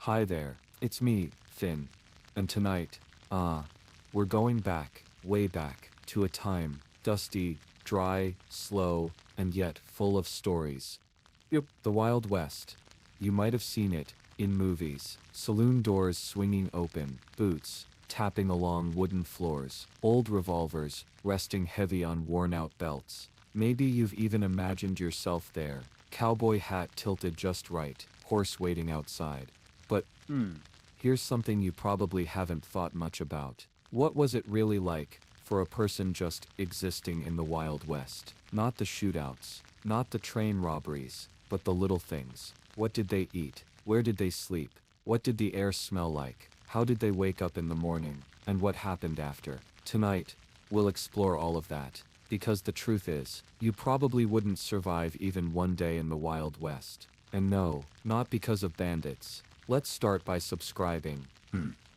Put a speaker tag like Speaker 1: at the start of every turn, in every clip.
Speaker 1: Hi there, it's me, Finn. And tonight, we're going back, way back, to a time, dusty, dry, slow, and yet full of stories. Yep, the Wild West. You might have seen it, in movies. Saloon doors swinging open, boots, tapping along wooden floors, old revolvers, resting heavy on worn-out belts. Maybe you've even imagined yourself there, cowboy hat tilted just right, horse waiting outside. But, here's something you probably haven't thought much about. What was it really like, for a person just existing in the Wild West? Not the shootouts, not the train robberies, but the little things. What did they eat? Where did they sleep? What did the air smell like? How did they wake up in the morning? And what happened after? Tonight, we'll explore all of that. Because the truth is, you probably wouldn't survive even one day in the Wild West. And no, not because of bandits. Let's start by subscribing.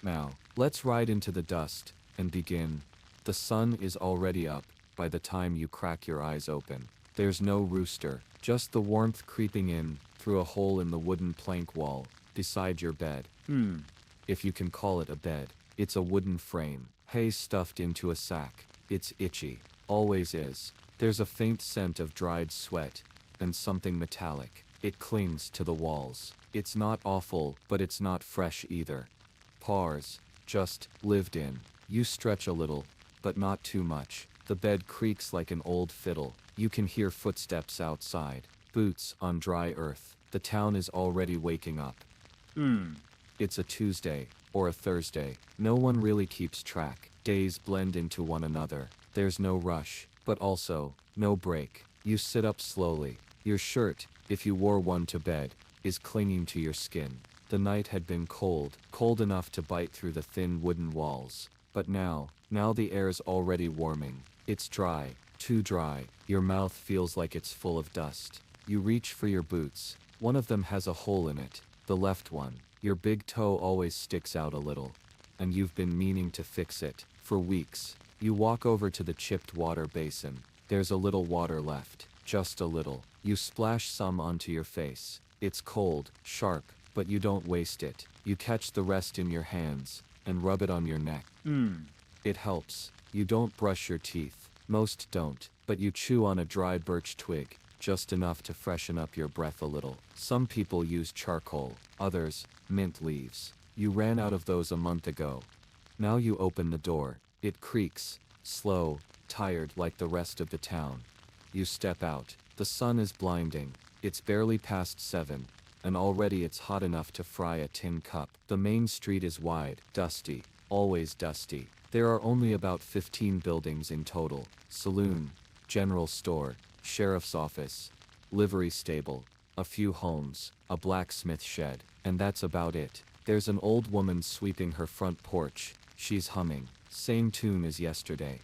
Speaker 1: Now, let's ride into the dust, and begin. The sun is already up, by the time you crack your eyes open. There's no rooster, just the warmth creeping in, through a hole in the wooden plank wall, beside your bed. If you can call it a bed. It's a wooden frame, hay stuffed into a sack. It's itchy. Always is. There's a faint scent of dried sweat, and something metallic. It clings to the walls. It's not awful, but it's not fresh either. Pars, just, lived in. You stretch a little, but not too much. The bed creaks like an old fiddle. You can hear footsteps outside. Boots on dry earth. The town is already waking up. It's a Tuesday, or a Thursday. No one really keeps track. Days blend into one another. There's no rush, but also, no break. You sit up slowly. Your shirt, if you wore one to bed, is clinging to your skin. The night had been cold, cold enough to bite through the thin wooden walls. But now the air's already warming. It's dry, too dry. Your mouth feels like it's full of dust. You reach for your boots. One of them has a hole in it, the left one. Your big toe always sticks out a little. And you've been meaning to fix it, for weeks. You walk over to the chipped water basin. There's a little water left, just a little. You splash some onto your face. It's cold, sharp, but you don't waste it. You catch the rest in your hands, and rub it on your neck. It helps. You don't brush your teeth. Most don't, but you chew on a dry birch twig, just enough to freshen up your breath a little. Some people use charcoal, others, mint leaves. You ran out of those a month ago. Now you open the door. It creaks, slow, tired like the rest of the town. You step out. The sun is blinding. It's barely past 7, and already it's hot enough to fry a tin cup. The main street is wide, dusty, always dusty. There are only about 15 buildings in total. Saloon, general store, sheriff's office, livery stable, a few homes, a blacksmith shed, and that's about it. There's an old woman sweeping her front porch. She's humming. Same tune as yesterday.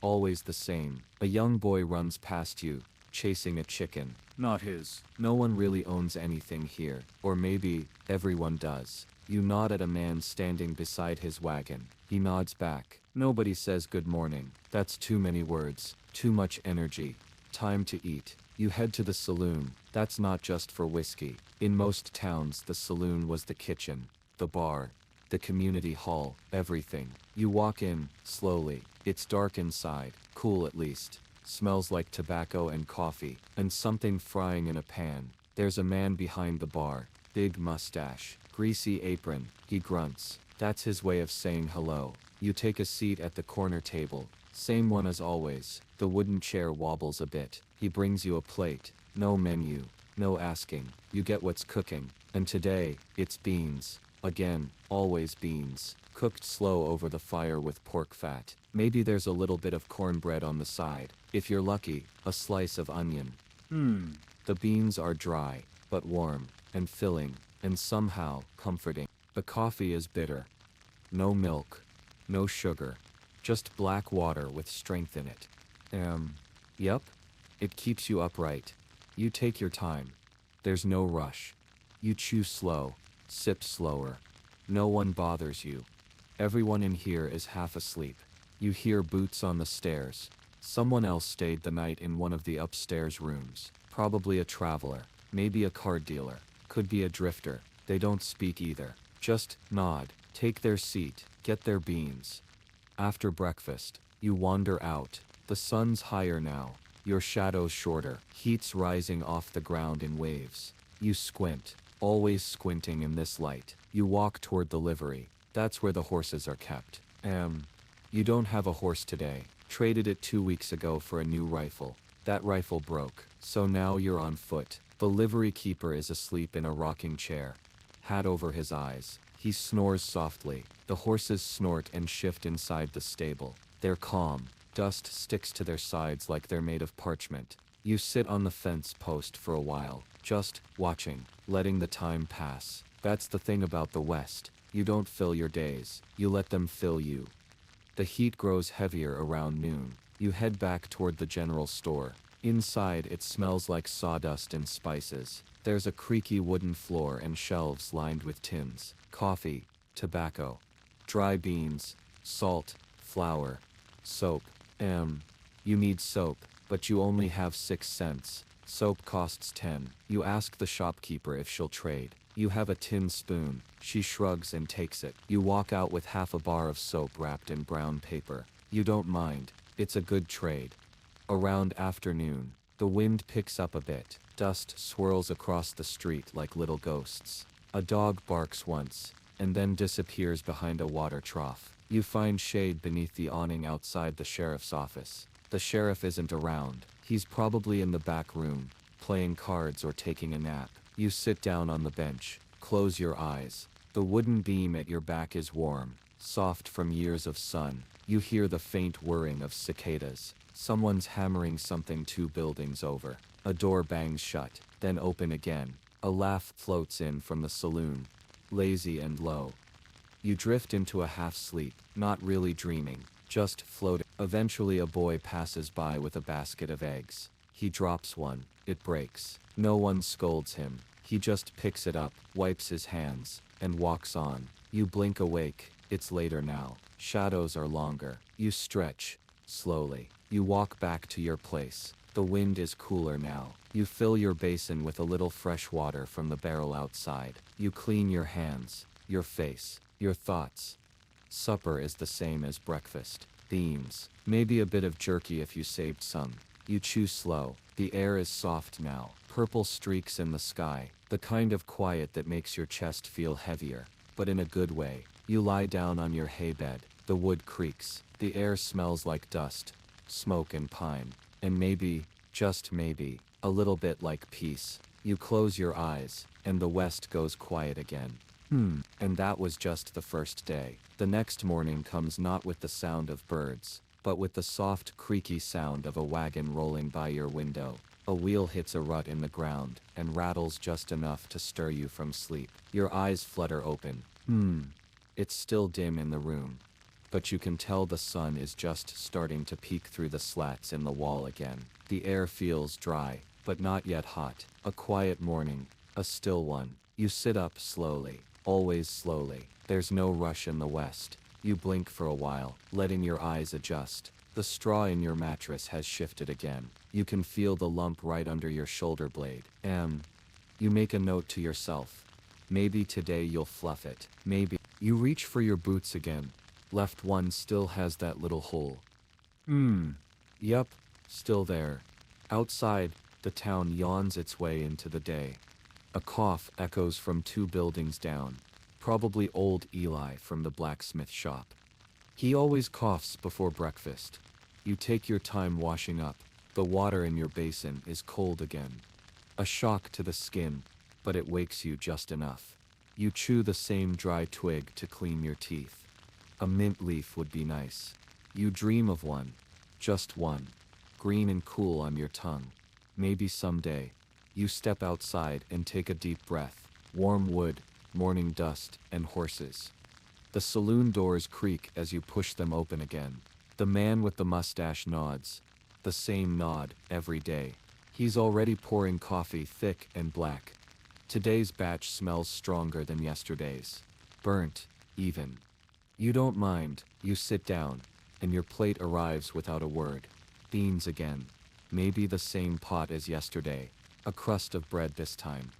Speaker 1: Always the same. A young boy runs past you, chasing a chicken. Not his. No one really owns anything here. Or maybe, everyone does. You nod at a man standing beside his wagon. He nods back. Nobody says good morning. That's too many words. Too much energy. Time to eat. You head to the saloon. That's not just for whiskey. In most towns, the saloon was the kitchen, the bar, the community hall, everything. You walk in, slowly. It's dark inside, cool at least. Smells like tobacco and coffee, and something frying in a pan. There's a man behind the bar, big mustache, greasy apron. He grunts. That's his way of saying hello. You take a seat at the corner table. Same one as always. The wooden chair wobbles a bit. He brings you a plate. No menu. No asking. You get what's cooking. And today, it's beans. Again, always beans. Cooked slow over the fire with pork fat. Maybe there's a little bit of cornbread on the side. If you're lucky, a slice of onion. The beans are dry, but warm, and filling, and somehow, comforting. The coffee is bitter. No milk. No sugar. Just black water with strength in it. Yep. It keeps you upright. You take your time. There's no rush. You chew slow. Sip slower. No one bothers you. Everyone in here is half asleep. You hear boots on the stairs. Someone else stayed the night in one of the upstairs rooms. Probably a traveler. Maybe a card dealer. Could be a drifter. They don't speak either. Just nod, take their seat, get their beans. After breakfast, you wander out. The sun's higher now, your shadows shorter, heat's rising off the ground in waves. You squint, always squinting in this light. You walk toward the livery. That's where the horses are kept. You don't have a horse today. Traded it 2 weeks ago for a new rifle. That rifle broke, so now you're on foot. The livery keeper is asleep in a rocking chair, hat over his eyes. He snores softly. The horses snort and shift inside the stable. They're calm. Dust sticks to their sides like they're made of parchment. You sit on the fence post for a while, just watching, letting the time pass. That's the thing about the West. You don't fill your days, you let them fill you. The heat grows heavier around noon. You head back toward the general store. Inside, it smells like sawdust and spices. There's a creaky wooden floor and shelves lined with tins, coffee, tobacco, dry beans, salt, flour, soap. You need soap, but you only have 6 cents. Soap costs 10. You ask the shopkeeper if she'll trade. You have a tin spoon. She shrugs and takes it. You walk out with half a bar of soap wrapped in brown paper. You don't mind. It's a good trade. Around afternoon, the wind picks up a bit. Dust swirls across the street like little ghosts. A dog barks once, and then disappears behind a water trough. You find shade beneath the awning outside the sheriff's office. The sheriff isn't around. He's probably in the back room, playing cards or taking a nap. You sit down on the bench, close your eyes. The wooden beam at your back is warm, soft from years of sun. You hear the faint whirring of cicadas. Someone's hammering something 2 buildings over. A door bangs shut, then open again. A laugh floats in from the saloon, lazy and low. You drift into a half-sleep, not really dreaming, just floating. Eventually a boy passes by with a basket of eggs. He drops one. It breaks. No one scolds him. He just picks it up, wipes his hands, and walks on. You blink awake. It's later now. Shadows are longer. You stretch, slowly. You walk back to your place. The wind is cooler now. You fill your basin with a little fresh water from the barrel outside. You clean your hands, your face, your thoughts. Supper is the same as breakfast. Beans, maybe a bit of jerky if you saved some. You chew slow. The air is soft now. Purple streaks in the sky. The kind of quiet that makes your chest feel heavier, but in a good way. You lie down on your hay bed. The wood creaks. The air smells like dust, smoke and pine. And maybe, just maybe, a little bit like peace. You close your eyes, and the West goes quiet again. And that was just the first day. The next morning comes not with the sound of birds, but with the soft, creaky sound of a wagon rolling by your window. A wheel hits a rut in the ground, and rattles just enough to stir you from sleep. Your eyes flutter open. It's still dim in the room, but you can tell the sun is just starting to peek through the slats in the wall again. The air feels dry, but not yet hot. A quiet morning, a still one. You sit up slowly, always slowly. There's no rush in the West. You blink for a while, letting your eyes adjust. The straw in your mattress has shifted again. You can feel the lump right under your shoulder blade. You make a note to yourself. Maybe today you'll fluff it. Maybe. You reach for your boots again. Left one still has that little hole. Yup, still there. Outside, the town yawns its way into the day. A cough echoes from 2 buildings down. Probably old Eli from the blacksmith shop. He always coughs before breakfast. You take your time washing up. The water in your basin is cold again. A shock to the skin, but it wakes you just enough. You chew the same dry twig to clean your teeth. A mint leaf would be nice. You dream of one. Just one. Green and cool on your tongue. Maybe someday. You step outside and take a deep breath. Warm wood, morning dust, and horses. The saloon doors creak as you push them open again. The man with the mustache nods. The same nod, every day. He's already pouring coffee thick and black. Today's batch smells stronger than yesterday's. Burnt, even. You don't mind. You sit down, and your plate arrives without a word. Beans again. Maybe the same pot as yesterday. A crust of bread this time.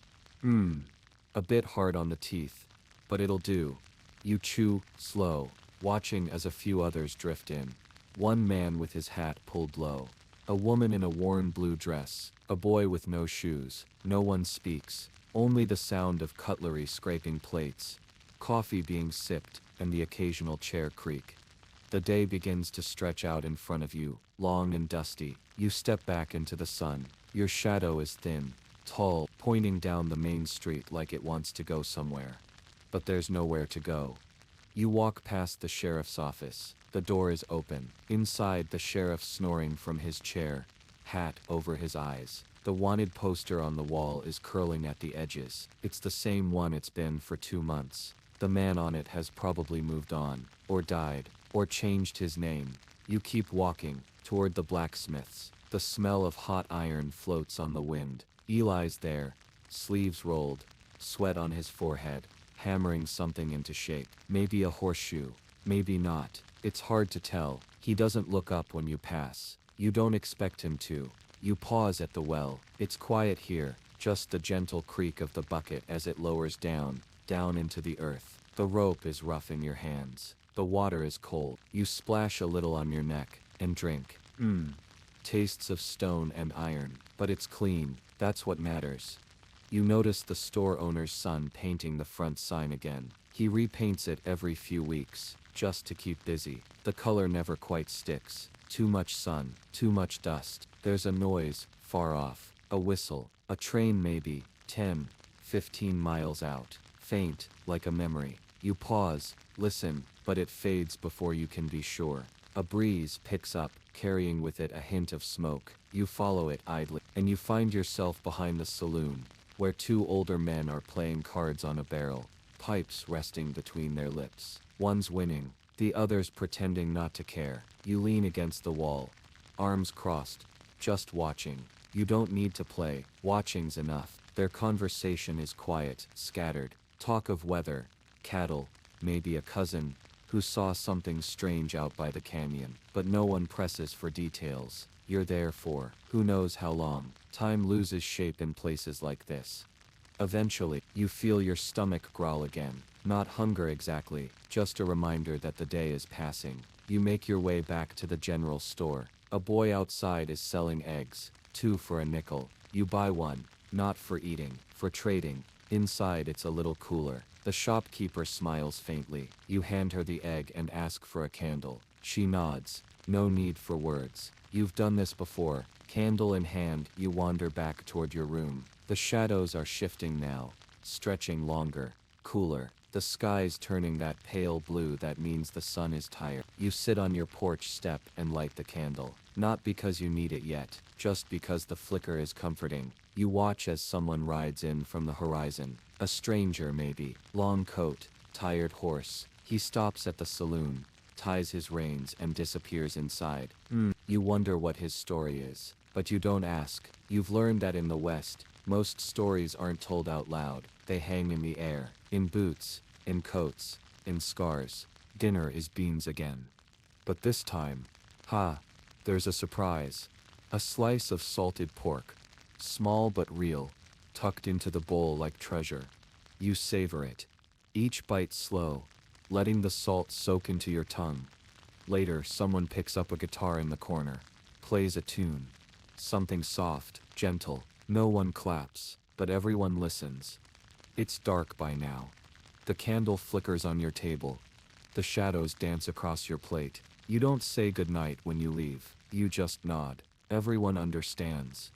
Speaker 1: A bit hard on the teeth, but it'll do. You chew, slow, watching as a few others drift in. One man with his hat pulled low. A woman in a worn blue dress. A boy with no shoes. No one speaks. Only the sound of cutlery scraping plates. Coffee being sipped, and the occasional chair creak. The day begins to stretch out in front of you, long and dusty. You step back into the sun. Your shadow is thin, tall, pointing down the main street like it wants to go somewhere. But there's nowhere to go. You walk past the sheriff's office. The door is open. Inside, the sheriff snoring from his chair, hat over his eyes. The wanted poster on the wall is curling at the edges. It's the same one it's been for 2 months. The man on it has probably moved on, or died, or changed his name. You keep walking, toward the blacksmith's. The smell of hot iron floats on the wind. Eli's there, sleeves rolled, sweat on his forehead, hammering something into shape. Maybe a horseshoe, maybe not. It's hard to tell. He doesn't look up when you pass. You don't expect him to. You pause at the well. It's quiet here, just the gentle creak of the bucket as it lowers down into the earth. The rope is rough in your hands. The water is cold. You splash a little on your neck, and drink. Tastes of stone and iron, but it's clean. That's what matters. You notice the store owner's son painting the front sign again. He repaints it every few weeks, just to keep busy. The color never quite sticks. Too much sun, too much dust. There's a noise, far off. A whistle. A train maybe, 10, 15 miles out. Faint, like a memory. You pause, listen, but it fades before you can be sure. A breeze picks up, carrying with it a hint of smoke. You follow it idly, and you find yourself behind the saloon, where 2 older men are playing cards on a barrel, pipes resting between their lips. One's winning, the other's pretending not to care. You lean against the wall, arms crossed, just watching. You don't need to play, watching's enough. Their conversation is quiet, scattered. Talk of weather, cattle, maybe a cousin who saw something strange out by the canyon, but no one presses for details. You're there for who knows how long. Time loses shape in places like this. Eventually, you feel your stomach growl again. Not hunger exactly, just a reminder that the day is passing. You make your way back to the general store. A boy outside is selling eggs, 2 for a nickel. You buy one, not for eating, for trading. Inside it's a little cooler. The shopkeeper smiles faintly. You hand her the egg and ask for a candle. She nods. No need for words. You've done this before. Candle in hand, you wander back toward your room. The shadows are shifting now, stretching longer, cooler. The sky's turning that pale blue that means the sun is tired. You sit on your porch step and light the candle. Not because you need it yet, just because the flicker is comforting. You watch as someone rides in from the horizon. A stranger maybe. Long coat, tired horse. He stops at the saloon, ties his reins and disappears inside. You wonder what his story is, but you don't ask. You've learned that in the West, most stories aren't told out loud. They hang in the air, in boots, in coats, in scars. Dinner is beans again. But this time, there's a surprise. A slice of salted pork, small but real, tucked into the bowl like treasure. You savor it. Each bite slow, letting the salt soak into your tongue. Later, someone picks up a guitar in the corner, plays a tune. Something soft, gentle. No one claps, but everyone listens. It's dark by now. The candle flickers on your table. The shadows dance across your plate. You don't say goodnight when you leave. You just nod. Everyone understands.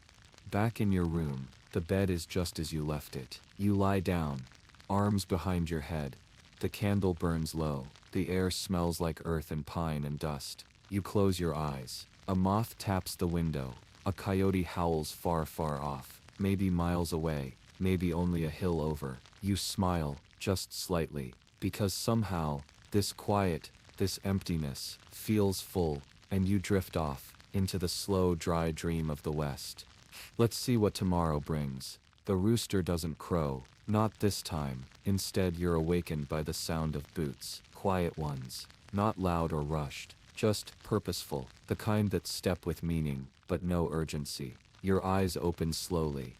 Speaker 1: Back in your room, the bed is just as you left it. You lie down, arms behind your head. The candle burns low. The air smells like earth and pine and dust. You close your eyes. A moth taps the window. A coyote howls far, far off. Maybe miles away. Maybe only a hill over. You smile, just slightly, because somehow, this quiet, this emptiness, feels full, and you drift off, into the slow, dry dream of the West. Let's see what tomorrow brings. The rooster doesn't crow, not this time. Instead, you're awakened by the sound of boots, quiet ones, not loud or rushed, just purposeful, the kind that step with meaning, but no urgency. Your eyes open slowly.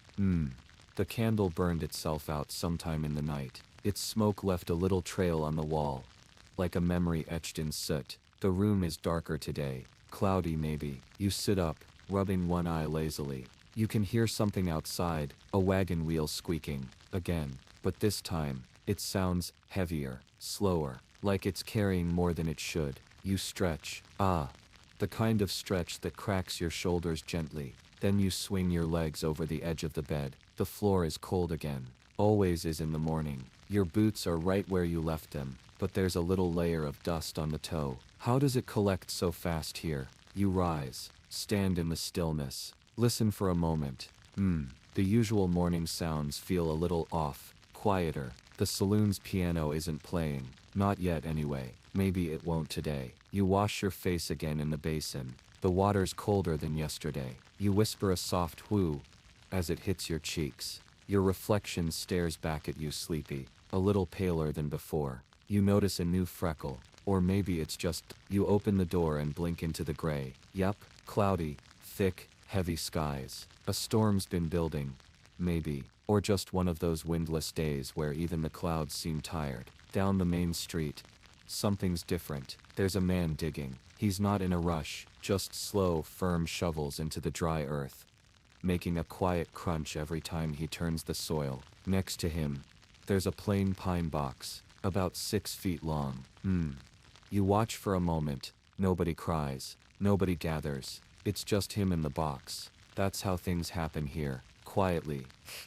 Speaker 1: The candle burned itself out sometime in the night. Its smoke left a little trail on the wall, like a memory etched in soot. The room is darker today, cloudy maybe. You sit up, rubbing one eye lazily. You can hear something outside, a wagon wheel squeaking, again. But this time, it sounds heavier, slower, like it's carrying more than it should. You stretch. The kind of stretch that cracks your shoulders gently. Then you swing your legs over the edge of the bed. The floor is cold again. Always is in the morning. Your boots are right where you left them, but there's a little layer of dust on the toe. How does it collect so fast here? You rise, stand in the stillness, listen for a moment. The usual morning sounds feel a little off, quieter. The saloon's piano isn't playing. Not yet anyway. Maybe it won't today. You wash your face again in the basin. The water's colder than yesterday. You whisper a soft whoo as it hits your cheeks. Your reflection stares back at you sleepy, a little paler than before. You notice a new freckle, or maybe it's just. You open the door and blink into the gray. Yup, cloudy, thick, heavy skies. A storm's been building. Maybe. Or just one of those windless days where even the clouds seem tired. Down the main street, something's different. There's a man digging. He's not in a rush, just slow, firm shovels into the dry earth, making a quiet crunch every time he turns the soil. Next to him, there's a plain pine box, about 6 feet long. You watch for a moment. Nobody cries. Nobody gathers. It's just him and the box. That's how things happen here, quietly.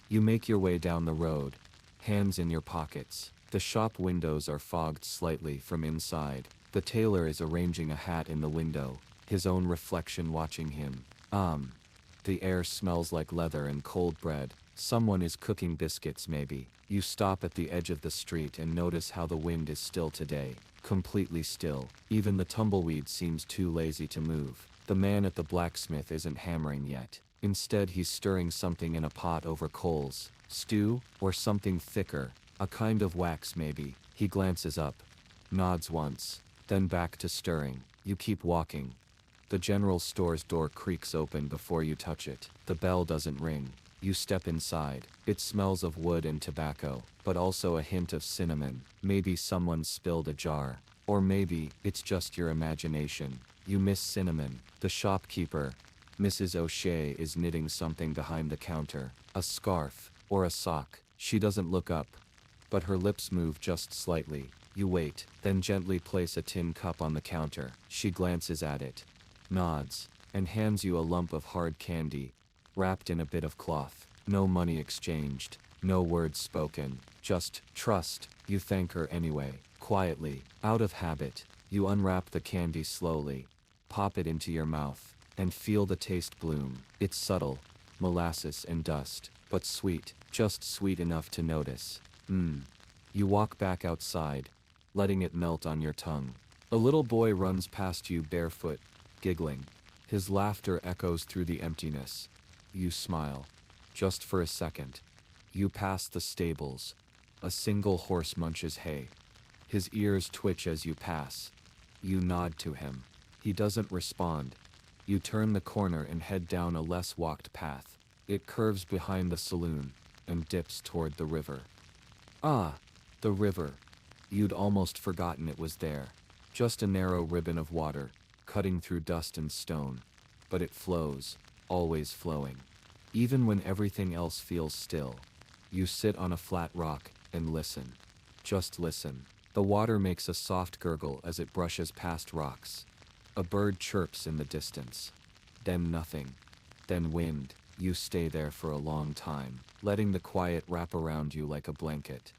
Speaker 1: You make your way down the road, hands in your pockets. The shop windows are fogged slightly from inside. The tailor is arranging a hat in the window, his own reflection watching him. The air smells like leather and cold bread. Someone is cooking biscuits maybe. You stop at the edge of the street and notice how the wind is still today. Completely still. Even the tumbleweed seems too lazy to move. The man at the blacksmith isn't hammering yet. Instead he's stirring something in a pot over coals. Stew, or something thicker. A kind of wax maybe. He glances up, nods once, then back to stirring. You keep walking. The general store's door creaks open before you touch it. The bell doesn't ring. You step inside. It smells of wood and tobacco, but also a hint of cinnamon. Maybe someone spilled a jar. Or maybe it's just your imagination. You miss cinnamon. The shopkeeper, Mrs. O'Shea, is knitting something behind the counter. A scarf, or a sock. She doesn't look up, but her lips move just slightly. You wait, then gently place a tin cup on the counter. She glances at it, nods, and hands you a lump of hard candy, wrapped in a bit of cloth. No money exchanged, no words spoken, just trust. You thank her anyway, quietly, out of habit. You unwrap the candy slowly, pop it into your mouth, and feel the taste bloom. It's subtle, molasses and dust, but sweet, just sweet enough to notice. You walk back outside, letting it melt on your tongue. A little boy runs past you barefoot, giggling. His laughter echoes through the emptiness. You smile. Just for a second. You pass the stables. A single horse munches hay. His ears twitch as you pass. You nod to him. He doesn't respond. You turn the corner and head down a less walked path. It curves behind the saloon and dips toward the river. The river. You'd almost forgotten it was there. Just a narrow ribbon of water, cutting through dust and stone. But it flows, always flowing. Even when everything else feels still. You sit on a flat rock and listen. Just listen. The water makes a soft gurgle as it brushes past rocks. A bird chirps in the distance. Then nothing. Then wind. You stay there for a long time, letting the quiet wrap around you like a blanket.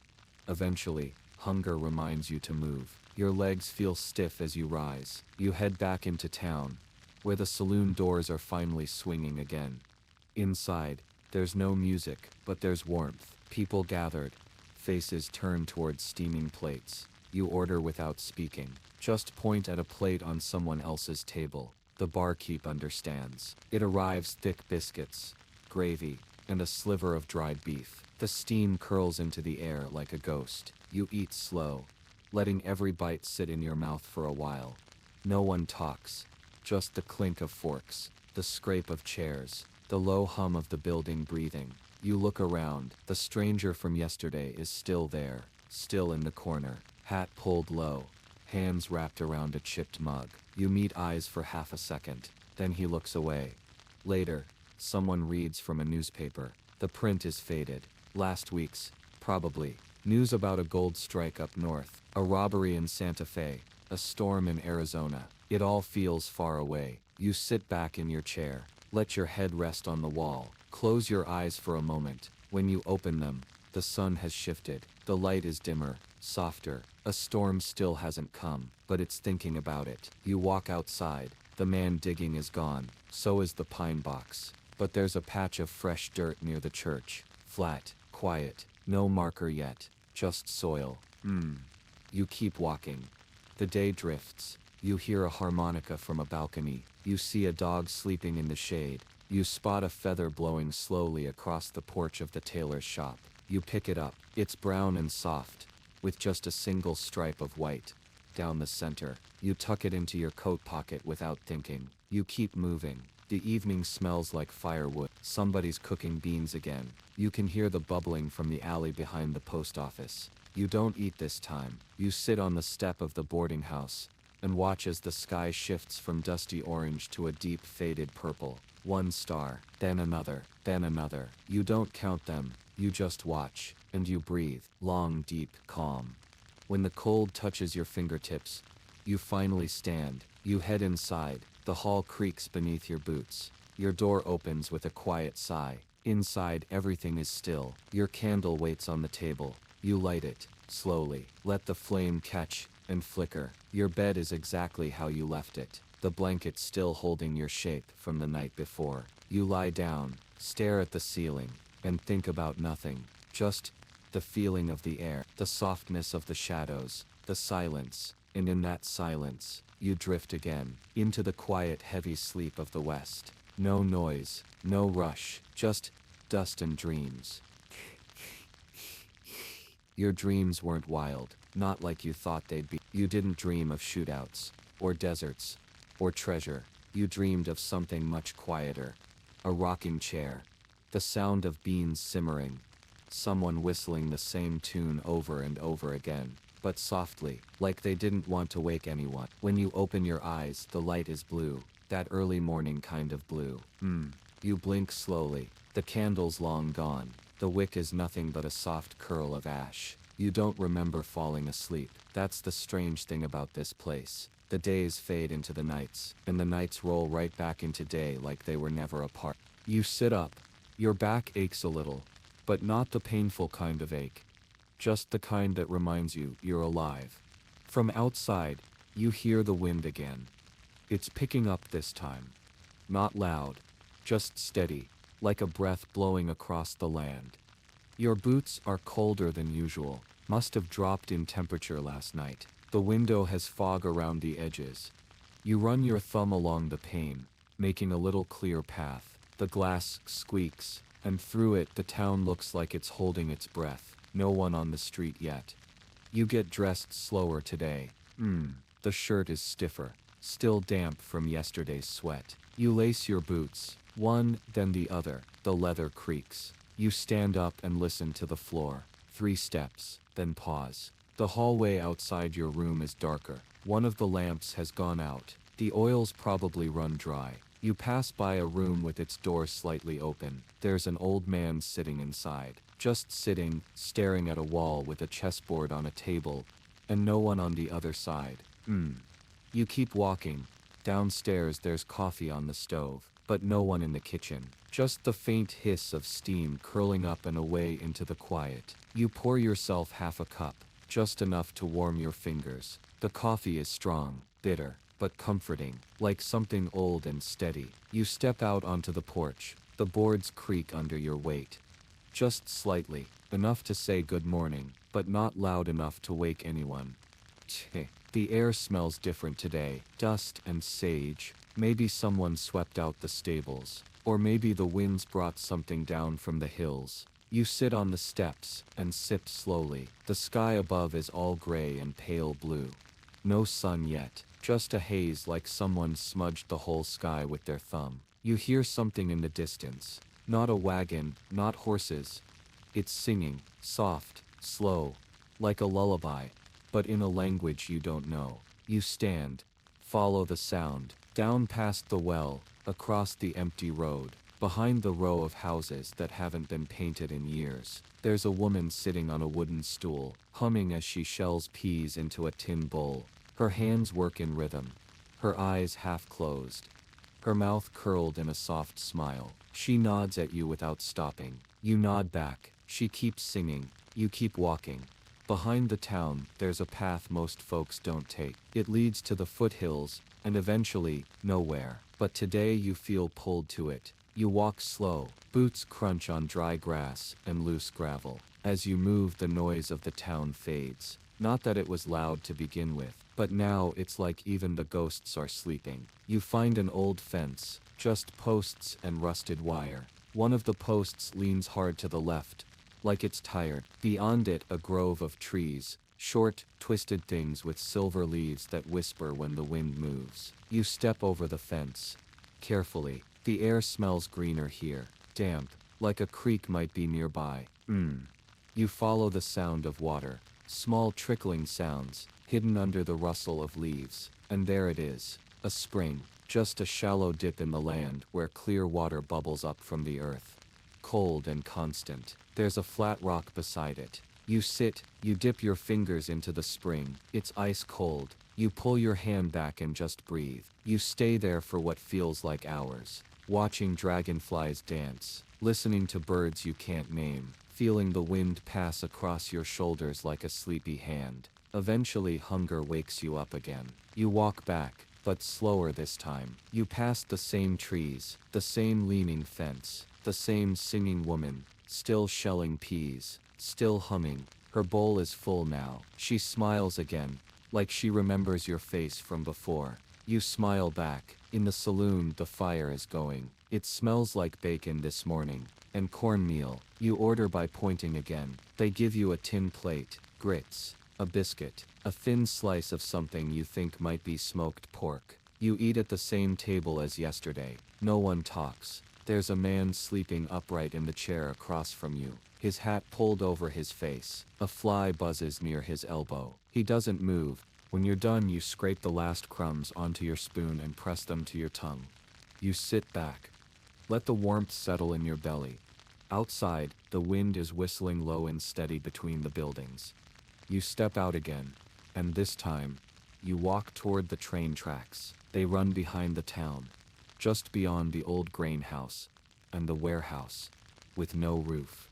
Speaker 1: Eventually, hunger reminds you to move. Your legs feel stiff as you rise. You head back into town, where the saloon doors are finally swinging again. Inside, there's no music, but there's warmth. People gathered, faces turned towards steaming plates. You order without speaking. Just point at a plate on someone else's table. The barkeep understands. It arrives thick biscuits, gravy, and a sliver of dried beef. The steam curls into the air like a ghost. You eat slow, letting every bite sit in your mouth for a while. No one talks, just the clink of forks, the scrape of chairs, the low hum of the building breathing. You look around. The stranger from yesterday is still there, still in the corner, hat pulled low, hands wrapped around a chipped mug. You meet eyes for half a second, then he looks away. Later, someone reads from a newspaper. The print is faded. Last week's, probably. News about a gold strike up north, a robbery in Santa Fe, a storm in Arizona. It all feels far away. You sit back in your chair, let your head rest on the wall, close your eyes for a moment. When you open them, the sun has shifted. The light is dimmer, softer. A storm still hasn't come, but it's thinking about it. You walk outside. The man digging is gone. So is the pine box. But there's a patch of fresh dirt near the church. Flat, quiet, no marker yet, just soil. You keep walking. The day drifts. You hear a harmonica from a balcony. You see a dog sleeping in the shade. You spot a feather blowing slowly across the porch of the tailor's shop. You pick it up. It's brown and soft, with just a single stripe of white down the center. You tuck it into your coat pocket without thinking. You keep moving. The evening smells like firewood. Somebody's cooking beans again. You can hear the bubbling from the alley behind the post office. You don't eat this time. You sit on the step of the boarding house and watch as the sky shifts from dusty orange to a deep faded purple. One star, then another, then another. You don't count them, you just watch, and you breathe. Long, deep, calm. When the cold touches your fingertips, you finally stand. You head inside. The hall creaks beneath your boots. Your door opens with a quiet sigh. Inside, everything is still. Your candle waits on the table. You light it, slowly. Let the flame catch and flicker. Your bed is exactly how you left it. The blanket still holding your shape from the night before. You lie down, stare at the ceiling, and think about nothing. Just the feeling of the air, the softness of the shadows, the silence. And in that silence, you drift again, into the quiet, heavy sleep of the West. No noise, no rush, just dust and dreams. Your dreams weren't wild, not like you thought they'd be. You didn't dream of shootouts, or deserts, or treasure. You dreamed of something much quieter. A rocking chair, the sound of beans simmering, someone whistling the same tune over and over again, but softly, like they didn't want to wake anyone. When you open your eyes, the light is blue, that early morning kind of blue. You blink slowly. The candle's long gone. The wick is nothing but a soft curl of ash. You don't remember falling asleep. That's the strange thing about this place. The days fade into the nights, and the nights roll right back into day like they were never apart. You sit up. Your back aches a little, but not the painful kind of ache. Just the kind that reminds you you're alive. From outside, you hear the wind again. It's picking up this time. Not loud, just steady, like a breath blowing across the land. Your boots are colder than usual, must have dropped in temperature last night. The window has fog around the edges. You run your thumb along the pane, making a little clear path. The glass squeaks, and through it the town looks like it's holding its breath. No one on the street yet. You get dressed slower today. The shirt is stiffer, still damp from yesterday's sweat. You lace your boots, one, then the other. The leather creaks. You stand up and listen to the floor. 3 steps, then pause. The hallway outside your room is darker. One of the lamps has gone out. The oil's probably run dry. You pass by a room with its door slightly open. There's an old man sitting inside. Just sitting, staring at a wall with a chessboard on a table, and no one on the other side. You keep walking. Downstairs there's coffee on the stove, but no one in the kitchen. Just the faint hiss of steam curling up and away into the quiet. You pour yourself half a cup, just enough to warm your fingers. The coffee is strong, bitter, but comforting, like something old and steady. You step out onto the porch. The boards creak under your weight. Just slightly, enough to say good morning, but not loud enough to wake anyone. The air smells different today. Dust and sage. Maybe someone swept out the stables. Or maybe the winds brought something down from the hills. You sit on the steps and sip slowly. The sky above is all gray and pale blue. No sun yet, just a haze like someone smudged the whole sky with their thumb. You hear something in the distance. Not a wagon, not horses. It's singing, soft, slow, like a lullaby, but in a language you don't know. You stand, follow the sound, down past the well, across the empty road, behind the row of houses that haven't been painted in years. There's a woman sitting on a wooden stool, humming as she shells peas into a tin bowl. Her hands work in rhythm, her eyes half closed, her mouth curled in a soft smile. She nods at you without stopping. You nod back. She keeps singing. You keep walking. Behind the town, there's a path most folks don't take. It leads to the foothills, and eventually, nowhere. But today you feel pulled to it. You walk slow, boots crunch on dry grass and loose gravel. As you move, the noise of the town fades. Not that it was loud to begin with, but now it's like even the ghosts are sleeping. You find an old fence, just posts and rusted wire. One of the posts leans hard to the left, like it's tired. Beyond it, a grove of trees, short, twisted things with silver leaves that whisper when the wind moves. You step over the fence, carefully. The air smells greener here, damp, like a creek might be nearby. You follow the sound of water, small trickling sounds, hidden under the rustle of leaves. And there it is, a spring, just a shallow dip in the land where clear water bubbles up from the earth. Cold and constant. There's a flat rock beside it. You sit, you dip your fingers into the spring. It's ice cold. You pull your hand back and just breathe. You stay there for what feels like hours, watching dragonflies dance, listening to birds you can't name, feeling the wind pass across your shoulders like a sleepy hand. Eventually hunger wakes you up again. You walk back, but slower this time. You pass the same trees, the same leaning fence, the same singing woman, still shelling peas, still humming. Her bowl is full now. She smiles again, like she remembers your face from before. You smile back. In the saloon, the fire is going. It smells like bacon this morning, and cornmeal. You order by pointing again. They give you a tin plate, grits, a biscuit, a thin slice of something you think might be smoked pork. You eat at the same table as yesterday. No one talks. There's a man sleeping upright in the chair across from you, his hat pulled over his face. A fly buzzes near his elbow. He doesn't move. When you're done, you scrape the last crumbs onto your spoon and press them to your tongue. You sit back. Let the warmth settle in your belly. Outside, the wind is whistling low and steady between the buildings. You step out again, and this time, you walk toward the train tracks. They run behind the town, just beyond the old grain house and the warehouse, with no roof.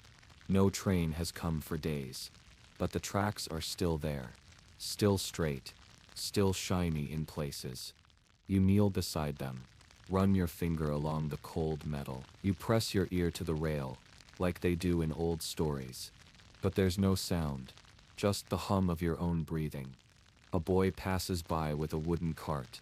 Speaker 1: No train has come for days, but the tracks are still there, still straight, still shiny in places. You kneel beside them, run your finger along the cold metal. You press your ear to the rail, like they do in old stories. But there's no sound, just the hum of your own breathing. A boy passes by with a wooden cart.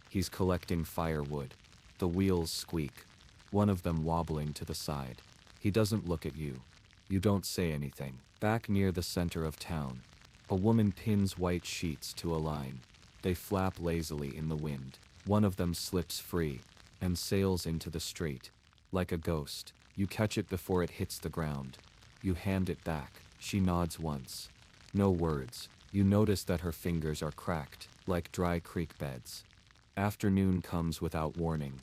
Speaker 1: He's collecting firewood. The wheels squeak, one of them wobbling to the side. He doesn't look at you. You don't say anything. Back near the center of town, a woman pins white sheets to a line. They flap lazily in the wind. One of them slips free and sails into the street. Like a ghost, you catch it before it hits the ground. You hand it back. She nods once. No words. You notice that her fingers are cracked, like dry creek beds. Afternoon comes without warning.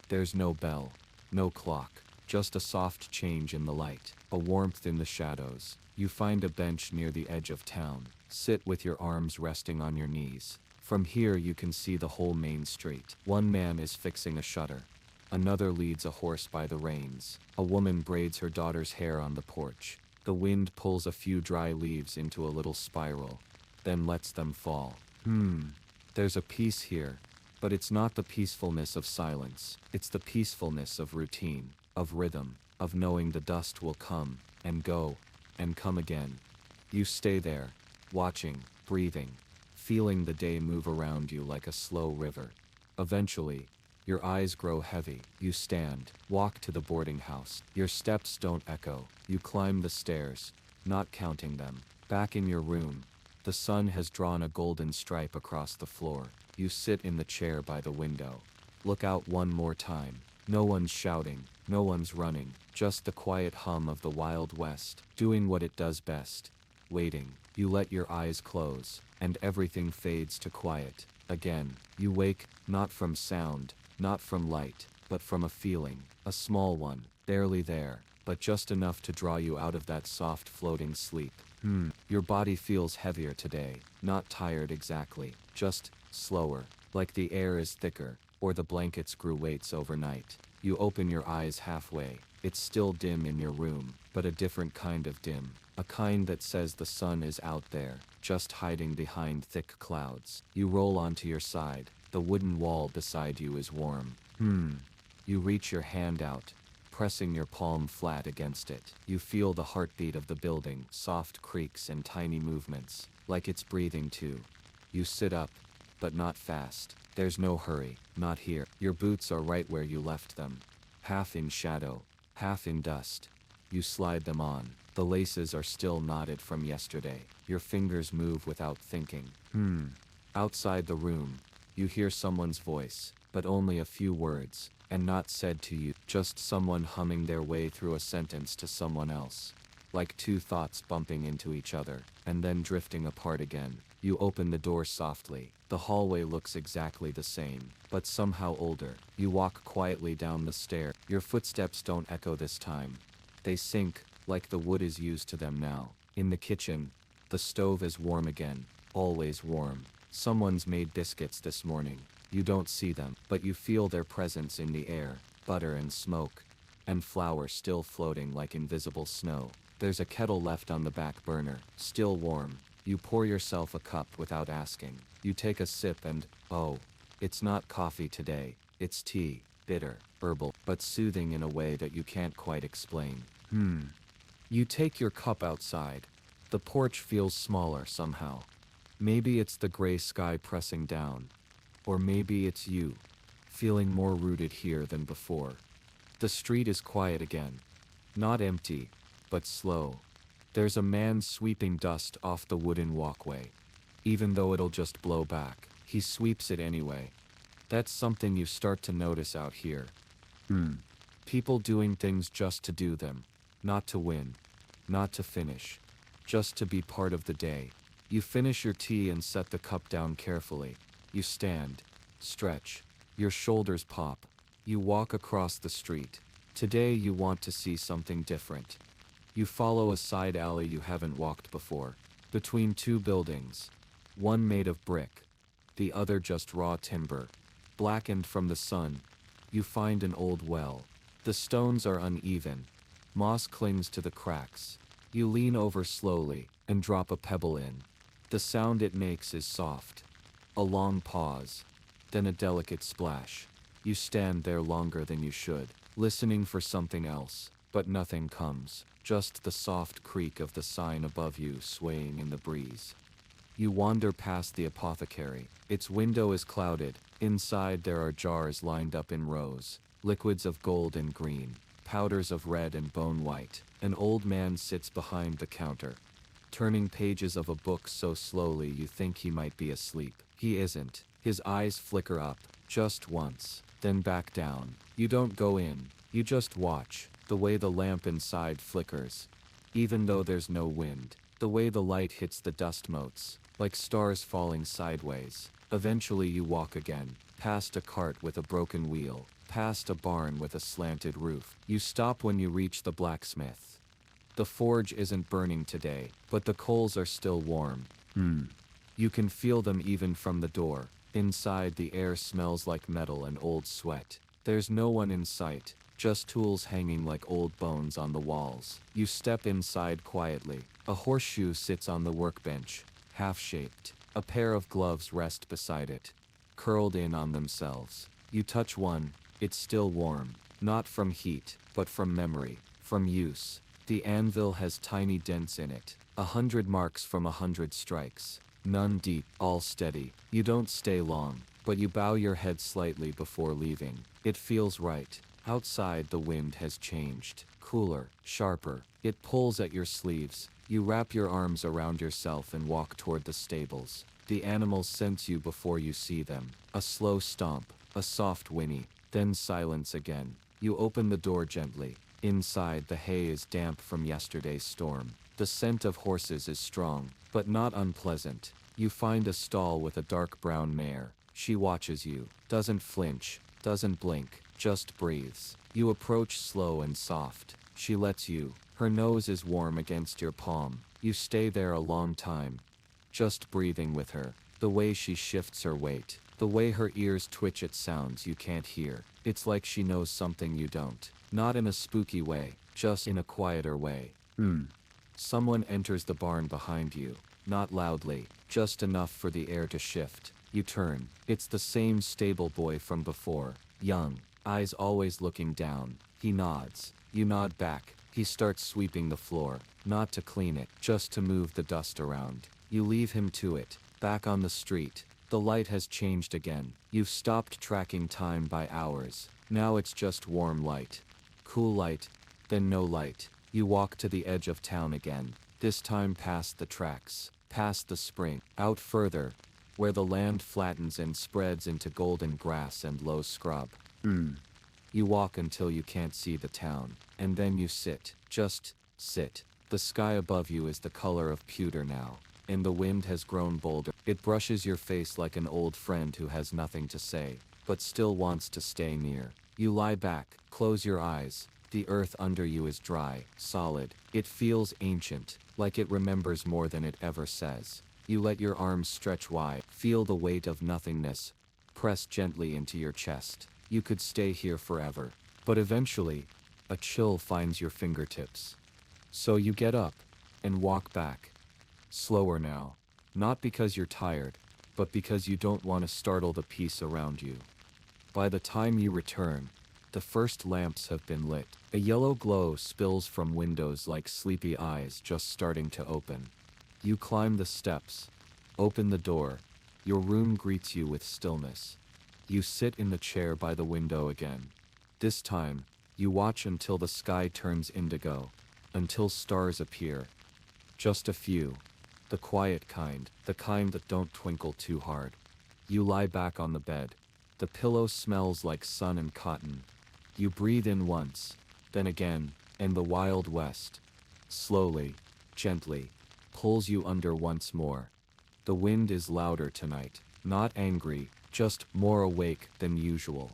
Speaker 1: There's no bell, no clock, just a soft change in the light, a warmth in the shadows. You find a bench near the edge of town. Sit with your arms resting on your knees. From here you can see the whole main street. One man is fixing a shutter. Another leads a horse by the reins. A woman braids her daughter's hair on the porch. The wind pulls a few dry leaves into a little spiral, then lets them fall. There's a peace here, but it's not the peacefulness of silence. It's the peacefulness of routine, of rhythm, of knowing the dust will come, and go, and come again. You stay there, watching, breathing, feeling the day move around you like a slow river. Eventually, your eyes grow heavy. You stand, walk to the boarding house. Your steps don't echo. You climb the stairs, not counting them. Back in your room, the sun has drawn a golden stripe across the floor. You sit in the chair by the window. Look out one more time. No one's shouting, no one's running, just the quiet hum of the Wild West, doing what it does best. Waiting. You let your eyes close, and everything fades to quiet. Again, you wake, not from sound, not from light, but from a feeling, a small one, barely there, but just enough to draw you out of that soft floating sleep. Your body feels heavier today, not tired exactly, just slower, like the air is thicker, or the blankets grew weights overnight. You open your eyes halfway. It's still dim in your room, but a different kind of dim. A kind that says the sun is out there, just hiding behind thick clouds. You roll onto your side. The wooden wall beside you is warm. You reach your hand out, pressing your palm flat against it. You feel the heartbeat of the building, soft creaks and tiny movements, like it's breathing too. You sit up, but not fast. There's no hurry, not here. Your boots are right where you left them, half in shadow, half in dust. You slide them on. The laces are still knotted from yesterday. Your fingers move without thinking. Outside the room, you hear someone's voice, but only a few words, and not said to you, just someone humming their way through a sentence to someone else. Like two thoughts bumping into each other, and then drifting apart again. You open the door softly. The hallway looks exactly the same, but somehow older. You walk quietly down the stair. Your footsteps don't echo this time. They sink, like the wood is used to them now. In the kitchen, the stove is warm again, always warm. Someone's made biscuits this morning. You don't see them, but you feel their presence in the air, butter and smoke, and flour still floating like invisible snow. There's a kettle left on the back burner, still warm. You pour yourself a cup without asking. You take a sip and, oh, it's not coffee today, it's tea, bitter, herbal, but soothing in a way that you can't quite explain. You take your cup outside. The porch feels smaller somehow. Maybe it's the gray sky pressing down. Or maybe it's you, feeling more rooted here than before. The street is quiet again. Not empty, but slow. There's a man sweeping dust off the wooden walkway. Even though it'll just blow back, he sweeps it anyway. That's something you start to notice out here. People doing things just to do them. Not to win. Not to finish. Just to be part of the day. You finish your tea and set the cup down carefully. You stand. Stretch. Your shoulders pop. You walk across the street. Today you want to see something different. You follow a side alley you haven't walked before. Between two buildings. One made of brick. The other just raw timber. Blackened from the sun. You find an old well. The stones are uneven. Moss clings to the cracks. You lean over slowly and drop a pebble in. The sound it makes is soft. A long pause. Then a delicate splash. You stand there longer than you should, listening for something else, but nothing comes. Just the soft creak of the sign above you swaying in the breeze. You wander past the apothecary. Its window is clouded. Inside there are jars lined up in rows. Liquids of gold and green. Powders of red and bone white. An old man sits behind the counter, turning pages of a book so slowly you think he might be asleep. He isn't. His eyes flicker up, just once, then back down. You don't go in. You just watch, the way the lamp inside flickers. Even though there's no wind. The way the light hits the dust motes, like stars falling sideways. Eventually you walk again, past a cart with a broken wheel. Past a barn with a slanted roof. You stop when you reach the blacksmith. The forge isn't burning today, but the coals are still warm. You can feel them even from the door. Inside the air smells like metal and old sweat. There's no one in sight, just tools hanging like old bones on the walls. You step inside quietly. A horseshoe sits on the workbench, half-shaped. A pair of gloves rest beside it, curled in on themselves. You touch one. It's still warm, not from heat, but from memory, from use. The anvil has tiny dents in it, 100 marks from 100 strikes. None deep, all steady. You don't stay long, but you bow your head slightly before leaving. It feels right. Outside the wind has changed, cooler, sharper. It pulls at your sleeves. You wrap your arms around yourself and walk toward the stables. The animals sense you before you see them. A slow stomp, a soft whinny. Then silence again. You open the door gently. Inside, the hay is damp from yesterday's storm. The scent of horses is strong, but not unpleasant. You find a stall with a dark brown mare. She watches you, doesn't flinch, doesn't blink, just breathes. You approach slow and soft. She lets you. Her nose is warm against your palm. You stay there a long time, just breathing with her. The way she shifts her weight, the way her ears twitch at sounds you can't hear. It's like she knows something you don't. Not in a spooky way, just in a quieter way. Someone enters the barn behind you. Not loudly, just enough for the air to shift. You turn. It's the same stable boy from before. Young, eyes always looking down. He nods. You nod back. He starts sweeping the floor. Not to clean it, just to move the dust around. You leave him to it. Back on the street. The light has changed again. You've stopped tracking time by hours. Now it's just warm light. Cool light. Then no light. You walk to the edge of town again. This time past the tracks. Past the spring. Out further, where the land flattens and spreads into golden grass and low scrub. You walk until you can't see the town. And then you sit. Just sit. The sky above you is the color of pewter now. And the wind has grown bolder. It brushes your face like an old friend who has nothing to say, but still wants to stay near. You lie back, close your eyes. The earth under you is dry, solid. It feels ancient, like it remembers more than it ever says. You let your arms stretch wide, feel the weight of nothingness press gently into your chest. You could stay here forever. But eventually, a chill finds your fingertips. So you get up and walk back. Slower now. Not because you're tired, but because you don't want to startle the peace around you. By the time you return, the first lamps have been lit. A yellow glow spills from windows like sleepy eyes just starting to open. You climb the steps, open the door. Your room greets you with stillness. You sit in the chair by the window again. This time, you watch until the sky turns indigo, until stars appear. Just a few. The quiet kind, the kind that don't twinkle too hard. You lie back on the bed. The pillow smells like sun and cotton. You breathe in once, then again, and the Wild West, slowly, gently, pulls you under once more. The wind is louder tonight, not angry, just more awake than usual.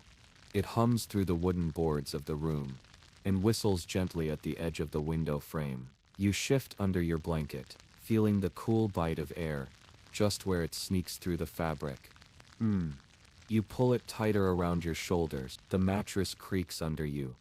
Speaker 1: It hums through the wooden boards of the room, and whistles gently at the edge of the window frame. You shift under your blanket, feeling the cool bite of air, just where it sneaks through the fabric. You pull it tighter around your shoulders. The mattress creaks under you.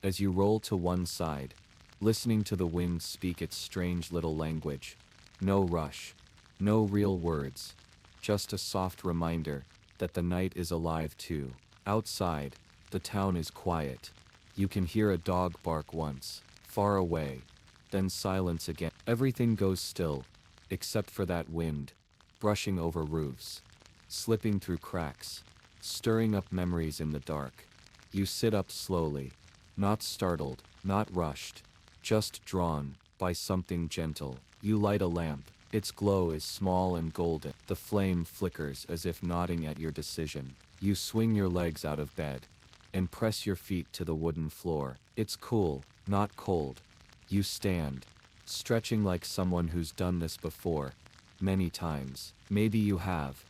Speaker 1: As you roll to one side, listening to the wind speak its strange little language. No rush. No real words. Just a soft reminder that the night is alive too. Outside, the town is quiet. You can hear a dog bark once, far away. Then silence again. Everything goes still, except for that wind, brushing over roofs, slipping through cracks, stirring up memories in the dark. You sit up slowly, not startled, not rushed, just drawn by something gentle. You light a lamp. Its glow is small and golden. The flame flickers as if nodding at your decision. You swing your legs out of bed and press your feet to the wooden floor. It's cool, not cold. You stand, stretching like someone who's done this before, many times. Maybe you have.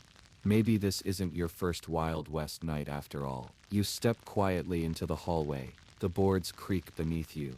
Speaker 1: Maybe this isn't your first Wild West night after all. You step quietly into the hallway. The boards creak beneath you,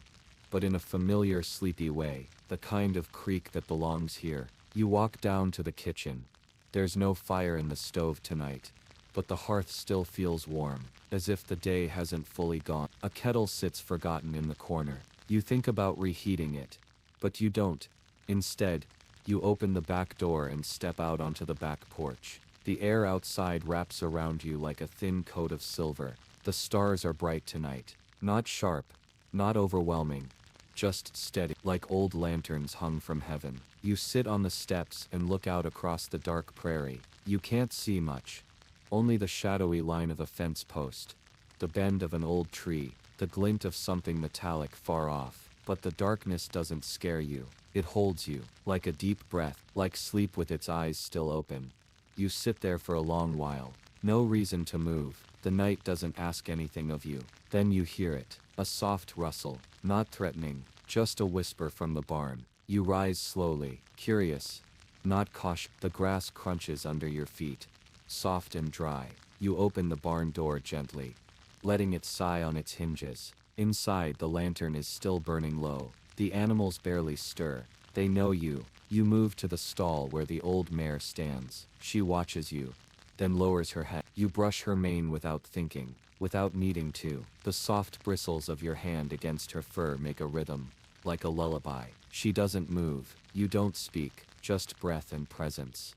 Speaker 1: but in a familiar sleepy way, the kind of creak that belongs here. You walk down to the kitchen. There's no fire in the stove tonight, but the hearth still feels warm, as if the day hasn't fully gone. A kettle sits forgotten in the corner. You think about reheating it, but you don't. Instead, you open the back door and step out onto the back porch. The air outside wraps around you like a thin coat of silver. The stars are bright tonight. Not sharp, not overwhelming, just steady, like old lanterns hung from heaven. You sit on the steps and look out across the dark prairie. You can't see much, only the shadowy line of a fence post, the bend of an old tree, the glint of something metallic far off. But the darkness doesn't scare you. It holds you, like a deep breath, like sleep with its eyes still open. You sit there for a long while, No reason to move. The night doesn't ask anything of you. Then you hear it. A soft rustle. Not threatening. Just a whisper from the barn. You rise slowly. Curious. Not cautious. The grass crunches under your feet. Soft and dry. You open the barn door gently, letting it sigh on its hinges. Inside, the lantern is still burning low. The animals barely stir. They know you. You move to the stall where the old mare stands. She watches you, then lowers her head. You brush her mane without thinking, without needing to. The soft bristles of your hand against her fur make a rhythm, like a lullaby. She doesn't move. You don't speak, just breath and presence.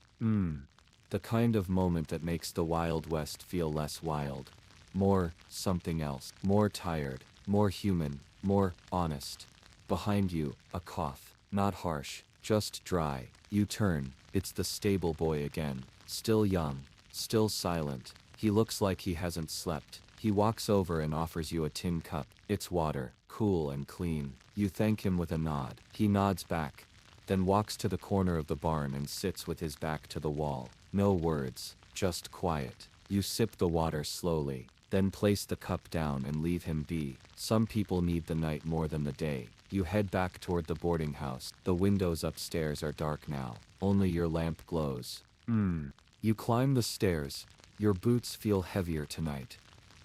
Speaker 1: The kind of moment that makes the Wild West feel less wild. More something else. More tired. More human. More honest. Behind you, a cough. Not harsh, just dry. You turn. It's the stable boy again. Still young. Still silent. He looks like he hasn't slept. He walks over and offers you a tin cup. It's water. Cool and clean. You thank him with a nod. He nods back, then walks to the corner of the barn and sits with his back to the wall. No words, just quiet. You sip the water slowly, then place the cup down and leave him be. Some people need the night more than the day. You head back toward the boarding house. The windows upstairs are dark now. Only your lamp glows. You climb the stairs. Your boots feel heavier tonight.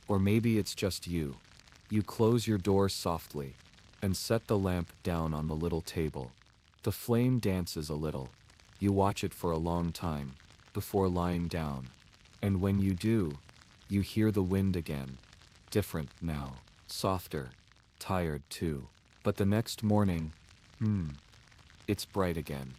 Speaker 1: Or maybe it's just you. You close your door softly and set the lamp down on the little table. The flame dances a little. You watch it for a long time before lying down. And when you do, you hear the wind again. Different now. Softer. Tired too. But the next morning, it's bright again.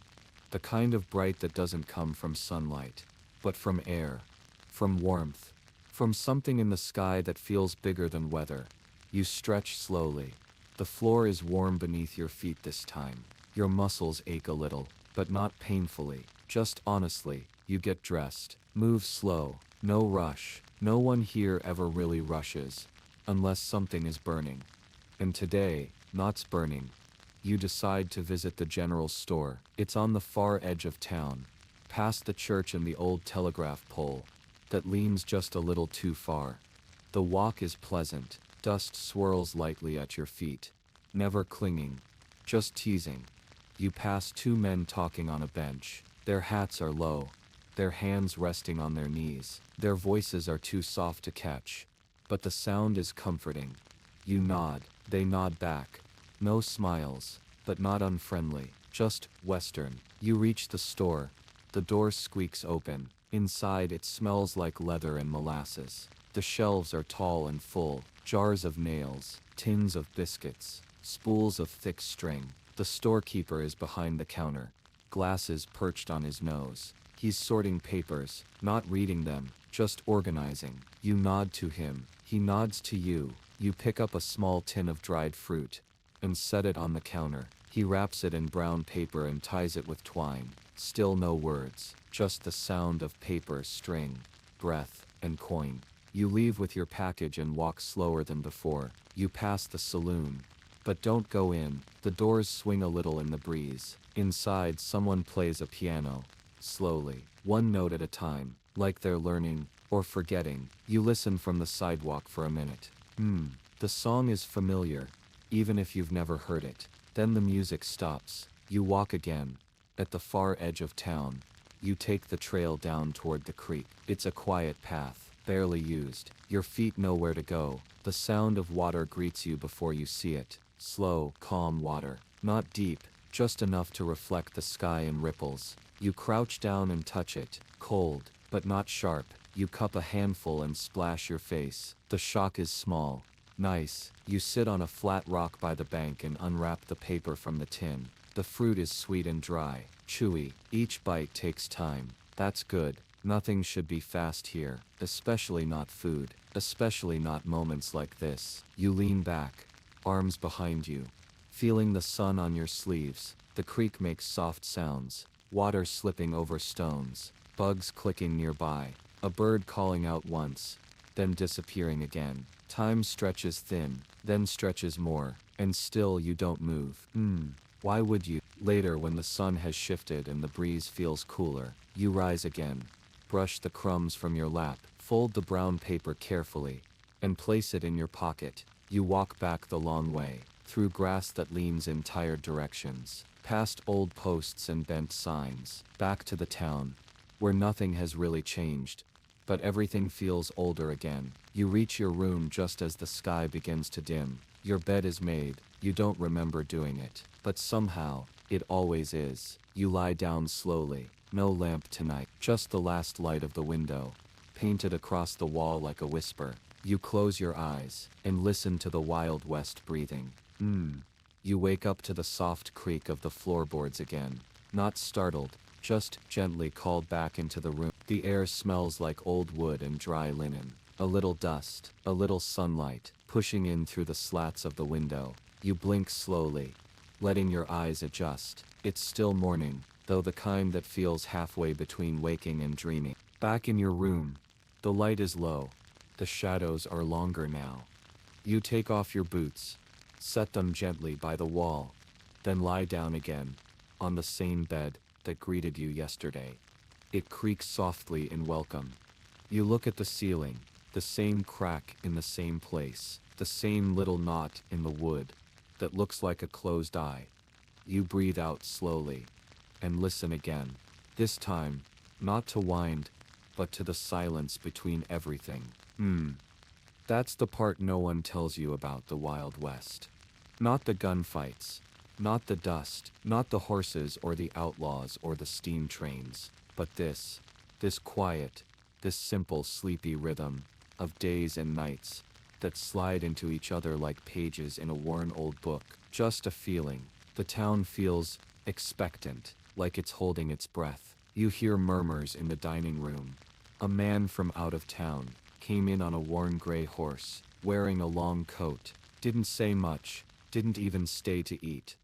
Speaker 1: The kind of bright that doesn't come from sunlight, but from air, from warmth, from something in the sky that feels bigger than weather. You stretch slowly. The floor is warm beneath your feet this time. Your muscles ache a little, but not painfully, just honestly. You get dressed. Move slow. No rush. No one here ever really rushes, unless something is burning. And today, not's burning. You decide to visit the general store. It's on the far edge of town, past the church and the old telegraph pole that leans just a little too far. The walk is pleasant. Dust swirls lightly at your feet. Never clinging, just teasing. You pass two men talking on a bench. Their hats are low, their hands resting on their knees. Their voices are too soft to catch, but the sound is comforting. You nod. They nod back. No smiles, but not unfriendly, just Western. You reach the store. The door squeaks open. Inside, it smells like leather and molasses. The shelves are tall and full. Jars of nails, tins of biscuits, spools of thick string. The storekeeper is behind the counter, glasses perched on his nose. He's sorting papers, not reading them, just organizing. You nod to him. He nods to you. You pick up a small tin of dried fruit and set it on the counter. He wraps it in brown paper and ties it with twine. Still no words, just the sound of paper, string, breath, and coin. You leave with your package and walk slower than before. You pass the saloon, but don't go in. The doors swing a little in the breeze. Inside, someone plays a piano, slowly, one note at a time, like they're learning or forgetting. You listen from the sidewalk for a minute. The song is familiar, even if you've never heard it. Then the music stops. You walk again. At the far edge of town, you take the trail down toward the creek. It's a quiet path, barely used. Your feet know where to go. The sound of water greets you before you see it. Slow, calm water. Not deep, just enough to reflect the sky in ripples. You crouch down and touch it. Cold, but not sharp. You cup a handful and splash your face. The shock is small. Nice. You sit on a flat rock by the bank and unwrap the paper from the tin. The fruit is sweet and dry, chewy. Each bite takes time. That's good. Nothing should be fast here, especially not food, especially not moments like this. You lean back, arms behind you, feeling the sun on your sleeves. The creek makes soft sounds, water slipping over stones, bugs clicking nearby, a bird calling out once, then disappearing again. Time stretches thin, then stretches more, and still you don't move. Why would you? Later, when the sun has shifted and the breeze feels cooler, you rise again, brush the crumbs from your lap, fold the brown paper carefully and place it in your pocket. You walk back the long way, through grass that leans in tired directions, past old posts and bent signs, back to the town, where nothing has really changed, but everything feels older again. You reach your room just as the sky begins to dim. Your bed is made, you don't remember doing it, but somehow, it always is. You lie down slowly, no lamp tonight, just the last light of the window, painted across the wall like a whisper. You close your eyes and listen to the Wild West breathing. You wake up to the soft creak of the floorboards again, not startled, just gently called back into the room. The air smells like old wood and dry linen. A little dust, a little sunlight, pushing in through the slats of the window. You blink slowly, letting your eyes adjust. It's still morning, though the kind that feels halfway between waking and dreaming. Back in your room, the light is low. The shadows are longer now. You take off your boots, set them gently by the wall, then lie down again, on the same bed that greeted you yesterday. It creaks softly in welcome. You look at the ceiling, the same crack in the same place, the same little knot in the wood that looks like a closed eye. You breathe out slowly and listen again. This time, not to wind, but to the silence between everything. That's the part no one tells you about the Wild West. Not the gunfights, not the dust, not the horses or the outlaws or the steam trains, but this quiet, this simple sleepy rhythm of days and nights that slide into each other like pages in a worn old book. Just a feeling. The town feels expectant, like it's holding its breath. You hear murmurs in the dining room. A man from out of town came in on a worn gray horse, wearing a long coat. Didn't say much, didn't even stay to eat.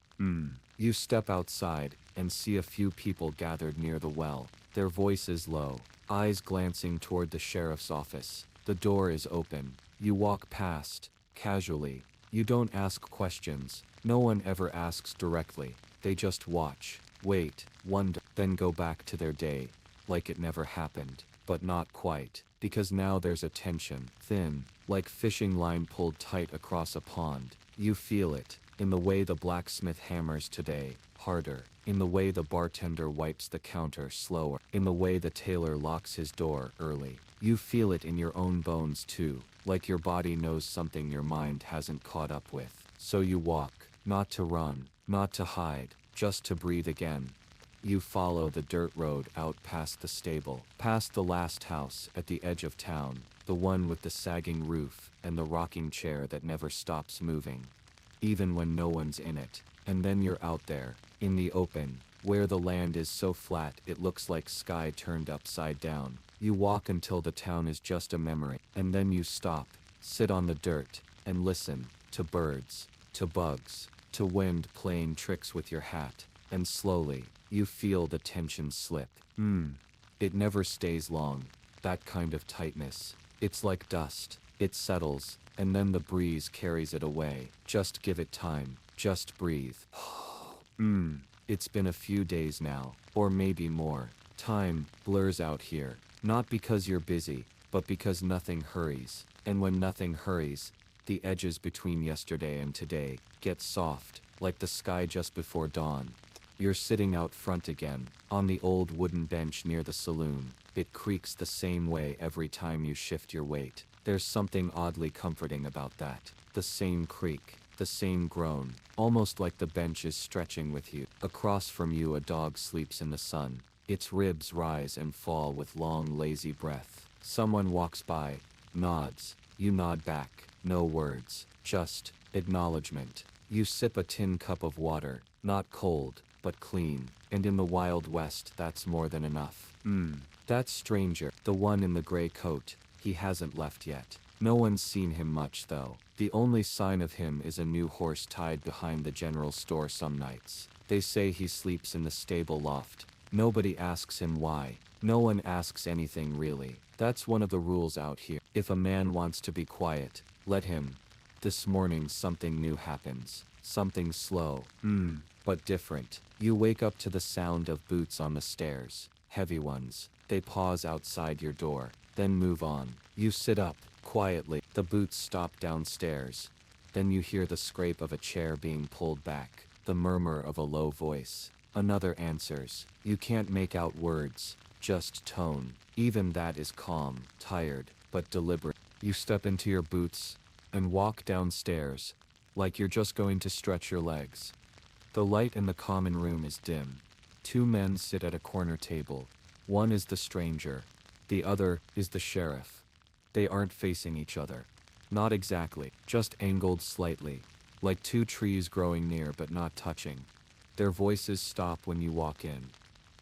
Speaker 1: You step outside and see a few people gathered near the well, their voices low, eyes glancing toward the sheriff's office. The door is open. You walk past, casually. You don't ask questions. No one ever asks directly. They just watch, wait, wonder, then go back to their day, like it never happened. But not quite, because now there's a tension, thin, like fishing line pulled tight across a pond. You feel it, in the way the blacksmith hammers today, harder, in the way the bartender wipes the counter slower, in the way the tailor locks his door early. You feel it in your own bones too, like your body knows something your mind hasn't caught up with. So you walk, not to run, not to hide, just to breathe again. You follow the dirt road out past the stable, past the last house at the edge of town, the one with the sagging roof and the rocking chair that never stops moving, even when no one's in it. And then you're out there, in the open, where the land is so flat it looks like sky turned upside down. You walk until the town is just a memory, and then you stop, sit on the dirt, and listen, to birds, to bugs, to wind playing tricks with your hat, and slowly, you feel the tension slip. It never stays long, that kind of tightness. It's like dust. It settles, and then the breeze carries it away. Just give it time. Just breathe. It's been a few days now, or maybe more. Time blurs out here, not because you're busy, but because nothing hurries. And when nothing hurries, the edges between yesterday and today get soft, like the sky just before dawn. You're sitting out front again, on the old wooden bench near the saloon. It creaks the same way every time you shift your weight. There's something oddly comforting about that. The same creak, the same groan, almost like the bench is stretching with you. Across from you a dog sleeps in the sun. Its ribs rise and fall with long, lazy breath. Someone walks by, nods. You nod back. No words, just acknowledgement. You sip a tin cup of water, not cold, but clean, and in the Wild West that's more than enough. That stranger, the one in the gray coat, he hasn't left yet. No one's seen him much though. The only sign of him is a new horse tied behind the general store some nights. They say he sleeps in the stable loft. Nobody asks him why. No one asks anything really. That's one of the rules out here. If a man wants to be quiet, let him. This morning something new happens. Something slow. But different. You wake up to the sound of boots on the stairs. Heavy ones. They pause outside your door. then move on. You sit up, quietly. The boots stop downstairs. Then you hear the scrape of a chair being pulled back, the murmur of a low voice. Another answers. You can't make out words, just tone. Even that is calm, tired, but deliberate. You step into your boots and walk downstairs, like you're just going to stretch your legs. The light in the common room is dim. Two men sit at a corner table. One is the stranger. The other is the sheriff. They aren't facing each other. Not exactly, just angled slightly, like two trees growing near but not touching. Their voices stop when you walk in.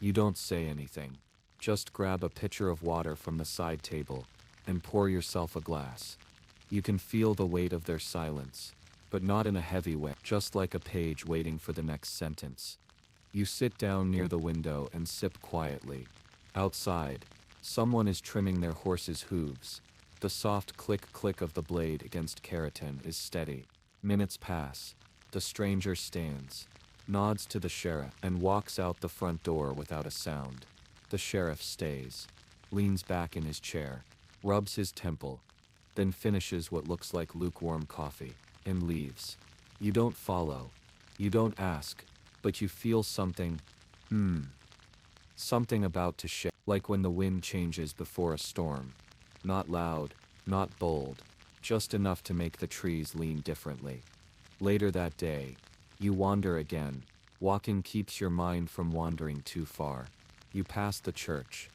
Speaker 1: You don't say anything. Just grab a pitcher of water from the side table and pour yourself a glass. You can feel the weight of their silence, but not in a heavy way, just like a page waiting for the next sentence. You sit down near the window and sip quietly. Outside, someone is trimming their horse's hooves. The soft click-click of the blade against keratin is steady. Minutes pass. The stranger stands, nods to the sheriff, and walks out the front door without a sound. The sheriff stays, leans back in his chair, rubs his temple, then finishes what looks like lukewarm coffee, and leaves. You don't follow. You don't ask, but you feel something. Something about to shake, like when the wind changes before a storm. Not loud, not bold, just enough to make the trees lean differently. Later that day, you wander again. Walking keeps your mind from wandering too far. You pass the church.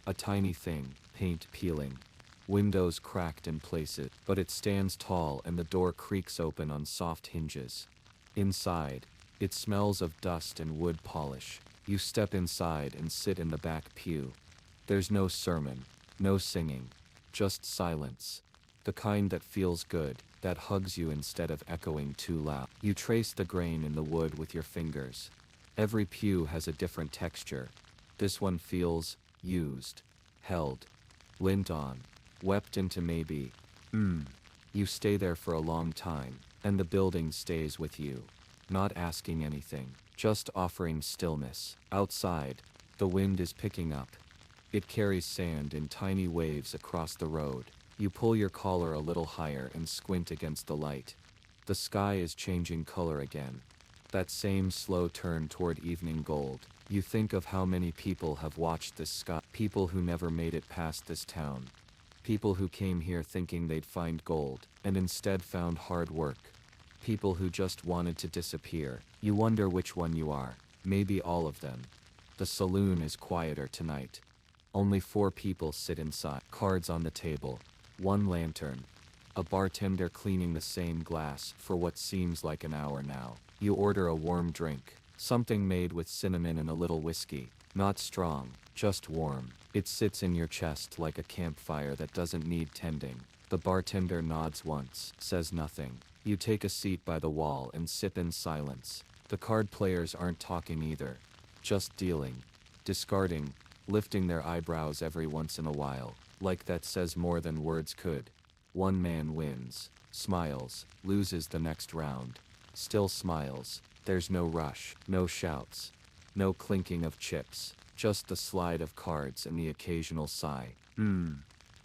Speaker 1: A tiny thing, paint peeling. Windows cracked in places, but it stands tall and the door creaks open on soft hinges. Inside, it smells of dust and wood polish. You step inside and sit in the back pew. There's no sermon, no singing, just silence. The kind that feels good, that hugs you instead of echoing too loud. You trace the grain in the wood with your fingers. Every pew has a different texture. This one feels used, held, lint on, wept into maybe. You stay there for a long time, and the building stays with you. Not asking anything, just offering stillness. Outside, the wind is picking up. It carries sand in tiny waves across the road. You pull your collar a little higher and squint against the light. The sky is changing color again. That same slow turn toward evening gold. You think of how many people have watched this sky. People who never made it past this town. People who came here thinking they'd find gold, and instead found hard work. People who just wanted to disappear. You wonder which one you are. Maybe all of them. The saloon is quieter tonight. Only 4 people sit inside. Cards on the table. 1 lantern. A bartender cleaning the same glass for what seems like an hour now. You order a warm drink. Something made with cinnamon and a little whiskey. Not strong, just warm. It sits in your chest like a campfire that doesn't need tending. The bartender nods once, says nothing. You take a seat by the wall and sip in silence. The card players aren't talking either. Just dealing. Discarding. Lifting their eyebrows every once in a while, like that says more than words could. One man wins, smiles, loses the next round. Still smiles. There's no rush, no shouts, no clinking of chips, just the slide of cards and the occasional sigh.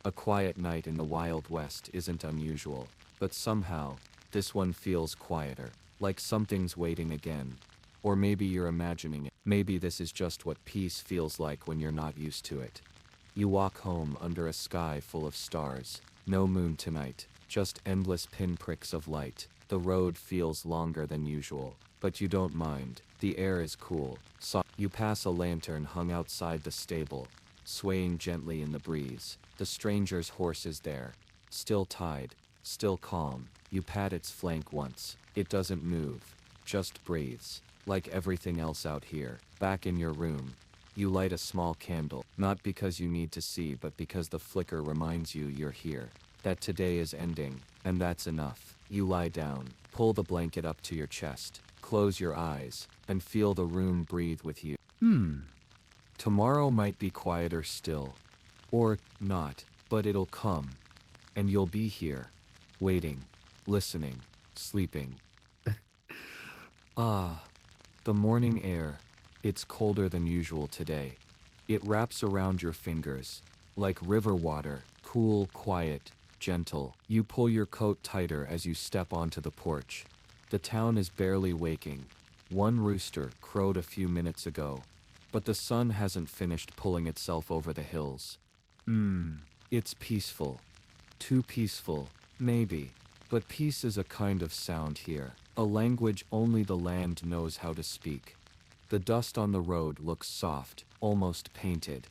Speaker 1: A quiet night in the Wild West isn't unusual, but somehow, this one feels quieter, like something's waiting again. Or maybe you're imagining it. Maybe this is just what peace feels like when you're not used to it. You walk home under a sky full of stars. No moon tonight, just endless pinpricks of light. The road feels longer than usual, but you don't mind. The air is cool. You pass a lantern hung outside the stable, swaying gently in the breeze. The stranger's horse is there, still tied, still calm. You pat its flank once. It doesn't move, just breathes. Like everything else out here. Back in your room, you light a small candle, not because you need to see but because the flicker reminds you you're here, that today is ending, and that's enough. You lie down, pull the blanket up to your chest, close your eyes, and feel the room breathe with you. Tomorrow might be quieter still. Or not, but it'll come. And you'll be here, waiting, listening, sleeping. The morning air. It's colder than usual today. It wraps around your fingers, like river water, cool, quiet, gentle. You pull your coat tighter as you step onto the porch. The town is barely waking. One rooster crowed a few minutes ago, but the sun hasn't finished pulling itself over the hills. It's peaceful. Too peaceful, maybe. But peace is a kind of sound here, a language only the land knows how to speak. The dust on the road looks soft, almost painted.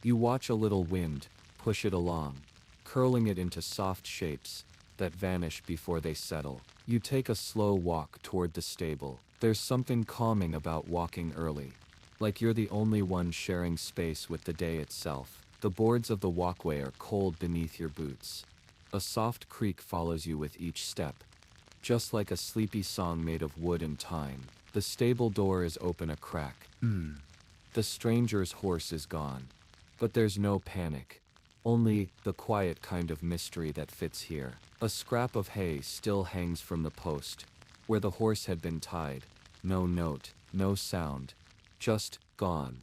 Speaker 1: You watch a little wind push it along, curling it into soft shapes that vanish before they settle. You take a slow walk toward the stable. There's something calming about walking early, like you're the only one sharing space with the day itself. The boards of the walkway are cold beneath your boots. A soft creak follows you with each step, just like a sleepy song made of wood and time. The stable door is open a crack. The stranger's horse is gone. But there's no panic. Only the quiet kind of mystery that fits here. A scrap of hay still hangs from the post, where the horse had been tied. No note, no sound. Just gone.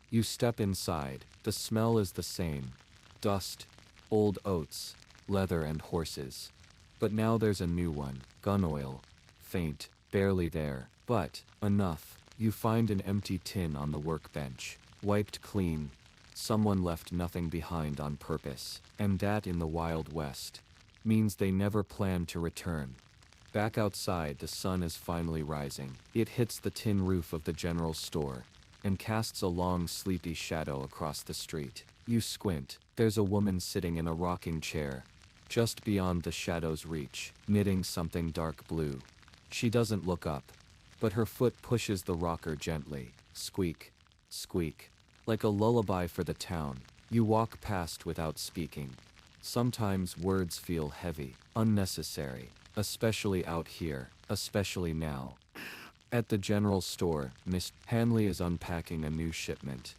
Speaker 1: You step inside. The smell is the same. Dust, old oats, leather and horses. But now there's a new one. Gun oil. Faint, barely there. But, enough. You find an empty tin on the workbench. Wiped clean. Someone left nothing behind on purpose. And that in the Wild West means they never planned to return. Back outside, the sun is finally rising. It hits the tin roof of the general store and casts a long sleepy shadow across the street. You squint. There's a woman sitting in a rocking chair, just beyond the shadow's reach, knitting something dark blue. She doesn't look up, but her foot pushes the rocker gently. Squeak, squeak. Like a lullaby for the town. You walk past without speaking. Sometimes words feel heavy, unnecessary, especially out here, especially now. At the general store, Miss Hanley is unpacking a new shipment.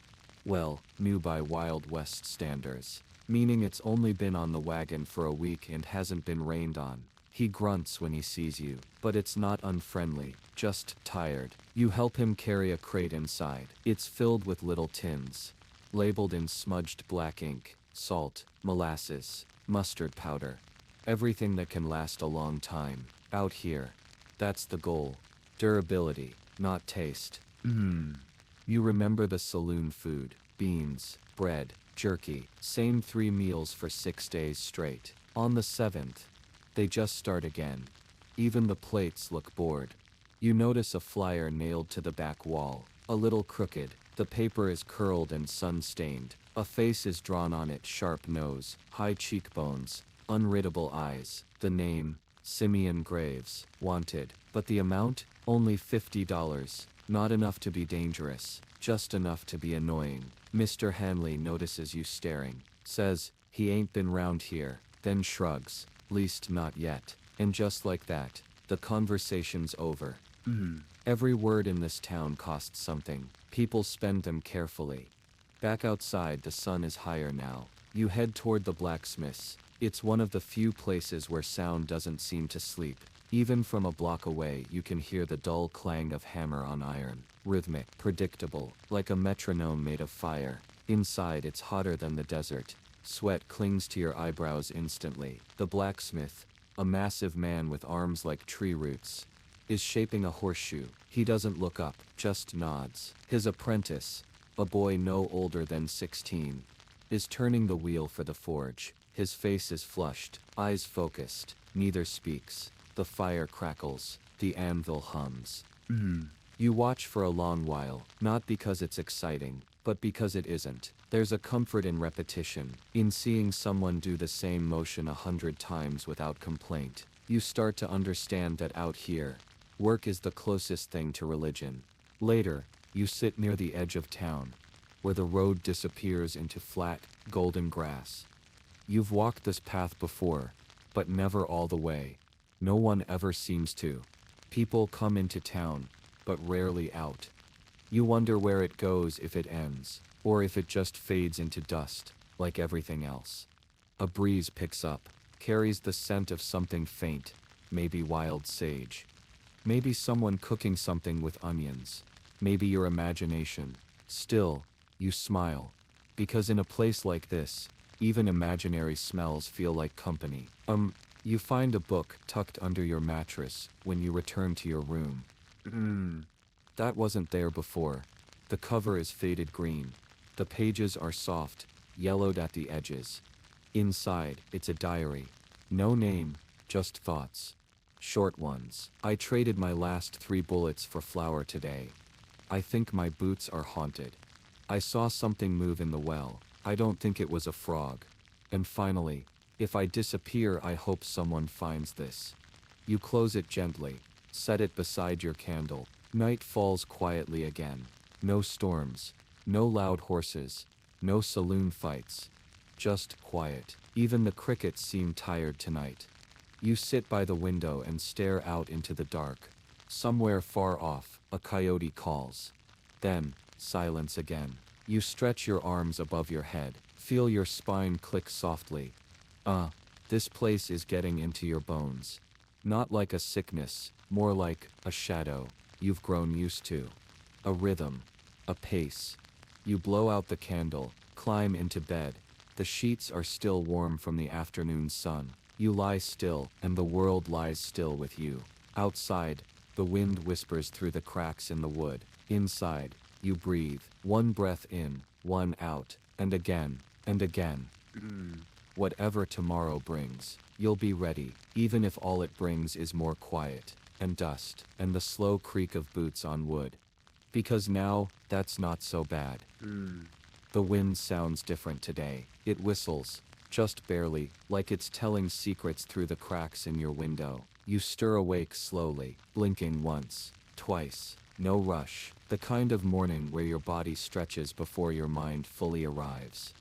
Speaker 1: Well, new by Wild West standards, meaning it's only been on the wagon for a week and hasn't been rained on. He grunts when he sees you, but it's not unfriendly, just tired. You help him carry a crate inside. It's filled with little tins, labeled in smudged black ink, salt, molasses, mustard powder. Everything that can last a long time. Out here, that's the goal. Durability, not taste. You remember the saloon food, beans, bread, jerky, same 3 meals for 6 days straight. On the 7th, they just start again. Even the plates look bored. You notice a flyer nailed to the back wall, a little crooked. The paper is curled and sun-stained. A face is drawn on it, sharp nose, high cheekbones, unreadable eyes. The name, Simeon Graves, wanted. But the amount? Only $50. Not enough to be dangerous, just enough to be annoying. Mr. Hanley notices you staring, says, he ain't been round here, then shrugs, least not yet. And just like that, the conversation's over. Every word in this town costs something. People spend them carefully. Back outside, the sun is higher now. You head toward the blacksmith's. It's one of the few places where sound doesn't seem to sleep. Even from a block away, you can hear the dull clang of hammer on iron. Rhythmic, predictable, like a metronome made of fire. Inside, it's hotter than the desert. Sweat clings to your eyebrows instantly. The blacksmith, a massive man with arms like tree roots, is shaping a horseshoe. He doesn't look up, just nods. His apprentice, a boy no older than 16, is turning the wheel for the forge. His face is flushed, eyes focused. Neither speaks. The fire crackles. The anvil hums. You watch for a long while, not because it's exciting, but because it isn't. There's a comfort in repetition, in seeing someone do the same motion 100 times without complaint. You start to understand that out here, work is the closest thing to religion. Later, you sit near the edge of town, where the road disappears into flat, golden grass. You've walked this path before, but never all the way. No one ever seems to. People come into town, but rarely out. You wonder where it goes, if it ends, or if it just fades into dust, like everything else. A breeze picks up, carries the scent of something faint, maybe wild sage. Maybe someone cooking something with onions. Maybe your imagination. Still, you smile. Because in a place like this, even imaginary smells feel like company. You find a book tucked under your mattress when you return to your room. That wasn't there before. The cover is faded green. The pages are soft, yellowed at the edges. Inside, it's a diary. No name, just thoughts. Short ones. I traded my last 3 bullets for flour today. I think my boots are haunted. I saw something move in the well. I don't think it was a frog. And finally, if I disappear, I hope someone finds this. You close it gently, set it beside your candle. Night falls quietly again. No storms, no loud horses, no saloon fights. Just quiet. Even the crickets seem tired tonight. You sit by the window and stare out into the dark. Somewhere far off, a coyote calls. Then, silence again. You stretch your arms above your head, feel your spine click softly. This place is getting into your bones. Not like a sickness, more like a shadow you've grown used to. A rhythm, a pace. You blow out the candle, climb into bed. The sheets are still warm from the afternoon sun. You lie still, and the world lies still with you. Outside, the wind whispers through the cracks in the wood. Inside, you breathe, one breath in, one out, and again, and again. Whatever tomorrow brings, you'll be ready, even if all it brings is more quiet, and dust, and the slow creak of boots on wood. Because now, that's not so bad. The wind sounds different today. It whistles, just barely, like it's telling secrets through the cracks in your window. You stir awake slowly, blinking once, twice. No rush, the kind of morning where your body stretches before your mind fully arrives.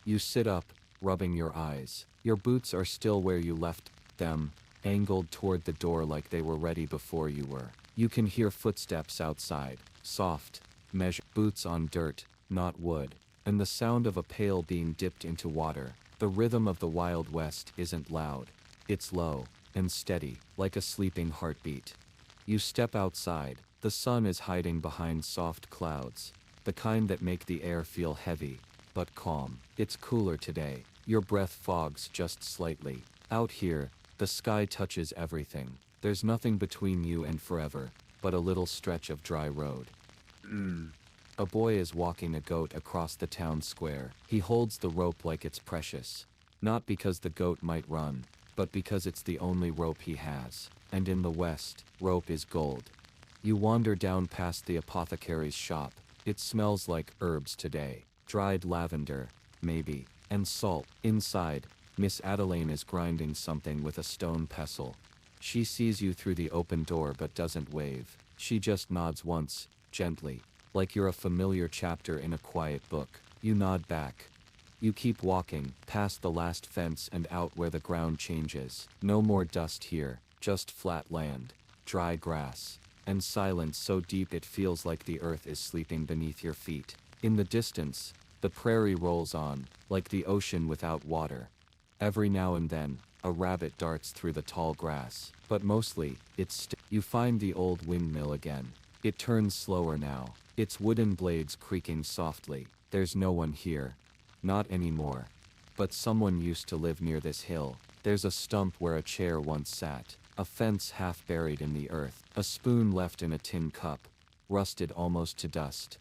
Speaker 1: You sit up, rubbing your eyes. Your boots are still where you left them, angled toward the door like they were ready before you were. You can hear footsteps outside, soft, measured boots on dirt, not wood, and the sound of a pail being dipped into water. The rhythm of the Wild West isn't loud. It's low and steady, like a sleeping heartbeat. You step outside. The sun is hiding behind soft clouds, the kind that make the air feel heavy, but calm. It's cooler today. Your breath fogs just slightly. Out here, the sky touches everything. There's nothing between you and forever, but a little stretch of dry road. A boy is walking a goat across the town square. He holds the rope like it's precious. Not because the goat might run, but because it's the only rope he has. And in the West, rope is gold. You wander down past the apothecary's shop. It smells like herbs today. Dried lavender, maybe, and salt. Inside, Miss Adeline is grinding something with a stone pestle. She sees you through the open door but doesn't wave. She just nods once, gently, like you're a familiar chapter in a quiet book. You nod back. You keep walking, past the last fence and out where the ground changes. No more dust here, just flat land, dry grass, and silence so deep it feels like the earth is sleeping beneath your feet. In the distance, the prairie rolls on, like the ocean without water. Every now and then, a rabbit darts through the tall grass, but mostly, you find the old windmill again. It turns slower now, its wooden blades creaking softly. There's no one here. Not anymore. But someone used to live near this hill. There's a stump where a chair once sat, a fence half buried in the earth, a spoon left in a tin cup, rusted almost to dust.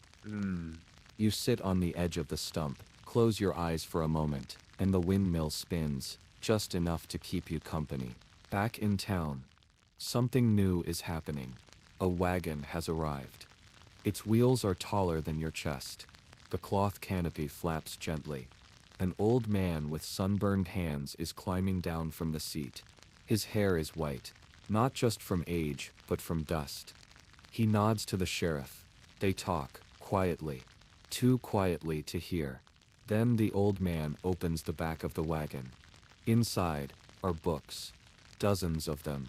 Speaker 1: You sit on the edge of the stump, close your eyes for a moment, and the windmill spins, just enough to keep you company. Back in town, something new is happening. A wagon has arrived. Its wheels are taller than your chest. The cloth canopy flaps gently. An old man with sunburned hands is climbing down from the seat. His hair is white, not just from age, but from dust. He nods to the sheriff. They talk, quietly. Too quietly to hear. Then the old man opens the back of the wagon. Inside are books. Dozens of them.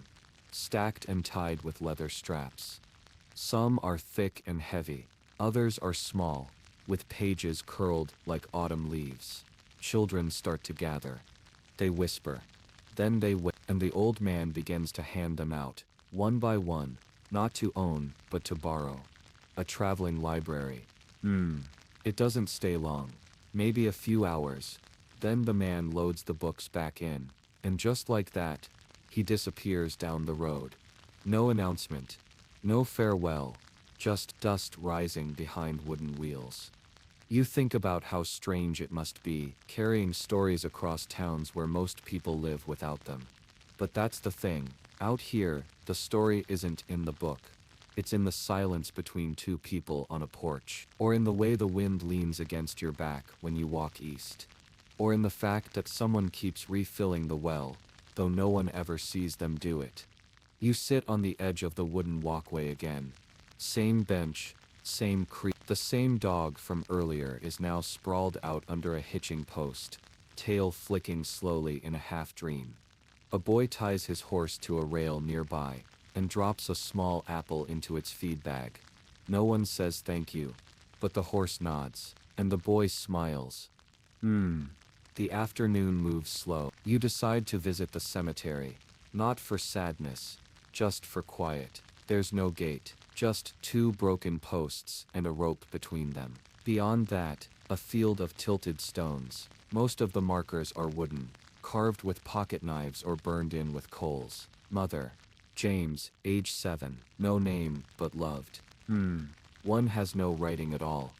Speaker 1: Stacked and tied with leather straps. Some are thick and heavy. Others are small, with pages curled like autumn leaves. Children start to gather. They whisper. Then they wait, and the old man begins to hand them out, one by one, not to own, but to borrow. A traveling library. It doesn't stay long. Maybe a few hours. Then the man loads the books back in, and just like that, he disappears down the road. No announcement. No farewell. Just dust rising behind wooden wheels. You think about how strange it must be, carrying stories across towns where most people live without them. But that's the thing. Out here, the story isn't in the book. It's in the silence between two people on a porch, or in the way the wind leans against your back when you walk east, or in the fact that someone keeps refilling the well, though no one ever sees them do it. You sit on the edge of the wooden walkway again. Same bench, same creak. The same dog from earlier is now sprawled out under a hitching post, tail flicking slowly in a half-dream. A boy ties his horse to a rail nearby, and drops a small apple into its feed bag. No one says thank you, but the horse nods, and the boy smiles. The afternoon moves slow. You decide to visit the cemetery, not for sadness, just for quiet. There's no gate, just two broken posts and a rope between them. Beyond that, a field of tilted stones. Most of the markers are wooden, carved with pocket knives or burned in with coals. Mother, James, age 7, no name, but loved. One has no writing at all.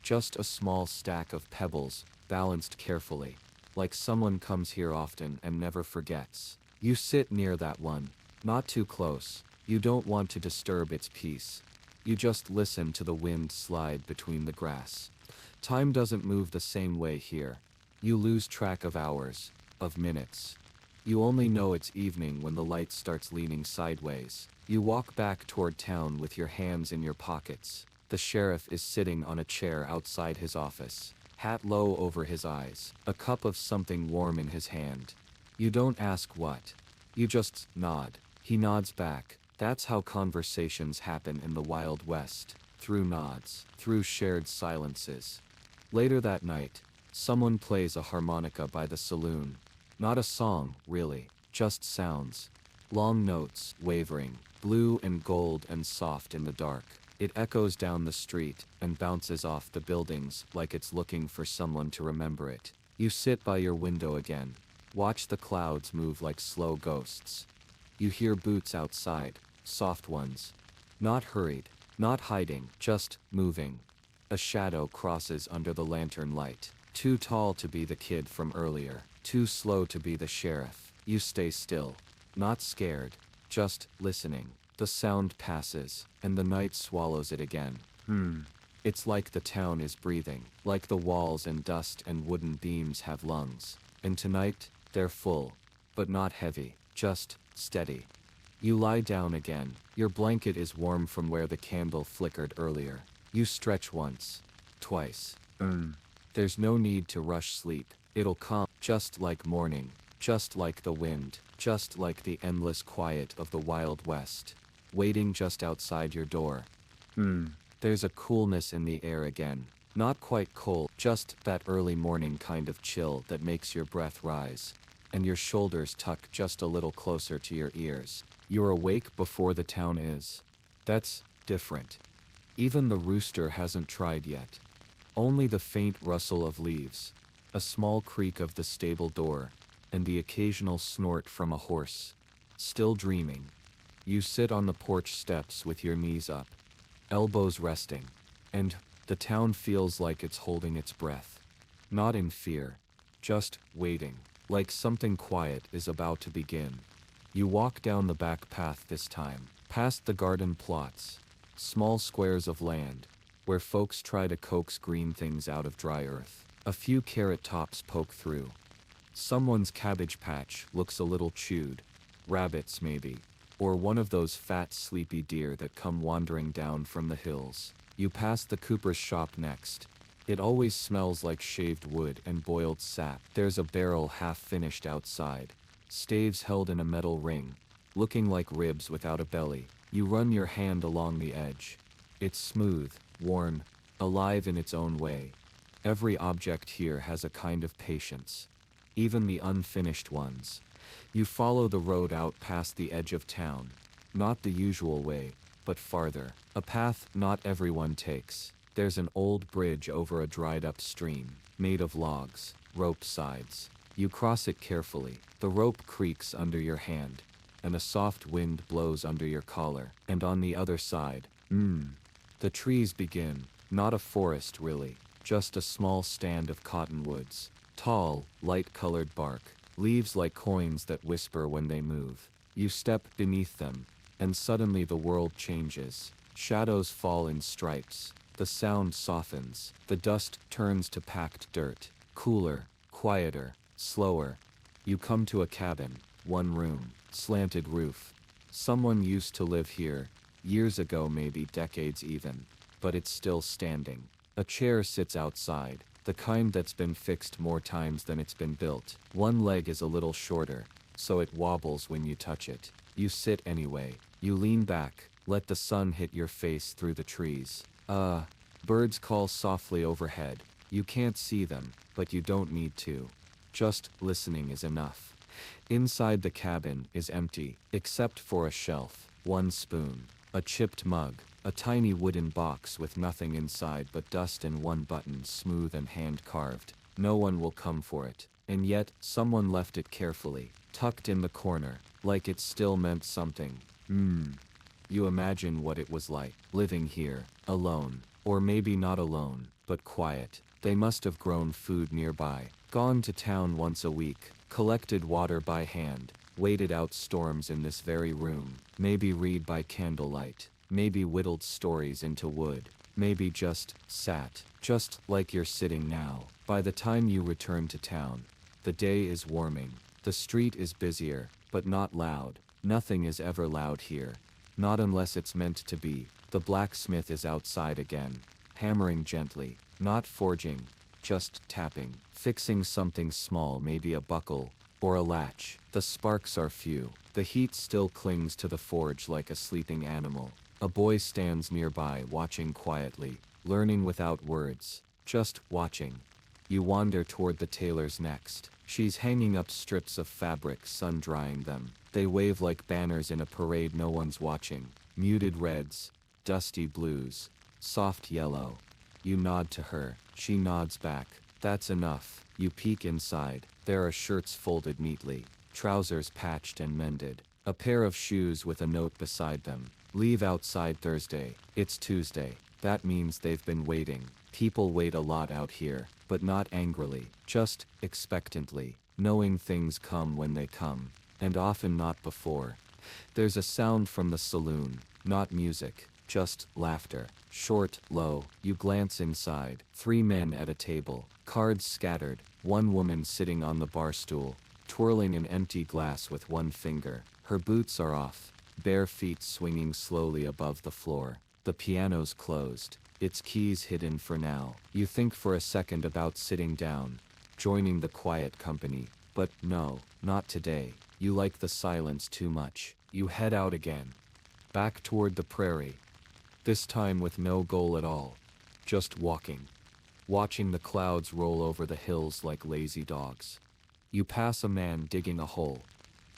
Speaker 1: Just a small stack of pebbles, balanced carefully, like someone comes here often and never forgets. You sit near that one, not too close. You don't want to disturb its peace. You just listen to the wind slide between the grass. Time doesn't move the same way here. You lose track of hours, of minutes. You only know it's evening when the light starts leaning sideways. You walk back toward town with your hands in your pockets. The sheriff is sitting on a chair outside his office, hat low over his eyes, a cup of something warm in his hand. You don't ask what. You just nod. He nods back. That's how conversations happen in the Wild West, through nods, through shared silences. Later that night, someone plays a harmonica by the saloon. Not a song, really, just sounds. Long notes, wavering, blue and gold and soft in the dark. It echoes down the street and bounces off the buildings like it's looking for someone to remember it. You sit by your window again. Watch the clouds move like slow ghosts. You hear boots outside, soft ones. Not hurried, not hiding, just moving. A shadow crosses under the lantern light. Too tall to be the kid from earlier. Too slow to be the sheriff. You stay still. Not scared. Just listening. The sound passes, and the night swallows it again. It's like the town is breathing. Like the walls and dust and wooden beams have lungs. And tonight, they're full. But not heavy. Just steady. You lie down again. Your blanket is warm from where the candle flickered earlier. You stretch once. Twice. There's no need to rush sleep. It'll come, just like morning, just like the wind, just like the endless quiet of the Wild West, waiting just outside your door. There's a coolness in the air again. Not quite cold, just that early morning kind of chill that makes your breath rise, and your shoulders tuck just a little closer to your ears. You're awake before the town is. That's different. Even the rooster hasn't tried yet. Only the faint rustle of leaves, a small creak of the stable door, and the occasional snort from a horse. Still dreaming. You sit on the porch steps with your knees up, elbows resting, and the town feels like it's holding its breath. Not in fear, just waiting, like something quiet is about to begin. You walk down the back path this time, past the garden plots, small squares of land, where folks try to coax green things out of dry earth. A few carrot tops poke through. Someone's cabbage patch looks a little chewed. Rabbits maybe. Or one of those fat sleepy deer that come wandering down from the hills. You pass the cooper's shop next. It always smells like shaved wood and boiled sap. There's a barrel half finished outside. Staves held in a metal ring, looking like ribs without a belly. You run your hand along the edge. It's smooth, worn, alive in its own way. Every object here has a kind of patience. Even the unfinished ones. You follow the road out past the edge of town. Not the usual way, but farther. A path not everyone takes. There's an old bridge over a dried-up stream, made of logs, rope sides. You cross it carefully. The rope creaks under your hand, and a soft wind blows under your collar. And on the other side, the trees begin. Not a forest really, just a small stand of cottonwoods. Tall, light-colored bark, leaves like coins that whisper when they move. You step beneath them, and suddenly the world changes. Shadows fall in stripes. The sound softens. The dust turns to packed dirt. Cooler, quieter, slower. You come to a cabin, one room, slanted roof. Someone used to live here, years ago, maybe decades even, but it's still standing. A chair sits outside, the kind that's been fixed more times than it's been built. One leg is a little shorter, so it wobbles when you touch it. You sit anyway. You lean back, let the sun hit your face through the trees. Birds call softly overhead. You can't see them, but you don't need to. Just listening is enough. Inside the cabin is empty, except for a shelf, one spoon, a chipped mug, a tiny wooden box with nothing inside but dust and one button smooth and hand-carved. No one will come for it. And yet, someone left it carefully, tucked in the corner, like it still meant something. You imagine what it was like, living here, alone. Or maybe not alone, but quiet. They must have grown food nearby, gone to town once a week, collected water by hand, waited out storms in this very room, maybe read by candlelight, maybe whittled stories into wood, maybe just sat, just like you're sitting now. By the time you return to town, the day is warming. The street is busier, but not loud. Nothing is ever loud here. Not unless it's meant to be. The blacksmith is outside again, hammering gently, not forging, just tapping, fixing something small, maybe a buckle or a latch. The sparks are few. The heat still clings to the forge like a sleeping animal. A boy stands nearby, watching quietly, learning without words, just watching. You wander toward the tailor's next. She's hanging up strips of fabric, sun-drying them. They wave like banners in a parade no one's watching. Muted reds, dusty blues, soft yellow. You nod to her. She nods back. That's enough. You peek inside. There are shirts folded neatly, trousers patched and mended, a pair of shoes with a note beside them. Leave outside Thursday. It's Tuesday. That means they've been waiting. People wait a lot out here, but not angrily, just expectantly, knowing things come when they come, and often not before. There's a sound from the saloon, not music, just laughter. Short, low. You glance inside. 3 men at a table, cards scattered, one woman sitting on the bar stool, twirling an empty glass with one finger. Her boots are off, bare feet swinging slowly above the floor. The piano's closed, its keys hidden for now. You think for a second about sitting down, joining the quiet company, but no, not today. You like the silence too much. You head out again, back toward the prairie. This time with no goal at all, just walking, watching the clouds roll over the hills like lazy dogs. You pass a man digging a hole.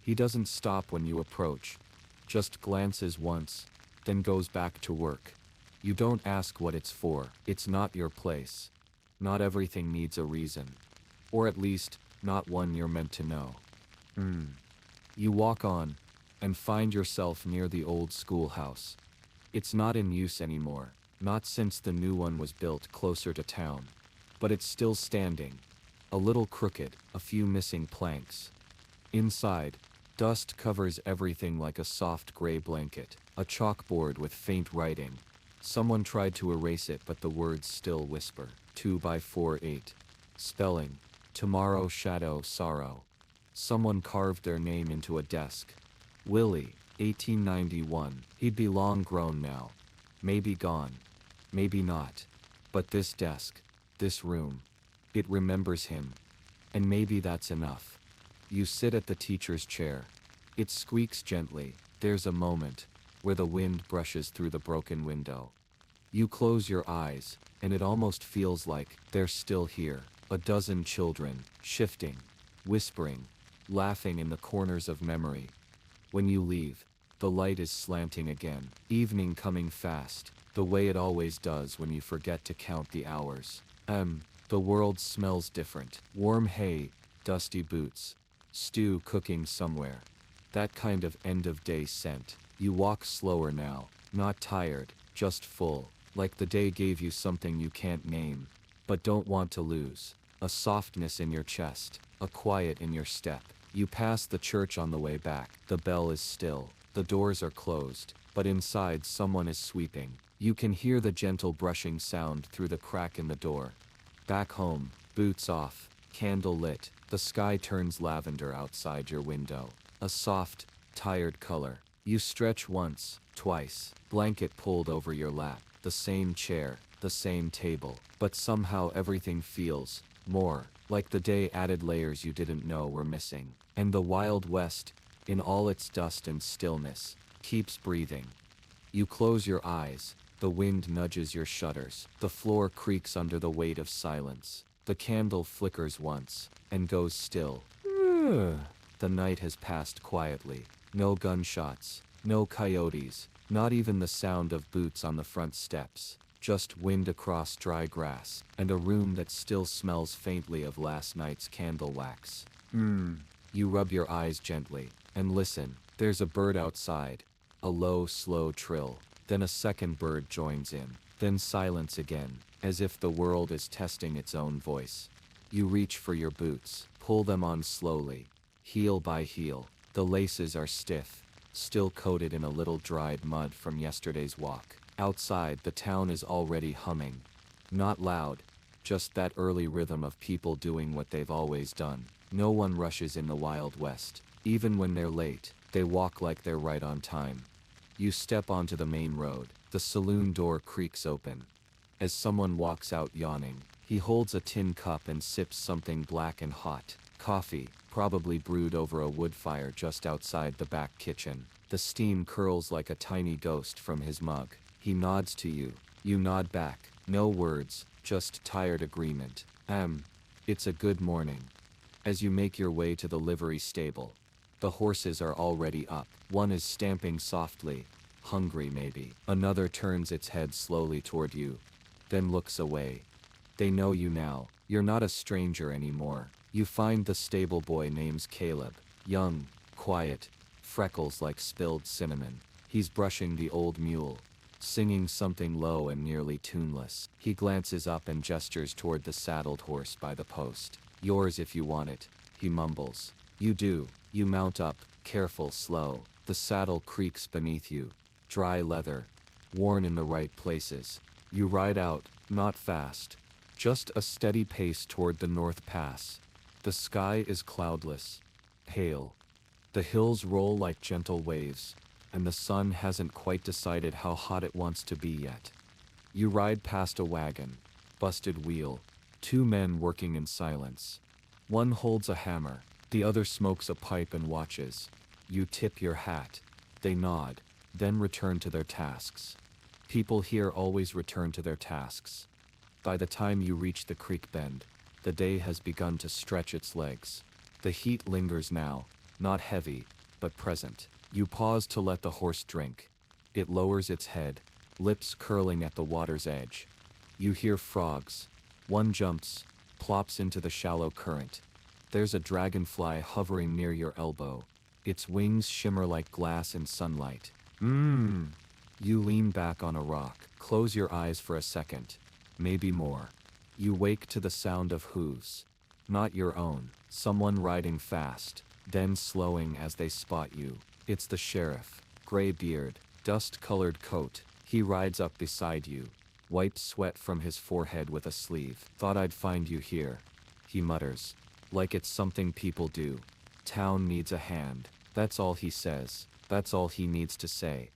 Speaker 1: He doesn't stop when you approach, just glances once, then goes back to work. You don't ask what it's for. It's not your place. Not everything needs a reason, or at least, not one you're meant to know. You walk on, and find yourself near the old schoolhouse. It's not in use anymore, not since the new one was built closer to town. But it's still standing, a little crooked, a few missing planks. Inside, dust covers everything like a soft gray blanket, a chalkboard with faint writing. Someone tried to erase it, but the words still whisper. 2x4 8. Spelling, tomorrow, shadow, sorrow. Someone carved their name into a desk. Willie, 1891. He'd be long grown now. Maybe gone. Maybe not. But this desk, this room, it remembers him. And maybe that's enough. You sit at the teacher's chair. It squeaks gently. There's a moment where the wind brushes through the broken window. You close your eyes, and it almost feels like they're still here. A dozen children, shifting, whispering, laughing in the corners of memory. When you leave, the light is slanting again. Evening coming fast. the way it always does when you forget to count the hours. The world smells different. Warm hay, dusty boots, stew cooking somewhere. That kind of end-of-day scent. You walk slower now, not tired, just full, like the day gave you something you can't name, but don't want to lose. A softness in your chest, a quiet in your step. You pass the church on the way back. The bell is still, the doors are closed, but inside someone is sweeping. You can hear the gentle brushing sound through the crack in the door. Back home, boots off, candle lit, the sky turns lavender outside your window. A soft, tired color. You stretch once, twice, blanket pulled over your lap, the same chair, the same table, but somehow everything feels more like the day added layers you didn't know were missing. And the Wild West, in all its dust and stillness, keeps breathing. You close your eyes, the wind nudges your shutters, the floor creaks under the weight of silence. The candle flickers once, and goes still. The night has passed quietly. No gunshots, no coyotes, not even the sound of boots on the front steps. Just wind across dry grass, and a room that still smells faintly of last night's candle wax. You rub your eyes gently, and listen. There's a bird outside. A low, slow trill. Then a second bird joins in. Then silence again, as if the world is testing its own voice. You reach for your boots, pull them on slowly, heel by heel. The laces are stiff, still coated in a little dried mud from yesterday's walk. Outside, the town is already humming. Not loud, just that early rhythm of people doing what they've always done. No one rushes in the Wild West. Even when they're late, they walk like they're right on time. You step onto the main road. The saloon door creaks open. As someone walks out yawning, he holds a tin cup and sips something black and hot. Coffee, probably brewed over a wood fire just outside the back kitchen. The steam curls like a tiny ghost from his mug. He nods to you. You nod back. No words, just tired agreement. It's a good morning. As you make your way to the livery stable, the horses are already up. One is stamping softly, hungry maybe. Another turns its head slowly toward you, then looks away. They know you now. You're not a stranger anymore. You find the stable boy named Caleb. Young, quiet, freckles like spilled cinnamon. He's brushing the old mule, singing something low and nearly tuneless. He glances up and gestures toward the saddled horse by the post. Yours if you want it, he mumbles. You do. You mount up, careful, slow. The saddle creaks beneath you. Dry leather, worn in the right places. You ride out, not fast, just a steady pace toward the North Pass. The sky is cloudless, pale. The hills roll like gentle waves, and the sun hasn't quite decided how hot it wants to be yet. You ride past a wagon, busted wheel, two men working in silence. One holds a hammer, the other smokes a pipe and watches. You tip your hat. They nod, then return to their tasks. People here always return to their tasks. By the time you reach the creek bend, the day has begun to stretch its legs. The heat lingers now, not heavy, but present. You pause to let the horse drink. It lowers its head, lips curling at the water's edge. You hear frogs. One jumps, plops into the shallow current. There's a dragonfly hovering near your elbow. Its wings shimmer like glass in sunlight. You lean back on a rock, close your eyes for a second, maybe more. You wake to the sound of hooves. Not your own, someone riding fast, then slowing as they spot you. It's the sheriff, gray beard, dust-colored coat. He rides up beside you, wipes sweat from his forehead with a sleeve. Thought I'd find you here, he mutters, like it's something people do. Town needs a hand. That's all he says. That's all he needs to say.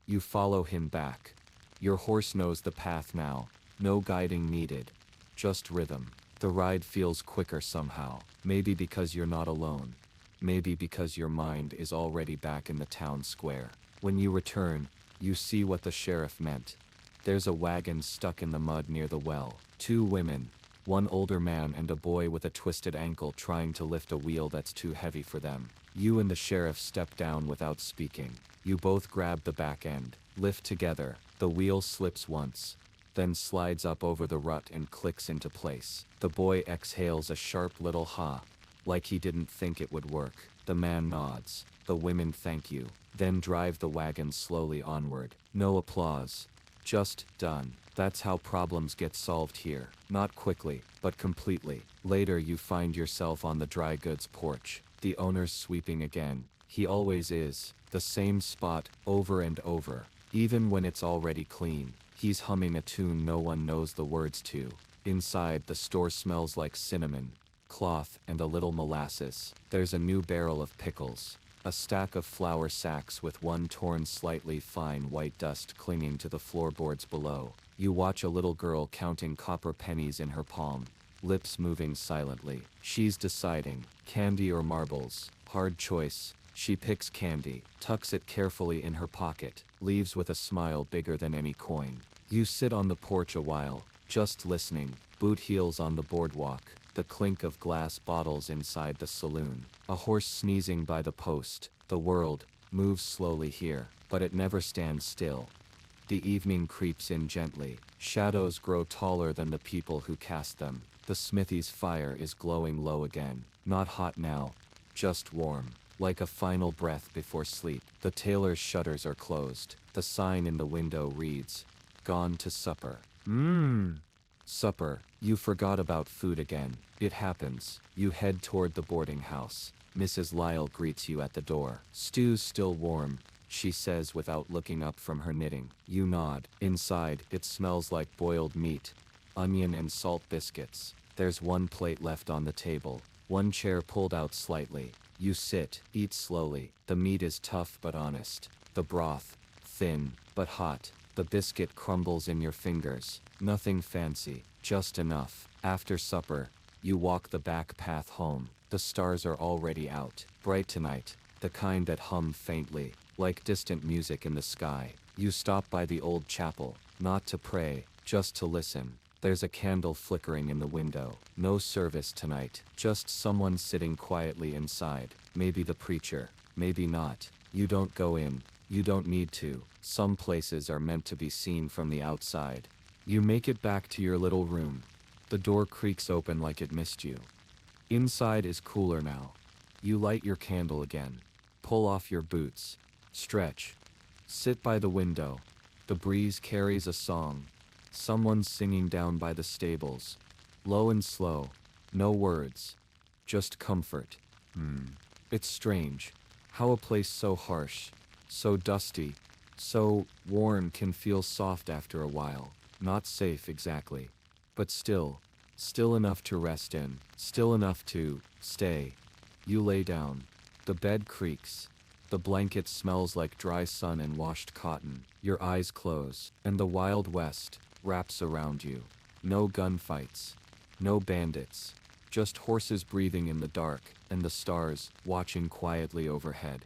Speaker 1: You follow him back. Your horse knows the path now. No guiding needed. Just rhythm. The ride feels quicker somehow. Maybe because you're not alone. Maybe because your mind is already back in the town square. When you return, you see what the sheriff meant. There's a wagon stuck in the mud near the well. Two women, one older man and a boy with a twisted ankle trying to lift a wheel that's too heavy for them. You and the sheriff step down without speaking. You both grab the back end. lift together. The wheel slips once, then slides up over the rut and clicks into place. The boy exhales a sharp little ha, like he didn't think it would work. The man nods. The women thank you, then drive the wagon slowly onward. No applause. Just done. That's how problems get solved here. Not quickly, but completely. Later you find yourself on the dry goods porch. The owner's sweeping again. He always is. The same spot, over and over. Even when it's already clean. He's humming a tune no one knows the words to. Inside, the store smells like cinnamon, cloth, and a little molasses. There's a new barrel of pickles. A stack of flour sacks with one torn slightly fine white dust clinging to the floorboards below. You watch a little girl counting copper pennies in her palm, lips moving silently. She's deciding, candy or marbles. Hard choice. She picks candy, tucks it carefully in her pocket, leaves with a smile bigger than any coin. You sit on the porch a while, just listening, boot heels on the boardwalk, the clink of glass bottles inside the saloon, a horse sneezing by the post. The world moves slowly here, but it never stands still. The evening creeps in gently. Shadows grow taller than the people who cast them. The smithy's fire is glowing low again. Not hot now, just warm. Like a final breath before sleep. The tailor's shutters are closed. The sign in the window reads, "Gone to supper." Supper. You forgot about food again. It happens. You head toward the boarding house. Mrs. Lyle greets you at the door. "Stew's still warm," she says without looking up from her knitting. You nod. Inside, it smells like boiled meat, onion and salt biscuits. There's one plate left on the table. One chair pulled out slightly. You sit, eat slowly. The meat is tough but honest. The broth, thin, but hot. The biscuit crumbles in your fingers. Nothing fancy, just enough. After supper, you walk the back path home. The stars are already out. Bright tonight, the kind that hum faintly, like distant music in the sky. You stop by the old chapel, not to pray, just to listen. There's a candle flickering in the window. No service tonight, just someone sitting quietly inside. Maybe the preacher, maybe not. You don't go in. You don't need to. Some places are meant to be seen from the outside. You make it back to your little room. The door creaks open like it missed you. Inside is cooler now. You light your candle again. Pull off your boots. Stretch. Sit by the window. The breeze carries a song. Someone's singing down by the stables. Low and slow. No words. Just comfort. It's strange. How a place so harsh, so dusty, so worn can feel soft after a while. Not safe exactly. But still enough to rest in. Still enough to stay. You lay down. The bed creaks. The blanket smells like dry sun and washed cotton. Your eyes close, and the Wild West wraps around you. No gunfights. No bandits. Just horses breathing in the dark, and the stars watching quietly overhead.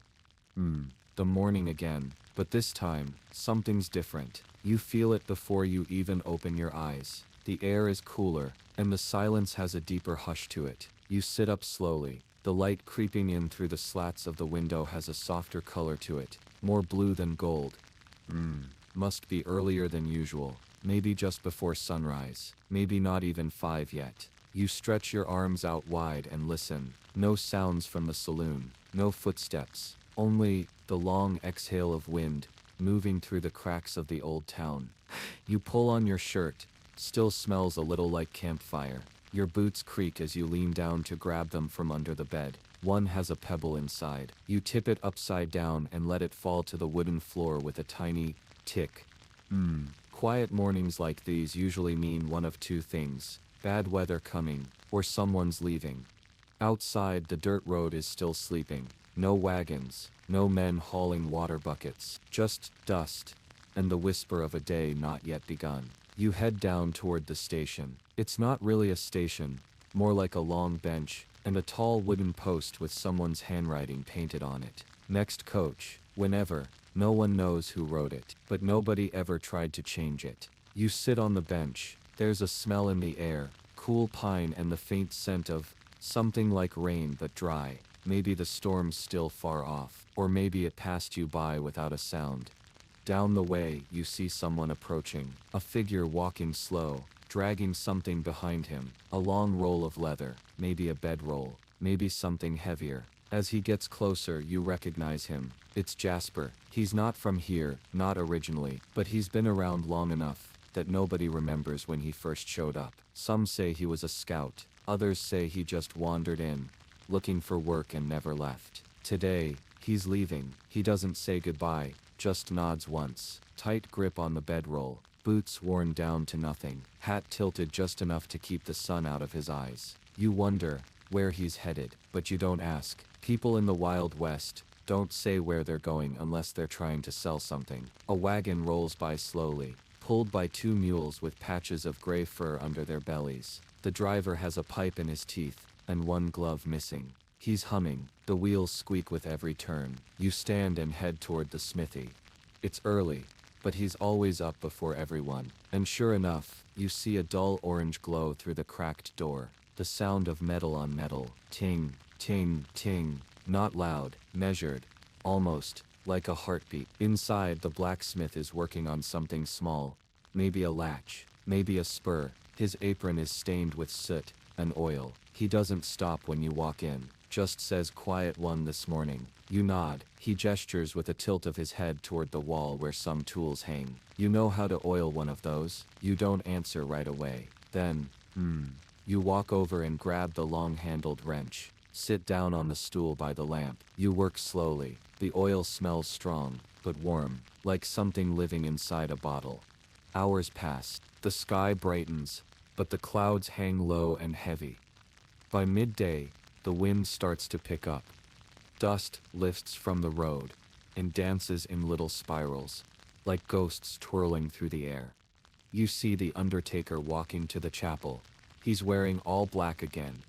Speaker 1: The morning again, but this time, something's different. You feel it before you even open your eyes. The air is cooler, and the silence has a deeper hush to it. You sit up slowly. The light creeping in through the slats of the window has a softer color to it, more blue than gold. Must be earlier than usual. Maybe just before sunrise. Maybe not even 5 yet. You stretch your arms out wide and listen. No sounds from the saloon. No footsteps. Only the long exhale of wind, moving through the cracks of the old town. You pull on your shirt. Still smells a little like campfire. Your boots creak as you lean down to grab them from under the bed. One has a pebble inside. You tip it upside down and let it fall to the wooden floor with a tiny tick. Quiet mornings like these usually mean one of two things: bad weather coming, or someone's leaving. Outside, the dirt road is still sleeping. No wagons, no men hauling water buckets, just dust, and the whisper of a day not yet begun. You head down toward the station. It's not really a station, more like a long bench, and a tall wooden post with someone's handwriting painted on it. Next coach, whenever. No one knows who wrote it, but nobody ever tried to change it. You sit on the bench. There's a smell in the air, cool pine and the faint scent of something like rain but dry. Maybe the storm's still far off, or maybe it passed you by without a sound. Down the way, you see someone approaching. A figure walking slow, dragging something behind him. A long roll of leather, maybe a bedroll, maybe something heavier. As he gets closer, you recognize him. It's Jasper. He's not from here, not originally, but he's been around long enough that nobody remembers when he first showed up. Some say he was a scout, others say he just wandered in, looking for work and never left. Today, he's leaving. He doesn't say goodbye, just nods once. Tight grip on the bedroll, boots worn down to nothing, hat tilted just enough to keep the sun out of his eyes. You wonder where he's headed, but you don't ask. People in the Wild West don't say where they're going unless they're trying to sell something. A wagon rolls by slowly, pulled by two mules with patches of gray fur under their bellies. The driver has a pipe in his teeth, and one glove missing. He's humming. The wheels squeak with every turn. You stand and head toward the smithy. It's early, but he's always up before everyone. And sure enough, you see a dull orange glow through the cracked door. The sound of metal on metal. Ting, ting, ting. Not loud, measured, almost like a heartbeat. Inside, the blacksmith is working on something small. Maybe a latch, maybe a spur. His apron is stained with soot and oil. He doesn't stop when you walk in, just says quiet one this morning. You nod. He gestures with a tilt of his head toward the wall where some tools hang. You know how to oil one of those? You don't answer right away. Then, you walk over and grab the long-handled wrench. Sit down on the stool by the lamp. You work slowly. The oil smells strong, but warm, like something living inside a bottle. Hours pass. The sky brightens, but the clouds hang low and heavy. By midday, the wind starts to pick up. Dust lifts from the road and dances in little spirals, like ghosts twirling through the air. You see the undertaker walking to the chapel. He's wearing all black again.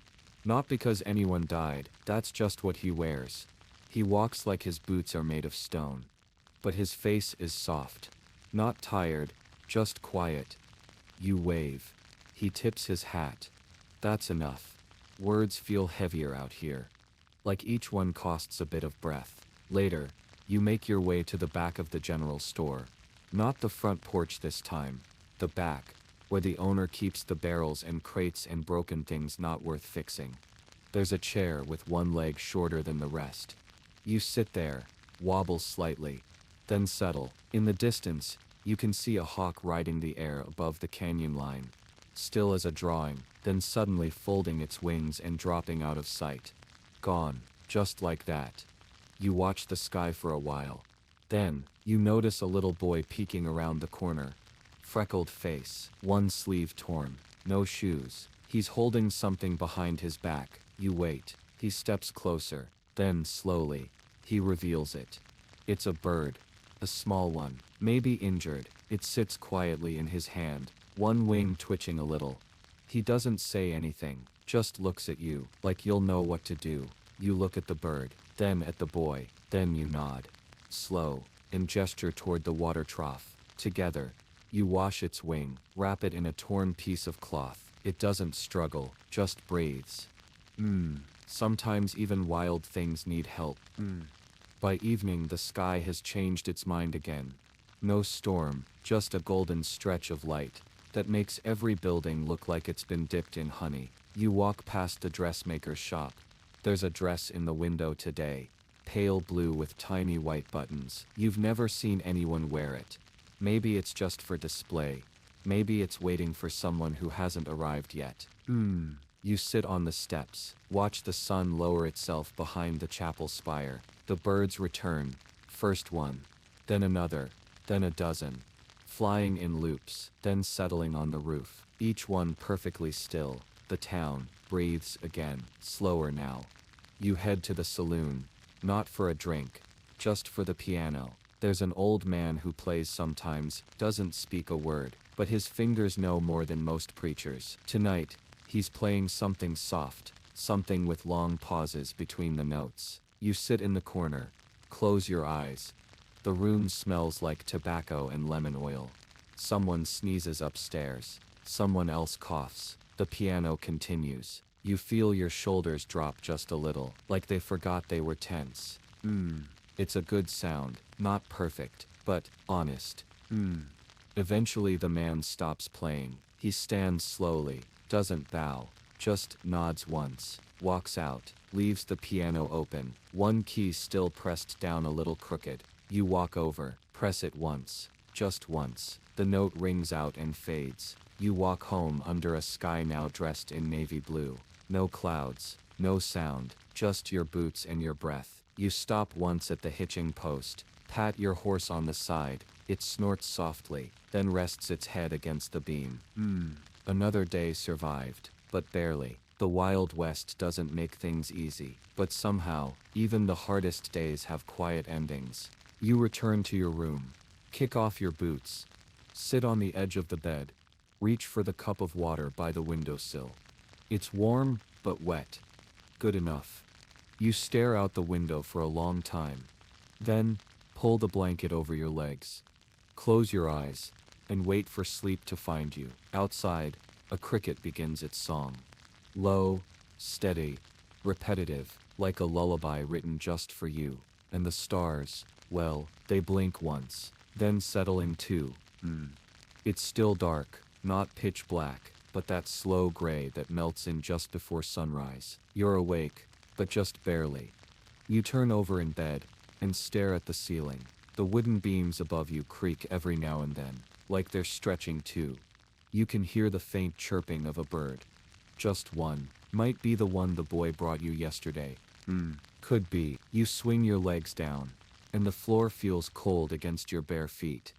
Speaker 1: Not because anyone died, that's just what he wears. He walks like his boots are made of stone. But his face is soft. Not tired, just quiet. You wave. He tips his hat. That's enough. Words feel heavier out here. Like each one costs a bit of breath. Later, you make your way to the back of the general store. Not the front porch this time. The back, where the owner keeps the barrels and crates and broken things not worth fixing. There's a chair with one leg shorter than the rest. You sit there, wobble slightly, then settle. In the distance, you can see a hawk riding the air above the canyon line. Still as a drawing, then suddenly folding its wings and dropping out of sight. Gone, just like that. You watch the sky for a while. Then, you notice a little boy peeking around the corner. Freckled face, one sleeve torn, no shoes. He's holding something behind his back. You wait. He steps closer. Then, slowly, he reveals it. It's a bird. A small one, maybe injured. It sits quietly in his hand, one wing twitching a little. He doesn't say anything, just looks at you, like you'll know what to do. You look at the bird, then at the boy, then you nod. Slow, and gesture toward the water trough. Together, you wash its wing, wrap it in a torn piece of cloth. It doesn't struggle, just breathes. Sometimes even wild things need help. By evening, the sky has changed its mind again. No storm, just a golden stretch of light that makes every building look like it's been dipped in honey. You walk past the dressmaker's shop. There's a dress in the window today, pale blue with tiny white buttons. You've never seen anyone wear it. Maybe it's just for display. Maybe it's waiting for someone who hasn't arrived yet. You sit on the steps, watch the sun lower itself behind the chapel spire. The birds return, first one, then another, then a dozen, flying in loops, then settling on the roof, each one perfectly still. The town breathes again, slower now. You head to the saloon, not for a drink, just for the piano. There's an old man who plays sometimes, doesn't speak a word, but his fingers know more than most preachers. Tonight, he's playing something soft, something with long pauses between the notes. You sit in the corner, close your eyes. The room smells like tobacco and lemon oil. Someone sneezes upstairs. Someone else coughs. The piano continues. You feel your shoulders drop just a little, like they forgot they were tense. It's a good sound, not perfect, but honest. Eventually the man stops playing. He stands slowly, doesn't bow, just nods once, walks out, leaves the piano open, one key still pressed down a little crooked. You walk over, press it once, just once. The note rings out and fades. You walk home under a sky now dressed in navy blue. No clouds, no sound, just your boots and your breath. You stop once at the hitching post, pat your horse on the side. It snorts softly, then rests its head against the beam. Another day survived, but barely. The Wild West doesn't make things easy, but somehow, even the hardest days have quiet endings. You return to your room, kick off your boots, sit on the edge of the bed, reach for the cup of water by the windowsill. It's warm, but wet. Good enough. You stare out the window for a long time. Then, pull the blanket over your legs. Close your eyes, and wait for sleep to find you. Outside, a cricket begins its song. Low, steady, repetitive, like a lullaby written just for you. And the stars, well, they blink once, then settle in too. It's still dark, not pitch black, but that slow gray that melts in just before sunrise. You're awake, but just barely. You turn over in bed, and stare at the ceiling. The wooden beams above you creak every now and then, like they're stretching too. You can hear the faint chirping of a bird. Just one. Might be the one the boy brought you yesterday. Could be. You swing your legs down, and the floor feels cold against your bare feet.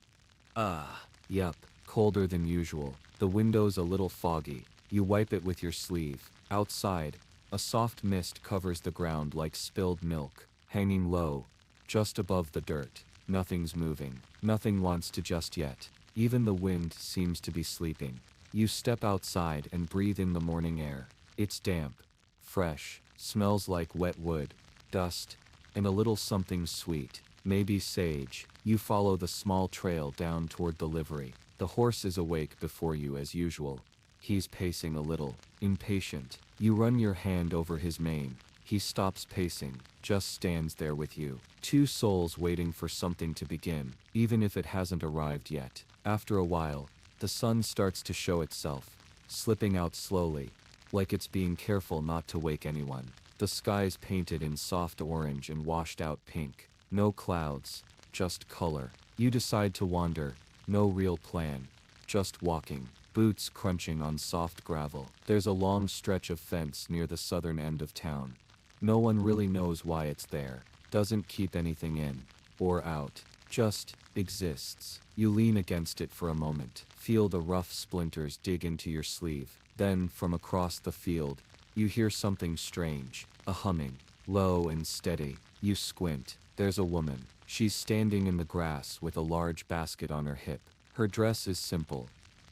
Speaker 1: Yup, colder than usual. The window's a little foggy. You wipe it with your sleeve. Outside, a soft mist covers the ground like spilled milk, hanging low, just above the dirt. Nothing's moving. Nothing wants to just yet. Even the wind seems to be sleeping. You step outside and breathe in the morning air. It's damp, fresh, smells like wet wood, dust, and a little something sweet. Maybe sage. You follow the small trail down toward the livery. The horse is awake before you as usual. He's pacing a little, impatient. You run your hand over his mane. He stops pacing, just stands there with you. Two souls waiting for something to begin, even if it hasn't arrived yet. After a while, the sun starts to show itself, slipping out slowly, like it's being careful not to wake anyone. The sky's painted in soft orange and washed out pink. No clouds, just color. You decide to wander, no real plan, just walking, boots crunching on soft gravel. There's a long stretch of fence near the southern end of town. No one really knows why it's there, doesn't keep anything in or out, just exists. You lean against it for a moment, feel the rough splinters dig into your sleeve. Then, from across the field, you hear something strange, a humming, low and steady. You squint. There's a woman. She's standing in the grass with a large basket on her hip. Her dress is simple,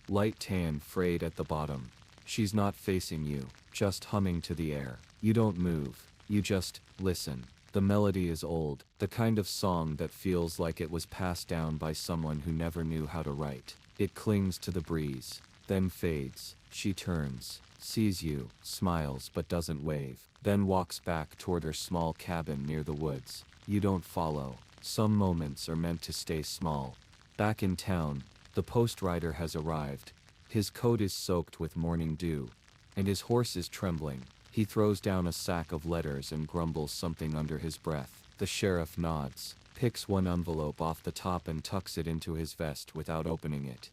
Speaker 1: light tan frayed at the bottom. She's not facing you, just humming to the air. You don't move. You just listen. The melody is old, the kind of song that feels like it was passed down by someone who never knew how to write. It clings to the breeze, then fades. She turns, sees you, smiles but doesn't wave, then walks back toward her small cabin near the woods. You don't follow. Some moments are meant to stay small. Back in town, the post rider has arrived. His coat is soaked with morning dew, and his horse is trembling. He throws down a sack of letters and grumbles something under his breath. The sheriff nods, picks one envelope off the top and tucks it into his vest without opening it.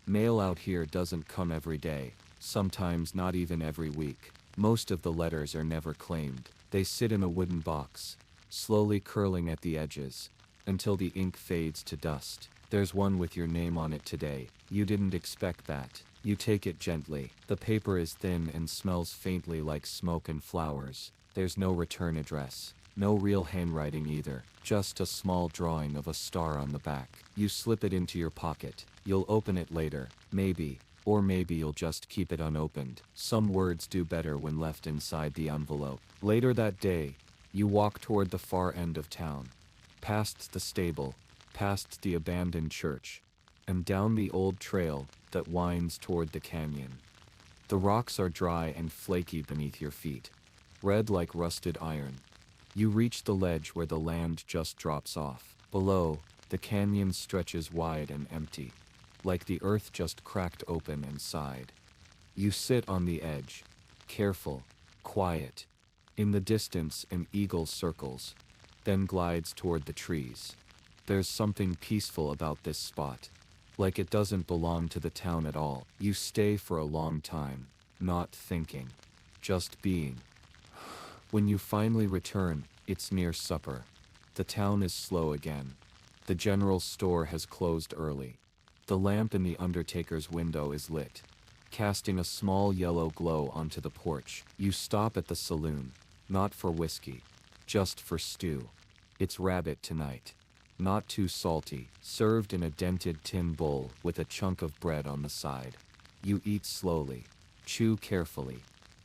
Speaker 1: Mail out here doesn't come every day, sometimes not even every week. Most of the letters are never claimed. They sit in a wooden box, slowly curling at the edges, until the ink fades to dust. There's one with your name on it today. You didn't expect that. You take it gently. The paper is thin and smells faintly like smoke and flowers. There's no return address. No real handwriting either. Just a small drawing of a star on the back. You slip it into your pocket. You'll open it later. Maybe. Or maybe you'll just keep it unopened. Some words do better when left inside the envelope. Later that day, you walk toward the far end of town. Past the stable, past the abandoned church, and down the old trail that winds toward the canyon. The rocks are dry and flaky beneath your feet, red like rusted iron. You reach the ledge where the land just drops off. Below, The canyon stretches wide and empty, like the earth just cracked open and sighed. You sit on the edge, careful, quiet. In the distance, an eagle circles, then glides toward the trees. There's something peaceful about this spot, like it doesn't belong to the town at all. You stay for a long time, not thinking, just being. When you finally return, it's near supper. The town is slow again. The general store has closed early. The lamp in the undertaker's window is lit, casting a small yellow glow onto the porch. You stop at the saloon, not for whiskey, just for stew. It's rabbit tonight. Not too salty, served in a dented tin bowl with a chunk of bread on the side. You eat slowly, chew carefully.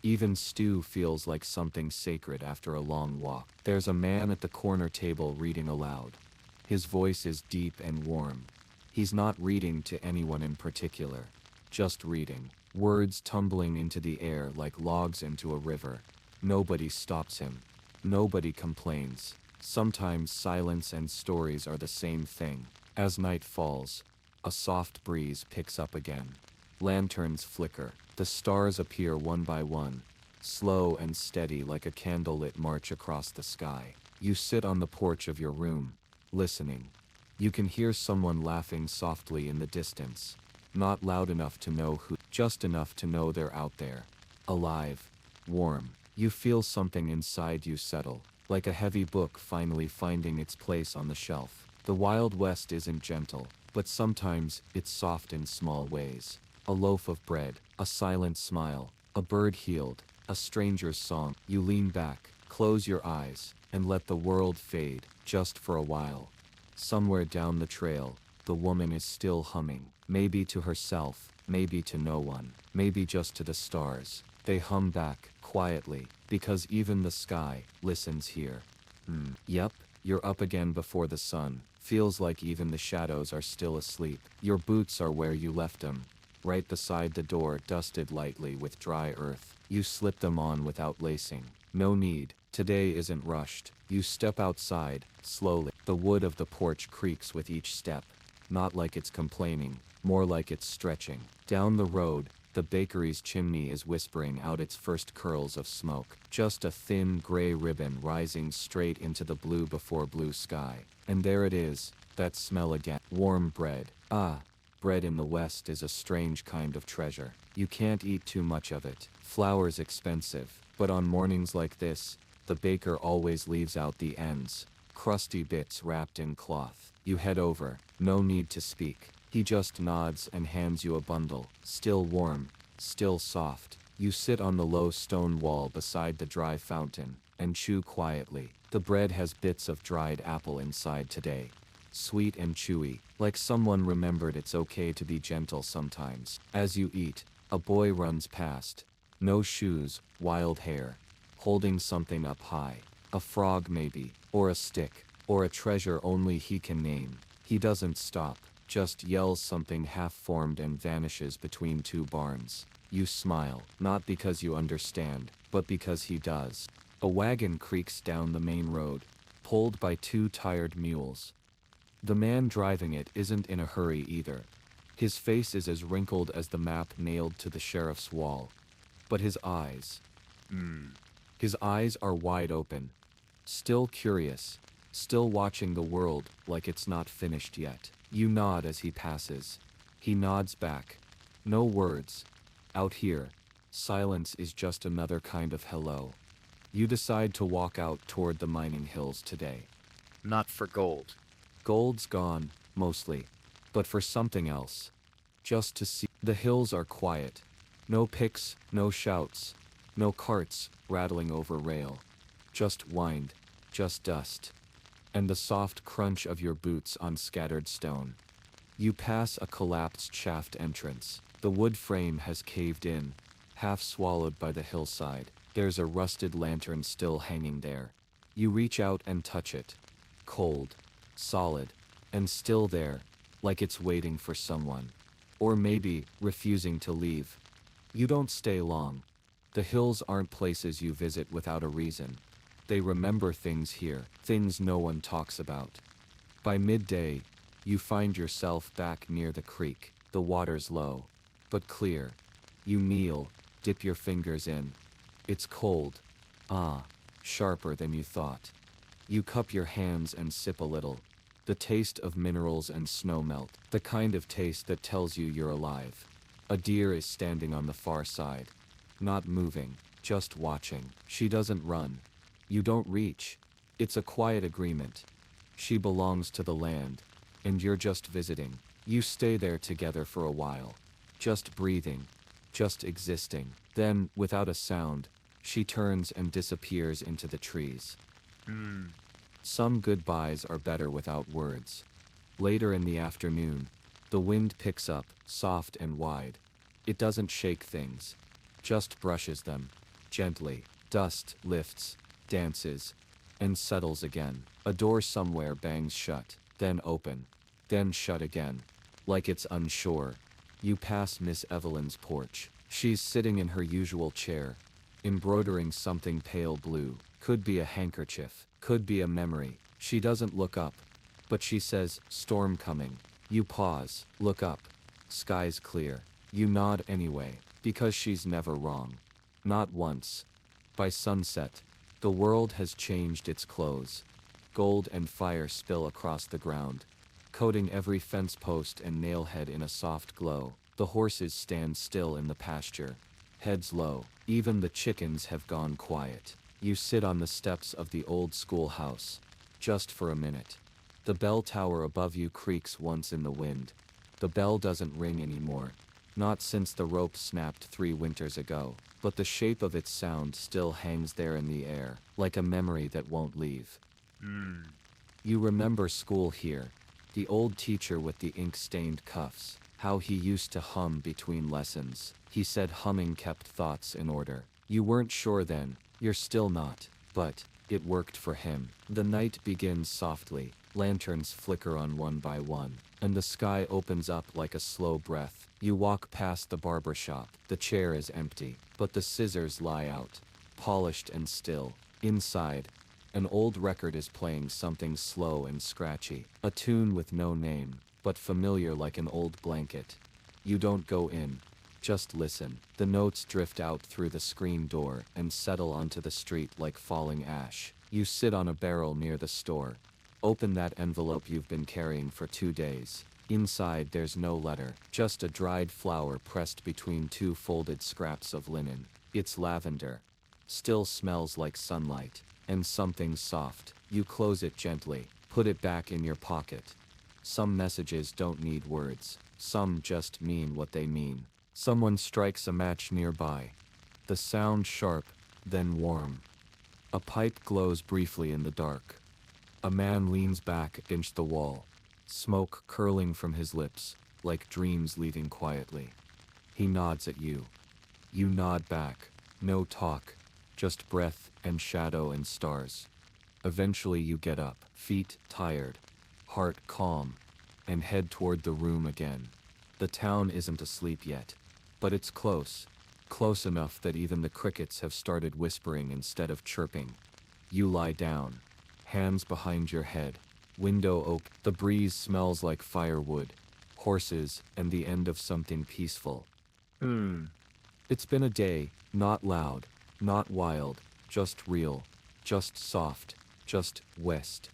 Speaker 1: Even stew feels like something sacred after a long walk. There's a man at the corner table reading aloud. His voice is deep and warm. He's not reading to anyone in particular, just reading. Words tumbling into the air like logs into a river. Nobody stops him. Nobody complains. Sometimes silence and stories are the same thing. As night falls, a soft breeze picks up again. Lanterns flicker. The stars appear one by one, slow and steady like a candlelit march across the sky. You sit on the porch of your room, listening. You can hear someone laughing softly in the distance. Not loud enough to know who, just enough to know they're out there. Alive. Warm. You feel something inside you settle, like a heavy book finally finding its place on the shelf. The Wild West isn't gentle, but sometimes it's soft in small ways. A loaf of bread, a silent smile, a bird healed, a stranger's song. You lean back, close your eyes, and let the world fade, just for a while. Somewhere down the trail, the woman is still humming, maybe to herself, maybe to no one, maybe just to the stars. They hum back, quietly, because even the sky listens here. Yep, you're up again before the sun. Feels like even the shadows are still asleep. Your boots are where you left them, right beside the door, dusted lightly with dry earth. You slip them on without lacing. No need, today isn't rushed. You step outside, slowly. The wood of the porch creaks with each step. Not like it's complaining, more like it's stretching. Down the road, the bakery's chimney is whispering out its first curls of smoke. Just a thin gray ribbon rising straight into the blue before blue sky. And there it is, that smell again. Warm bread. Ah, bread in the West is a strange kind of treasure. You can't eat too much of it. Flour's expensive, but on mornings like this, the baker always leaves out the ends. Crusty bits wrapped in cloth. You head over, no need to speak. He just nods and hands you a bundle. Still warm, still soft. You sit on the low stone wall beside the dry fountain, and chew quietly. The bread has bits of dried apple inside today. Sweet and chewy, like someone remembered it's okay to be gentle sometimes. As you eat, a boy runs past. No shoes, wild hair. Holding something up high. A frog maybe, or a stick, or a treasure only he can name. He doesn't stop, just yells something half-formed and vanishes between two barns. You smile, not because you understand, but because he does. A wagon creaks down the main road, pulled by two tired mules. The man driving it isn't in a hurry either. His face is as wrinkled as the map nailed to the sheriff's wall. But his eyes... His eyes are wide open. Still curious. Still watching the world like it's not finished yet. You nod as he passes. He nods back. No words. Out here, silence is just another kind of hello. You decide to walk out toward the mining hills today.
Speaker 2: Not for gold.
Speaker 1: Gold's gone, mostly. But for something else. Just to see. The hills are quiet. No picks, no shouts. No carts rattling over rail. Just wind. Just dust. And the soft crunch of your boots on scattered stone. You pass a collapsed shaft entrance. The wood frame has caved in, half swallowed by the hillside. There's a rusted lantern still hanging there. You reach out and touch it. Cold, solid, and still there, like it's waiting for someone. Or maybe, refusing to leave. You don't stay long. The hills aren't places you visit without a reason. They remember things here, things no one talks about. By midday, You find yourself back near the creek. The water's low, but clear. You kneel, dip your fingers in. It's cold. Ah, sharper than you thought. You cup your hands and sip a little. The taste of minerals and snow melt. The kind of taste that tells you you're alive. A deer is standing on the far side. Not moving, just watching. She doesn't run. You don't reach. It's a quiet agreement. She belongs to the land, and you're just visiting. You stay there together for a while. Just breathing. Just existing. Then, without a sound, she turns and disappears into the trees. Some goodbyes are better without words. Later in the afternoon, the wind picks up, soft and wide. It doesn't shake things, just brushes them, gently. Dust lifts, dances, and settles again. A door somewhere bangs shut, then open, then shut again. Like it's unsure. You pass Miss Evelyn's porch. She's sitting in her usual chair, embroidering something pale blue. Could be a handkerchief, could be a memory. She doesn't look up, but she says, "Storm coming." You pause, look up. Sky's clear. You nod anyway, because she's never wrong. Not once. By sunset, the world has changed its clothes. Gold and fire spill across the ground, coating every fence post and nailhead in a soft glow. The horses stand still in the pasture, heads low. Even the chickens have gone quiet. You sit on the steps of the old schoolhouse, just for a minute. The bell tower above you creaks once in the wind. The bell doesn't ring anymore. Not since the rope snapped 3 winters ago, but the shape of its sound still hangs there in the air, like a memory that won't leave. You remember school here, the old teacher with the ink-stained cuffs, how he used to hum between lessons. He said humming kept thoughts in order. You weren't sure then, you're still not, but it worked for him. The night begins softly, lanterns flicker on one by one, and the sky opens up like a slow breath. You walk past the barber shop. The chair is empty, but the scissors lie out, polished and still. Inside, an old record is playing something slow and scratchy, a tune with no name, but familiar like an old blanket. You don't go in, just listen. The notes drift out through the screen door and settle onto the street like falling ash. You sit on a barrel near the store. Open that envelope you've been carrying for 2 days. Inside there's no letter, just a dried flower pressed between 2 folded scraps of linen. It's lavender. Still smells like sunlight. And something soft. You close it gently, put it back in your pocket. Some messages don't need words. Some just mean what they mean. Someone strikes a match nearby. The sound sharp, then warm. A pipe glows briefly in the dark. A man leans back against the wall, smoke curling from his lips, like dreams leaving quietly. He nods at you. You nod back. No talk, just breath and shadow and stars. Eventually you get up, feet tired, heart calm, and head toward the room again. The town isn't asleep yet, but it's close. Close enough that even the crickets have started whispering instead of chirping. You lie down, hands behind your head, window open. The breeze smells like firewood, horses, and the end of something peaceful. It's been a day, not loud, not wild, just real, just soft, just west.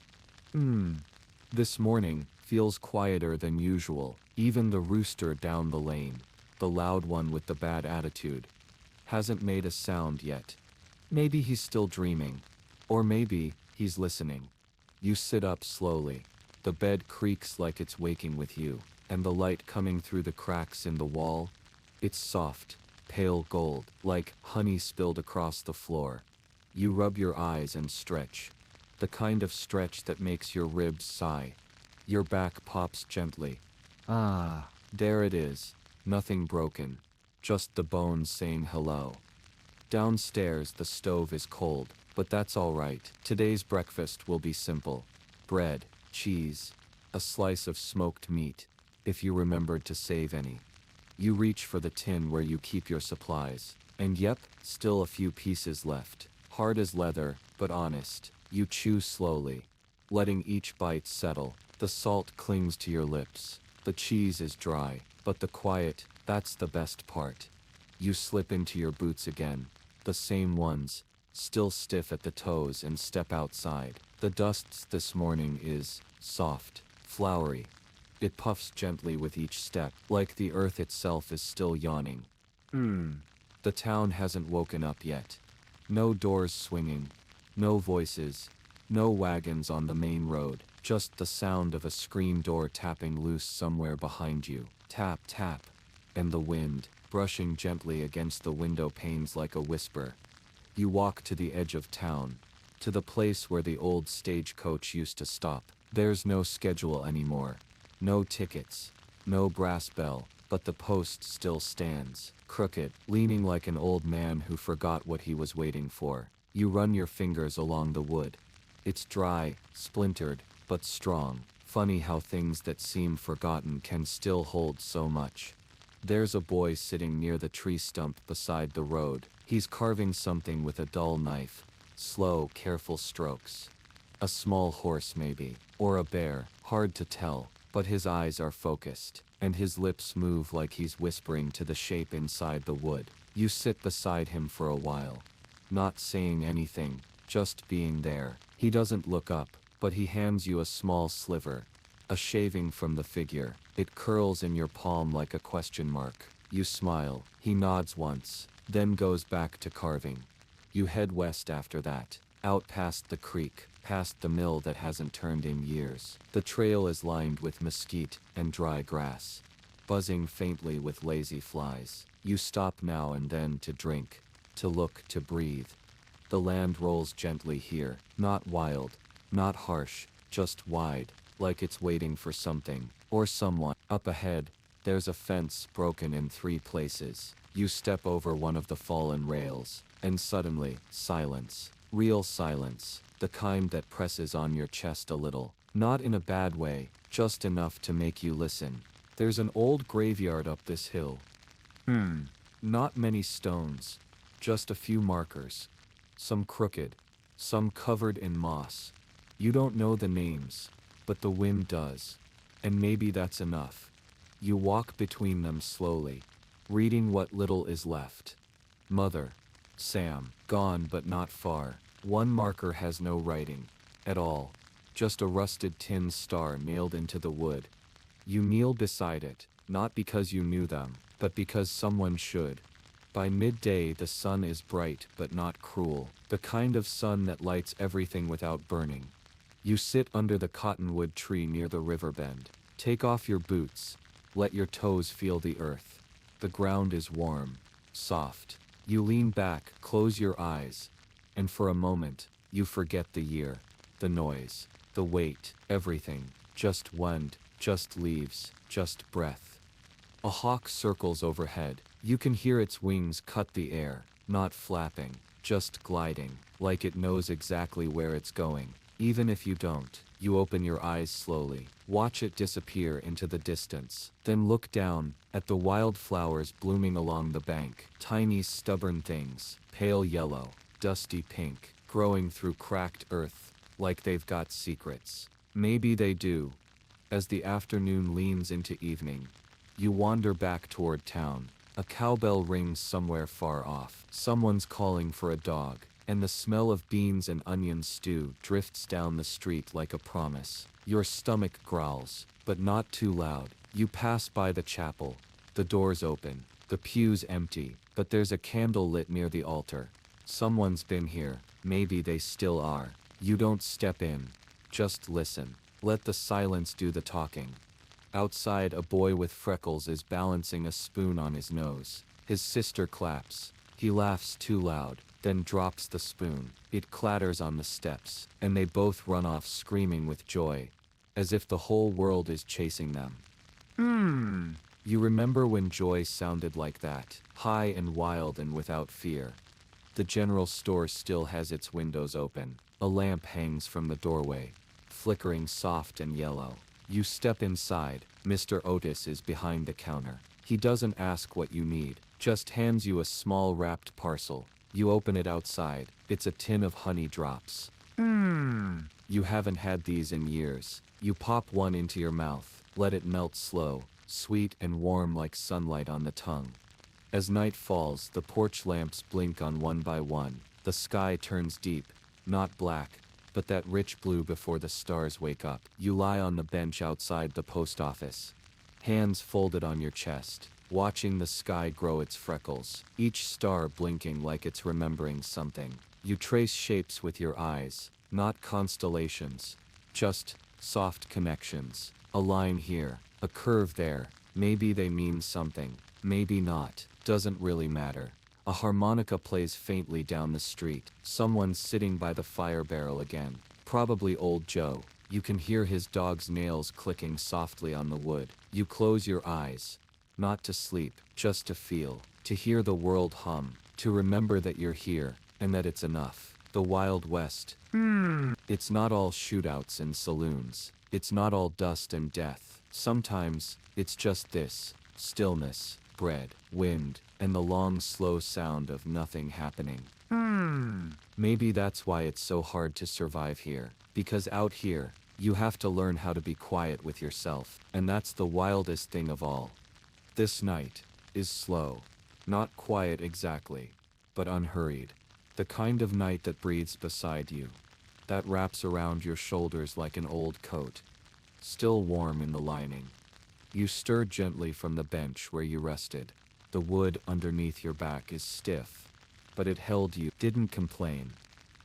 Speaker 1: This morning feels quieter than usual. Even the rooster down the lane, the loud one with the bad attitude, hasn't made a sound yet. Maybe he's still dreaming, or maybe he's listening. You sit up slowly. The bed creaks like it's waking with you, and the light coming through the cracks in the wall, it's soft, pale gold, like honey spilled across the floor. You rub your eyes and stretch, the kind of stretch that makes your ribs sigh. Your back pops gently. Ah, there it is, nothing broken, just the bones saying hello. Downstairs the stove is cold, but that's all right. Today's breakfast will be simple. Bread, cheese, a slice of smoked meat, if you remembered to save any. You reach for the tin where you keep your supplies, and yep, still a few pieces left. Hard as leather, but honest. You chew slowly, letting each bite settle. The salt clings to your lips. The cheese is dry, but the quiet, that's the best part. You slip into your boots again, the same ones, still stiff at the toes, and step outside. The dust this morning is soft, flowery. It puffs gently with each step, like the earth itself is still yawning. The town hasn't woken up yet. No doors swinging, no voices, no wagons on the main road, just the sound of a screen door tapping loose somewhere behind you. Tap, tap, and the wind, brushing gently against the window panes like a whisper. You walk to the edge of town, to the place where the old stagecoach used to stop. There's no schedule anymore, no tickets, no brass bell, but the post still stands, crooked, leaning like an old man who forgot what he was waiting for. You run your fingers along the wood. It's dry, splintered, but strong. Funny how things that seem forgotten can still hold so much. There's a boy sitting near the tree stump beside the road. He's carving something with a dull knife. Slow, careful strokes. A small horse maybe, or a bear, hard to tell, but his eyes are focused, and his lips move like he's whispering to the shape inside the wood. You sit beside him for a while, not saying anything, just being there. He doesn't look up, but he hands you a small sliver, a shaving from the figure. It curls in your palm like a question mark. You smile. He nods once, then goes back to carving. You head west after that, out past the creek, past the mill that hasn't turned in years. The trail is lined with mesquite and dry grass, buzzing faintly with lazy flies. You stop now and then to drink, to look, to breathe. The land rolls gently here, not wild, not harsh, just wide, like it's waiting for something, or someone. Up ahead, there's a fence broken in 3 places. You step over one of the fallen rails, and suddenly, silence. Real silence, the kind that presses on your chest a little. Not in a bad way, just enough to make you listen. There's an old graveyard up this hill. Not many stones, just a few markers. Some crooked, some covered in moss. You don't know the names, but the wind does. And maybe that's enough. You walk between them slowly, reading what little is left. Mother, Sam, gone but not far. One marker has no writing at all, just a rusted tin star nailed into the wood. You kneel beside it, not because you knew them, but because someone should. By midday the sun is bright but not cruel, the kind of sun that lights everything without burning. You sit under the cottonwood tree near the river bend. Take off your boots, let your toes feel the earth. The ground is warm, soft. You lean back, close your eyes, and for a moment, you forget the year, the noise, the weight, everything. Just wind, just leaves, just breath. A hawk circles overhead. You can hear its wings cut the air, not flapping, just gliding, like it knows exactly where it's going. Even if you don't, you open your eyes slowly, watch it disappear into the distance, then look down at the wildflowers blooming along the bank. Tiny stubborn things, pale yellow, dusty pink, growing through cracked earth, like they've got secrets. Maybe they do. As the afternoon leans into evening, you wander back toward town. A cowbell rings somewhere far off. Someone's calling for a dog, and the smell of beans and onion stew drifts down the street like a promise. Your stomach growls, but not too loud. You pass by the chapel. The doors open, the pews empty, but there's a candle lit near the altar. Someone's been here, maybe they still are. You don't step in, just listen. Let the silence do the talking. Outside, a boy with freckles is balancing a spoon on his nose. His sister claps. He laughs too loud, then drops the spoon. It clatters on the steps, and they both run off screaming with joy, as if the whole world is chasing them. You remember when joy sounded like that, high and wild and without fear. The general store still has its windows open. A lamp hangs from the doorway, flickering soft and yellow. You step inside. Mr. Otis is behind the counter. He doesn't ask what you need, just hands you a small wrapped parcel. You open it outside. It's a tin of honey drops. You haven't had these in years. You pop one into your mouth, let it melt slow, sweet and warm like sunlight on the tongue. As night falls, the porch lamps blink on one by one. The sky turns deep, not black, but that rich blue before the stars wake up. You lie on the bench outside the post office, hands folded on your chest, watching the sky grow its freckles, each star blinking like it's remembering something. You trace shapes with your eyes, not constellations, just soft connections. A line here, a curve there. Maybe they mean something, maybe not. Doesn't really matter. A harmonica plays faintly down the street. Someone's sitting by the fire barrel again. Probably old Joe. You can hear his dog's nails clicking softly on the wood. You close your eyes. Not to sleep, just to feel. To hear the world hum. To remember that you're here, and that it's enough. The Wild West. It's not all shootouts and saloons. It's not all dust and death. Sometimes, it's just this. Stillness. Bread, wind, and the long slow sound of nothing happening. Maybe that's why it's so hard to survive here. Because out here, you have to learn how to be quiet with yourself, and that's the wildest thing of all. This night is slow. Not quiet exactly, but unhurried. The kind of night that breathes beside you, that wraps around your shoulders like an old coat, still warm in the lining. You stir gently from the bench where you rested. The wood underneath your back is stiff, but it held you, didn't complain.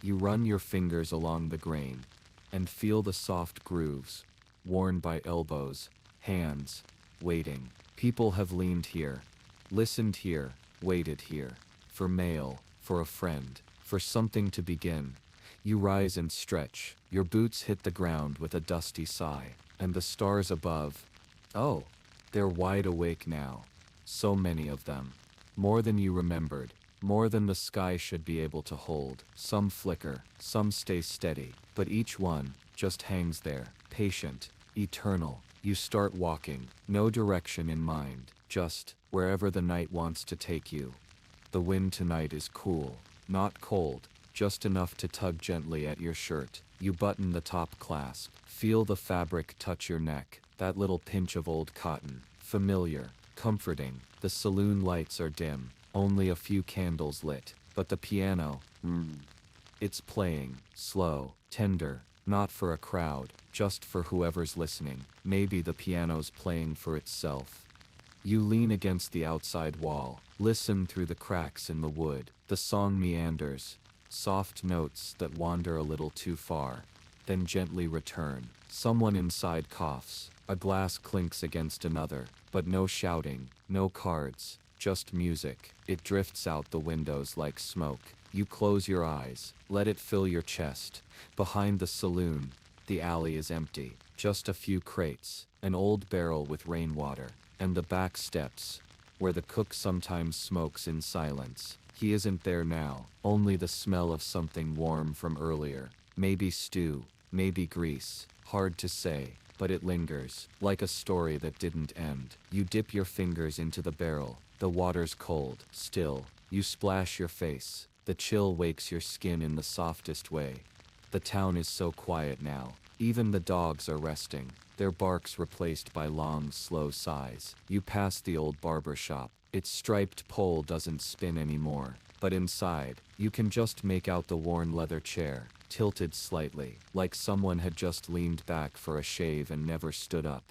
Speaker 1: You run your fingers along the grain and feel the soft grooves, worn by elbows, hands, waiting. People have leaned here, listened here, waited here, for mail, for a friend, for something to begin. You rise and stretch, your boots hit the ground with a dusty sigh, and the stars above, oh, they're wide awake now. So many of them. More than you remembered. More than the sky should be able to hold. Some flicker, some stay steady, but each one just hangs there, patient, eternal. You start walking, no direction in mind, just wherever the night wants to take you. The wind tonight is cool, not cold, just enough to tug gently at your shirt. You button the top clasp, feel the fabric touch your neck. That little pinch of old cotton, familiar, comforting. The saloon lights are dim, only a few candles lit, but the piano, it's playing, slow, tender, not for a crowd, just for whoever's listening. Maybe the piano's playing for itself. You lean against the outside wall, listen through the cracks in the wood. The song meanders, soft notes that wander a little too far, then gently return. Someone inside coughs. A glass clinks against another, but no shouting, no cards, just music. It drifts out the windows like smoke. You close your eyes, let it fill your chest. Behind the saloon, the alley is empty. Just a few crates, an old barrel with rainwater, and the back steps, where the cook sometimes smokes in silence. He isn't there now, only the smell of something warm from earlier. Maybe stew, maybe grease, hard to say. But it lingers, like a story that didn't end. You dip your fingers into the barrel. The water's cold, still. You splash your face. The chill wakes your skin in the softest way. The town is so quiet now. Even the dogs are resting, their barks replaced by long, slow sighs. You pass the old barber shop. Its striped pole doesn't spin anymore. But inside, you can just make out the worn leather chair, tilted slightly, like someone had just leaned back for a shave and never stood up.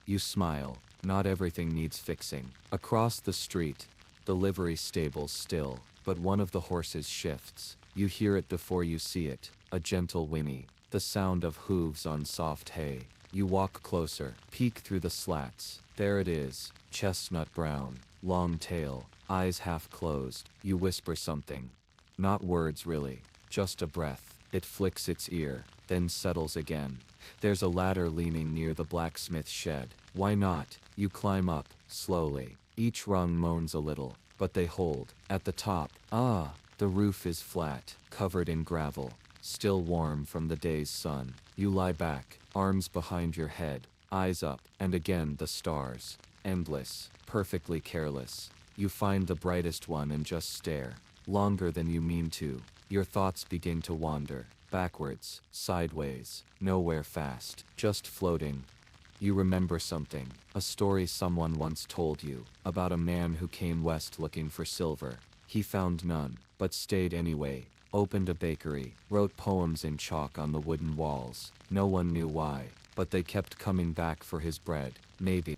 Speaker 1: You smile. Not everything needs fixing. Across the street, the livery stable's still, but one of the horses shifts. You hear it before you see it, a gentle whinny, the sound of hooves on soft hay. You walk closer, peek through the slats. There it is, chestnut brown, long tail, eyes half closed. You whisper something. Not words really, just a breath. It flicks its ear, then settles again. There's a ladder leaning near the blacksmith shed. Why not? You climb up, slowly. Each rung moans a little, but they hold. At the top, the roof is flat, covered in gravel, still warm from the day's sun. You lie back, arms behind your head, eyes up, and again the stars. Endless, perfectly careless. You find the brightest one and just stare. Longer than you mean to. Your thoughts begin to wander. backwards, sideways, nowhere fast, just floating. You remember something, a story someone once told you, about a man who came west looking for silver. He found none, but stayed anyway, opened a bakery, wrote poems in chalk on the wooden walls. No one knew why, but they kept coming back for his bread. Maybe.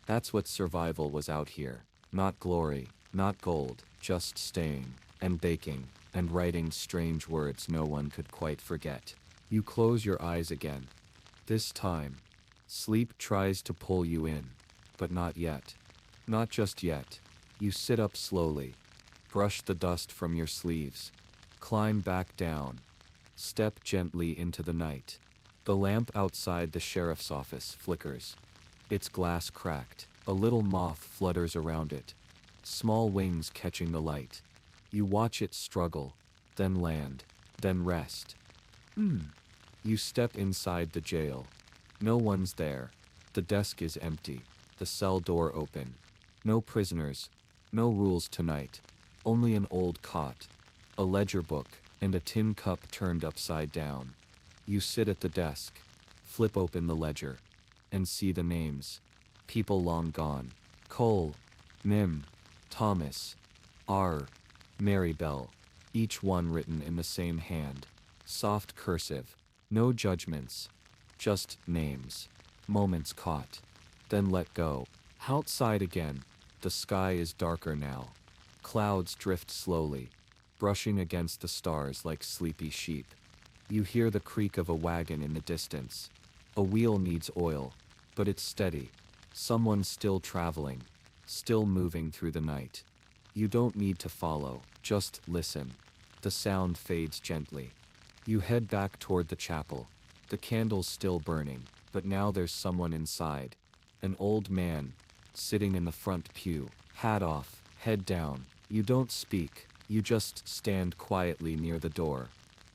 Speaker 1: That's what survival was out here. Not glory, not gold, just staying, and baking, and writing strange words no one could quite forget. You close your eyes again. This time, sleep tries to pull you in, but not yet. Not just yet. You sit up slowly, brush the dust from your sleeves, climb back down, step gently into the night. The lamp outside the sheriff's office flickers. Its glass cracked. A little moth flutters around it, small wings catching the light. You watch it struggle, then land, then rest. You step inside the jail. No one's there. The desk is empty, the cell door open. No prisoners, no rules tonight. Only an old cot, a ledger book, and a tin cup turned upside down. You sit at the desk, flip open the ledger, and see the names. People long gone. Cole, Nim, Thomas, R, Mary Bell. Each one written in the same hand. Soft cursive. No judgments. Just names. Moments caught. Then let go. Outside again. The sky is darker now. Clouds drift slowly, brushing against the stars like sleepy sheep. You hear the creak of a wagon in the distance. A wheel needs oil, but it's steady. Someone still traveling, still moving through the night. You don't need to follow, just listen. The sound fades gently. You head back toward the chapel. The candle's still burning, but now there's someone inside. An old man, sitting in the front pew, hat off, head down. You don't speak, you just stand quietly near the door.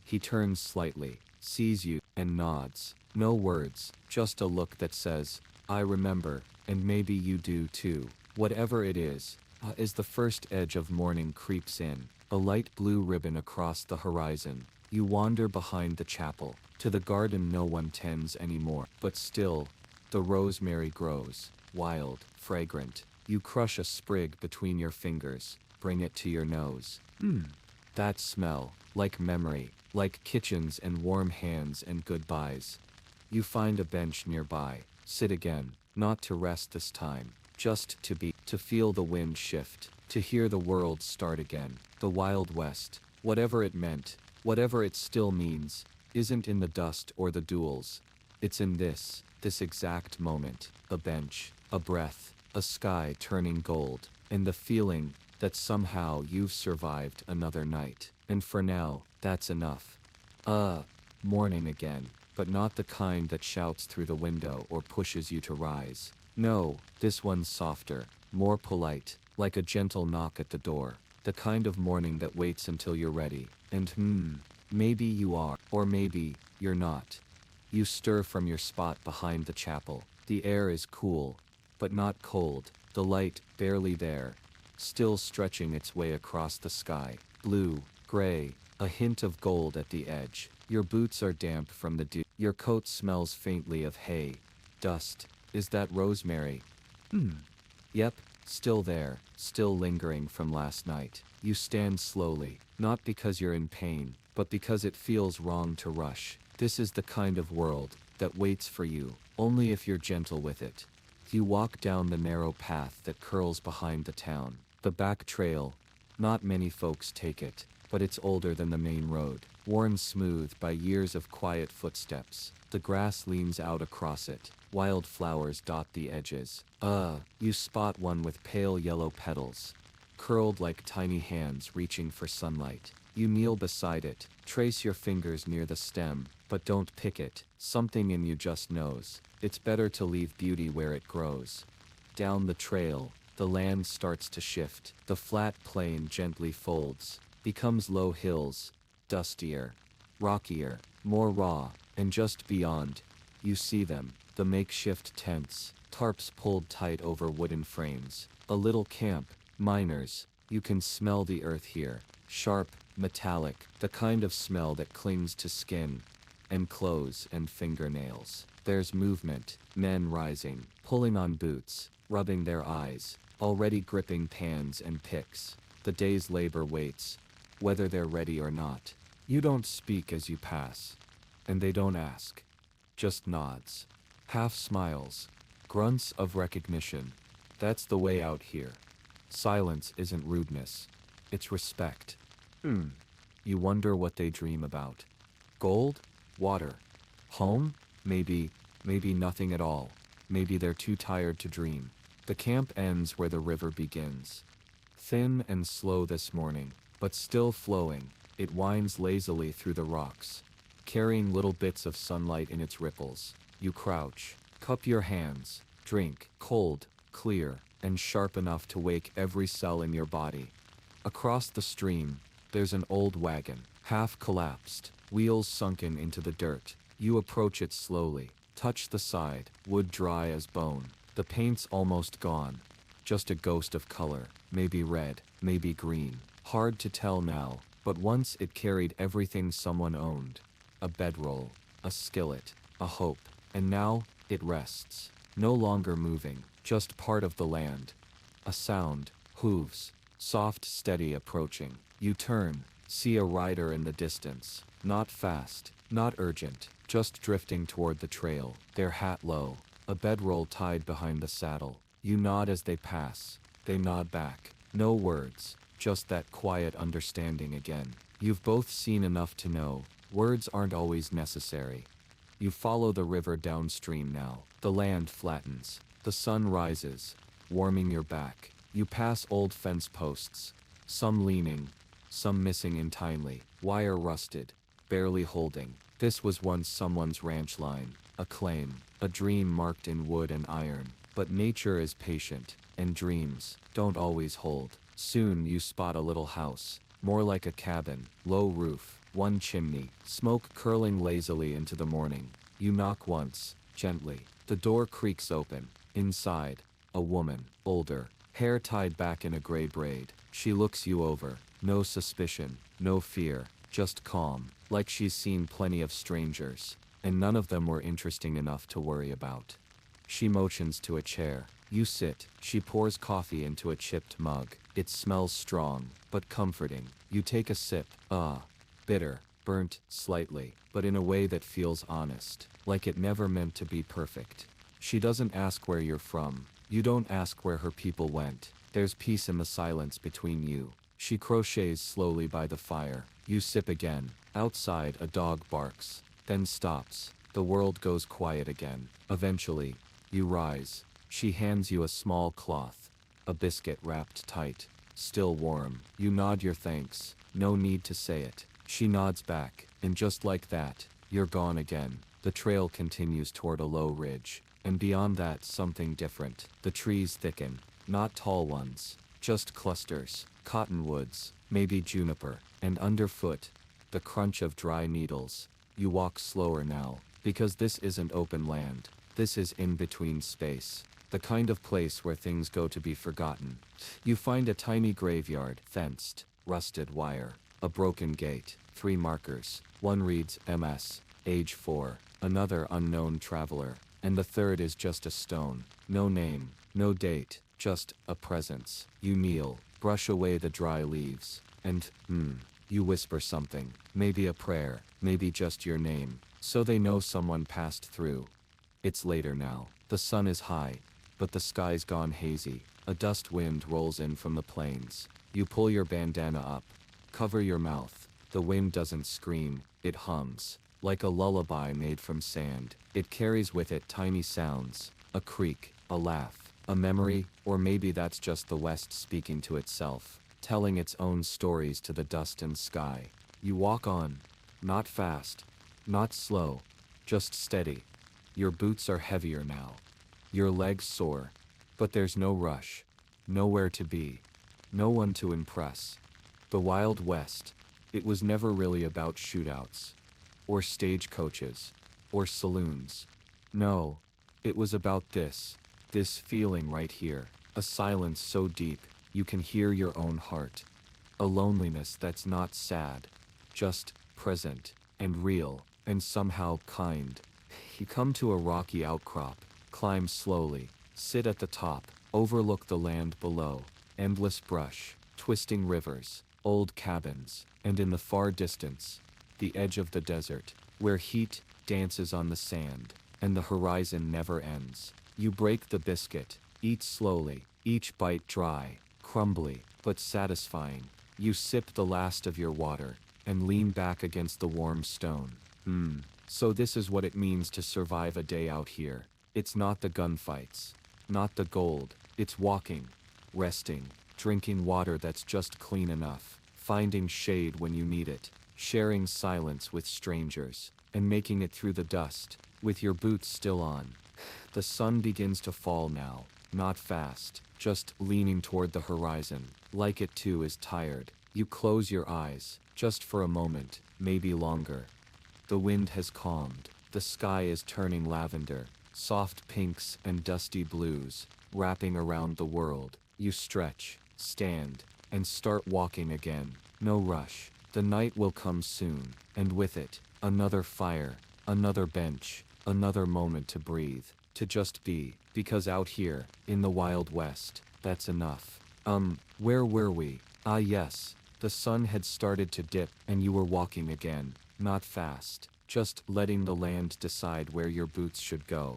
Speaker 1: He turns slightly, sees you, and nods. No words, just a look that says, I remember, and maybe you do too. Whatever it is, as the first edge of morning creeps in, a light blue ribbon across the horizon. You wander behind the chapel, to the garden no one tends anymore. But still, the rosemary grows, wild, fragrant. You crush a sprig between your fingers, bring it to your nose. That smell, like memory, like kitchens and warm hands and goodbyes. You find a bench nearby, sit again, not to rest this time, just to be, to feel the wind shift, to hear the world start again. The Wild West, whatever it meant, whatever it still means, isn't in the dust or the duels. It's in this exact moment, a bench, a breath, a sky turning gold, and the feeling that somehow you've survived another night. And for now, that's enough. Morning again, but not the kind that shouts through the window or pushes you to rise. No, this one's softer, more polite, like a gentle knock at the door. The kind of morning that waits until you're ready. And maybe you are, or maybe you're not. You stir from your spot behind the chapel. The air is cool, but not cold. The light, barely there, still stretching its way across the sky. Blue, gray, a hint of gold at the edge. Your boots are damp from the dew. Your coat smells faintly of hay. Dust. Is that rosemary? Yep, still there, still lingering from last night. You stand slowly, not because you're in pain, but because it feels wrong to rush. This is the kind of world that waits for you, only if you're gentle with it. You walk down the narrow path that curls behind the town. The back trail, not many folks take it, but it's older than the main road, worn smooth by years of quiet footsteps. The grass leans out across it. Wildflowers dot the edges. You spot one with pale yellow petals, curled like tiny hands reaching for sunlight. You kneel beside it, trace your fingers near the stem, but don't pick it. Something in you just knows. It's better to leave beauty where it grows. Down the trail, the land starts to shift. The flat plain gently folds, becomes low hills, dustier, rockier, more raw, and just beyond, you see them, the makeshift tents, tarps pulled tight over wooden frames. A little camp, miners. You can smell the earth here, sharp, metallic, the kind of smell that clings to skin and clothes and fingernails. There's movement, men rising, pulling on boots, rubbing their eyes, already gripping pans and picks. The day's labor waits, whether they're ready or not. You don't speak as you pass, and they don't ask. Just nods, half smiles, grunts of recognition. That's the way out here. Silence isn't rudeness, it's respect. You wonder what they dream about. Gold? Water? Home? Maybe nothing at all. Maybe they're too tired to dream. The camp ends where the river begins. Thin and slow this morning, but still flowing, it winds lazily through the rocks, carrying little bits of sunlight in its ripples. You crouch, cup your hands, drink, cold, clear, and sharp enough to wake every cell in your body. Across the stream, there's an old wagon, half collapsed, wheels sunken into the dirt. You approach it slowly, touch the side, wood dry as bone. The paint's almost gone, just a ghost of color, maybe red, maybe green. Hard to tell now, but once it carried everything someone owned. A bedroll, a skillet, a hope, and now it rests, no longer moving, just part of the land. A sound, hooves, soft, steady, approaching. You turn, see a rider in the distance, not fast, not urgent, just drifting toward the trail, their hat low, a bedroll tied behind the saddle. You nod as they pass, they nod back. No words, just that quiet understanding again. You've both seen enough to know, words aren't always necessary. You follow the river downstream now. The land flattens, the sun rises, warming your back. You pass old fence posts, some leaning, some missing entirely, wire rusted, barely holding. This was once someone's ranch line, a claim, a dream marked in wood and iron. But nature is patient, and dreams don't always hold. Soon you spot a little house, more like a cabin, low roof, one chimney, smoke curling lazily into the morning. You knock once, gently. The door creaks open. Inside, a woman, older, hair tied back in a gray braid. She looks you over. No suspicion, no fear, just calm, like she's seen plenty of strangers, and none of them were interesting enough to worry about. She motions to a chair. You sit. She pours coffee into a chipped mug. It smells strong, but comforting. You take a sip. Bitter, burnt, slightly, but in a way that feels honest, like it never meant to be perfect. She doesn't ask where you're from. You don't ask where her people went. There's peace in the silence between you. She crochets slowly by the fire. You sip again. Outside, a dog barks, then stops. The world goes quiet again. Eventually, you rise. She hands you a small cloth, a biscuit wrapped tight, still warm. You nod your thanks. No need to say it. She nods back, and just like that, you're gone again. The trail continues toward a low ridge, and beyond that something different. The trees thicken, not tall ones, just clusters, cottonwoods, maybe juniper, and underfoot, the crunch of dry needles. You walk slower now, because this isn't open land. This is in-between space, the kind of place where things go to be forgotten. You find a tiny graveyard, fenced, rusted wire, a broken gate, 3 markers. One reads MS, age 4, another unknown traveler, and the third is just a stone. No name, no date, just a presence. You kneel, brush away the dry leaves, and, you whisper something, maybe a prayer, maybe just your name, so they know someone passed through. It's later now. The sun is high, but the sky's gone hazy. A dust wind rolls in from the plains. You pull your bandana up, cover your mouth. The wind doesn't scream, it hums, like a lullaby made from sand. It carries with it tiny sounds, a creak, a laugh, a memory, or maybe that's just the West speaking to itself, telling its own stories to the dust and sky. You walk on, not fast, not slow, just steady. Your boots are heavier now. Your legs sore. But there's no rush. Nowhere to be. No one to impress. The Wild West. It was never really about shootouts. Or stagecoaches. Or saloons. No. It was about this. This feeling right here. A silence so deep, you can hear your own heart. A loneliness that's not sad, just present and real and somehow kind. You come to a rocky outcrop, climb slowly, sit at the top, overlook the land below, endless brush, twisting rivers, old cabins, and in the far distance, the edge of the desert, where heat dances on the sand, and the horizon never ends. You break the biscuit, eat slowly, each bite dry, crumbly, but satisfying. You sip the last of your water, and lean back against the warm stone. So this is what it means to survive a day out here. It's not the gunfights, not the gold, it's walking, resting, drinking water that's just clean enough, finding shade when you need it, sharing silence with strangers, and making it through the dust, with your boots still on. The sun begins to fall now, not fast, just leaning toward the horizon, like it too is tired. You close your eyes, just for a moment, maybe longer. The wind has calmed, the sky is turning lavender, soft pinks and dusty blues, wrapping around the world. You stretch, stand, and start walking again. No rush. The night will come soon, and with it, another fire, another bench, another moment to breathe, to just be, because out here, in the Wild West, that's enough. Where were we? Ah yes, the sun had started to dip, and you were walking again, not fast, just letting the land decide where your boots should go.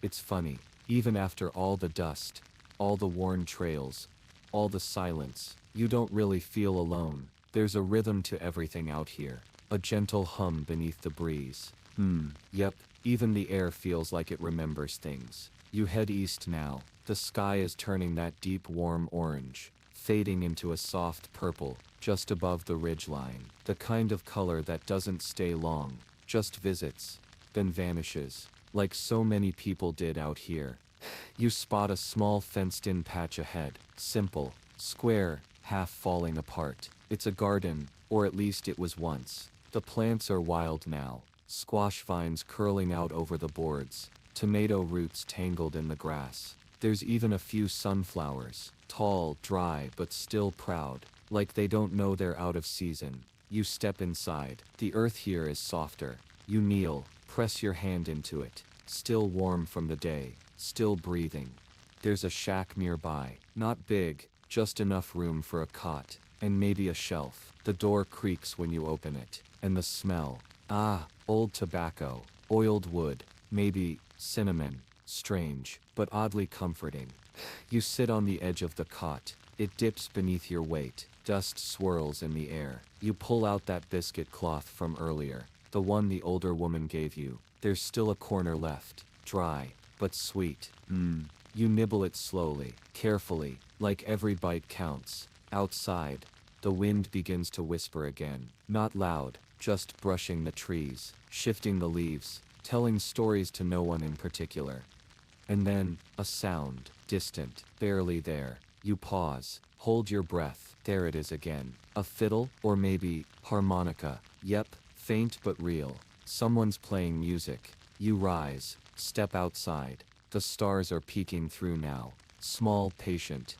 Speaker 1: It's funny, even after all the dust, all the worn trails, all the silence, you don't really feel alone. There's a rhythm to everything out here, a gentle hum beneath the breeze. Yep, even the air feels like it remembers things. You head east now. The sky is turning that deep warm orange, fading into a soft purple, just above the ridgeline. The kind of color that doesn't stay long, just visits, then vanishes, like so many people did out here. You spot a small fenced-in patch ahead, simple, square, half falling apart. It's a garden, or at least it was once. The plants are wild now, squash vines curling out over the boards, tomato roots tangled in the grass. There's even a few sunflowers, tall, dry, but still proud, like they don't know they're out of season. You step inside. The earth here is softer. You kneel, press your hand into it, still warm from the day, still breathing. There's a shack nearby, not big, just enough room for a cot, and maybe a shelf. The door creaks when you open it, and the smell. Old tobacco, oiled wood, maybe cinnamon. Strange, but oddly comforting. You sit on the edge of the cot. It dips beneath your weight. Dust swirls in the air. You pull out that biscuit cloth from earlier, the one the older woman gave you. There's still a corner left, dry, but sweet. You nibble it slowly, carefully, like every bite counts. Outside, the wind begins to whisper again. Not loud, just brushing the trees, shifting the leaves, telling stories to no one in particular. And then, a sound, distant, barely there. You pause, hold your breath. There it is again. A fiddle, or maybe, harmonica. Yep, faint but real. Someone's playing music. You rise, step outside. The stars are peeking through now. Small, patient.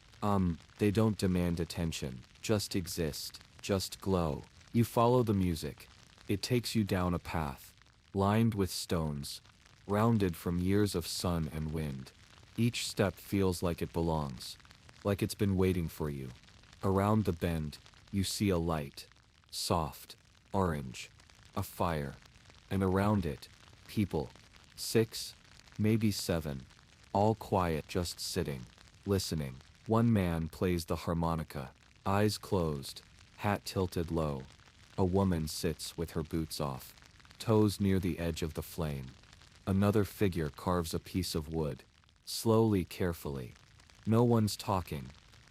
Speaker 1: They don't demand attention. Just exist. Just glow. You follow the music. It takes you down a path, lined with stones, rounded from years of sun and wind. Each step feels like it belongs, like it's been waiting for you. Around the bend, you see a light, soft, orange, a fire, and around it, people, 6, maybe 7, all quiet, just sitting, listening. One man plays the harmonica, eyes closed, hat tilted low. A woman sits with her boots off, toes near the edge of the flame. Another figure carves a piece of wood, slowly, carefully. No one's talking.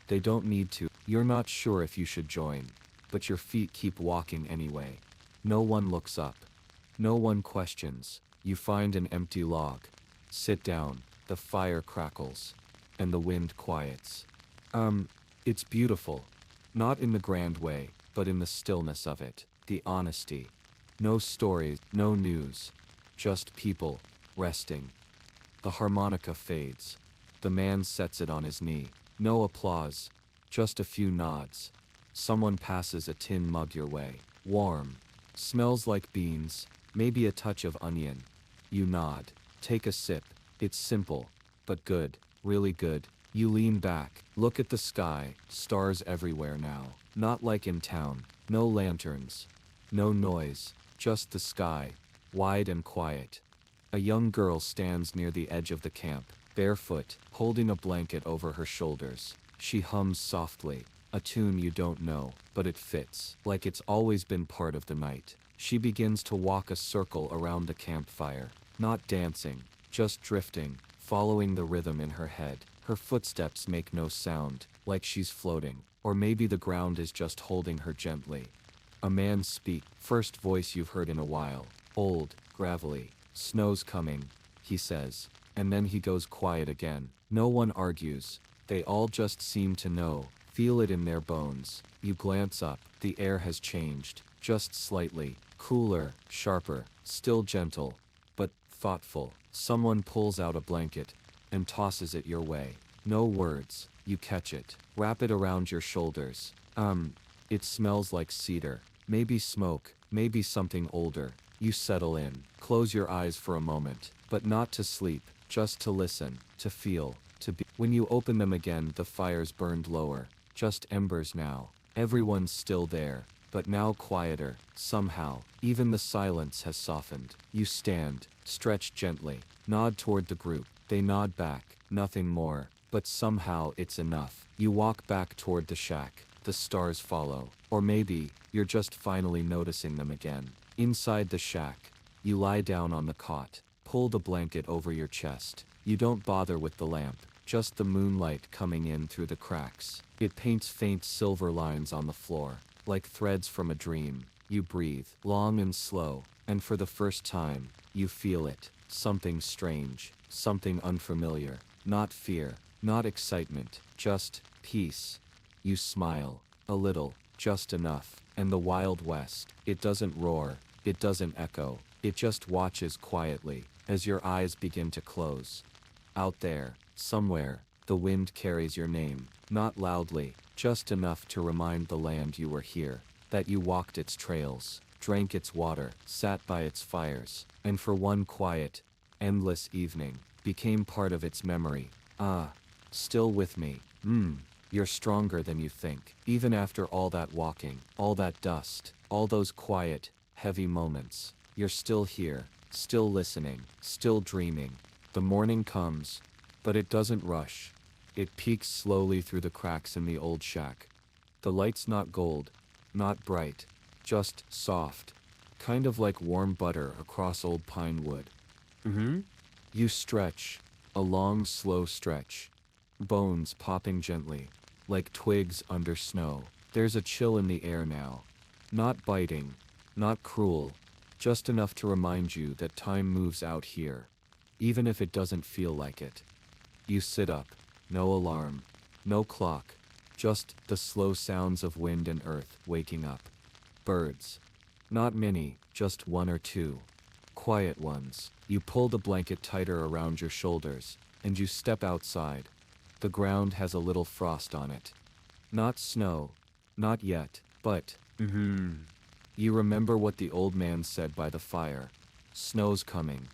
Speaker 1: They don't need to. You're not sure if you should join, but your feet keep walking anyway. No one looks up. No one questions. You find an empty log. Sit down. The fire crackles, and the wind quiets. It's beautiful. Not in the grand way, but in the stillness of it. The honesty. No stories, no news. Just people, resting. The harmonica fades. The man sets it on his knee. No applause, just a few nods. Someone passes a tin mug your way. Warm. Smells like beans, maybe a touch of onion. You nod. Take a sip. It's simple, but good, really good. You lean back, look at the sky, stars everywhere now. Not like in town. No lanterns. No noise, just the sky, wide and quiet. A young girl stands near the edge of the camp, barefoot, holding a blanket over her shoulders. She hums softly, a tune you don't know, but it fits, like it's always been part of the night. She begins to walk a circle around the campfire, not dancing, just drifting, following the rhythm in her head. Her footsteps make no sound, like she's floating, or maybe the ground is just holding her gently. A man speaks, first voice you've heard in a while, old, gravelly. Snow's coming, he says, and then he goes quiet again. No one argues, they all just seem to know, feel it in their bones. You glance up, the air has changed, just slightly, cooler, sharper, still gentle, but thoughtful. Someone pulls out a blanket and tosses it your way. No words, you catch it, wrap it around your shoulders. It smells like cedar, maybe smoke, maybe something older. You settle in, close your eyes for a moment, but not to sleep, just to listen, to feel, to be. When you open them again, the fire's burned lower, just embers now. Everyone's still there, but now quieter, somehow. Even the silence has softened. You stand, stretch gently, nod toward the group. They nod back, nothing more, but somehow it's enough. You walk back toward the shack, the stars follow, or maybe, you're just finally noticing them again. Inside the shack, you lie down on the cot, pull the blanket over your chest. You don't bother with the lamp, just the moonlight coming in through the cracks. It paints faint silver lines on the floor, like threads from a dream. You breathe, long and slow, and for the first time, you feel it. Something strange, something unfamiliar. Not fear, not excitement, just peace. You smile, a little, just enough, and the Wild West, it doesn't roar. It doesn't echo, it just watches quietly, as your eyes begin to close. Out there, somewhere, the wind carries your name, not loudly, just enough to remind the land you were here, that you walked its trails, drank its water, sat by its fires, and for one quiet, endless evening, became part of its memory. Still with me. You're stronger than you think. Even after all that walking, all that dust, all those quiet, heavy moments, you're still here, still listening, still dreaming. The morning comes, but it doesn't rush. It peeks slowly through the cracks in the old shack. The light's not gold, not bright, just soft, kind of like warm butter across old pine wood. You stretch, a long, slow stretch, bones popping gently, like twigs under snow. There's a chill in the air now, not biting, not cruel, just enough to remind you that time moves out here, even if it doesn't feel like it. You sit up, no alarm, no clock, just the slow sounds of wind and earth waking up. Birds. Not many, just one or two. Quiet ones. You pull the blanket tighter around your shoulders, and you step outside. The ground has a little frost on it. Not snow, not yet, but you remember what the old man said by the fire. Snow's coming.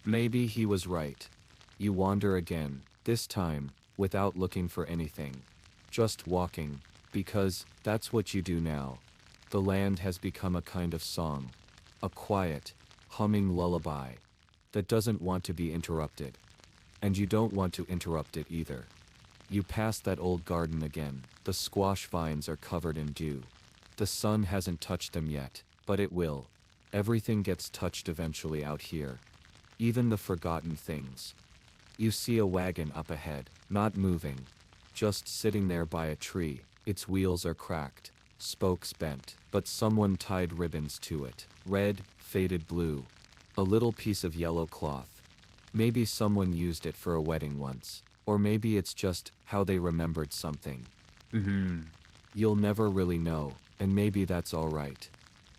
Speaker 1: Maybe he was right. You wander again, this time, without looking for anything. Just walking, because that's what you do now. The land has become a kind of song. A quiet, humming lullaby that doesn't want to be interrupted. And you don't want to interrupt it either. You pass that old garden again. The squash vines are covered in dew. The sun hasn't touched them yet, but it will. Everything gets touched eventually out here. Even the forgotten things. You see a wagon up ahead, not moving. Just sitting there by a tree. Its wheels are cracked, spokes bent, but someone tied ribbons to it. Red, faded blue. A little piece of yellow cloth. Maybe someone used it for a wedding once. Or maybe it's just how they remembered something. You'll never really know, and maybe that's alright.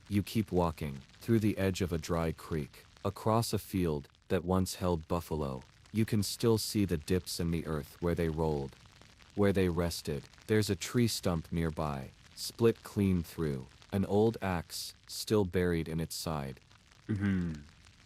Speaker 1: You keep walking, through the edge of a dry creek, across a field that once held buffalo. You can still see the dips in the earth where they rolled. Where they rested, there's a tree stump nearby, split clean through, an old axe, still buried in its side.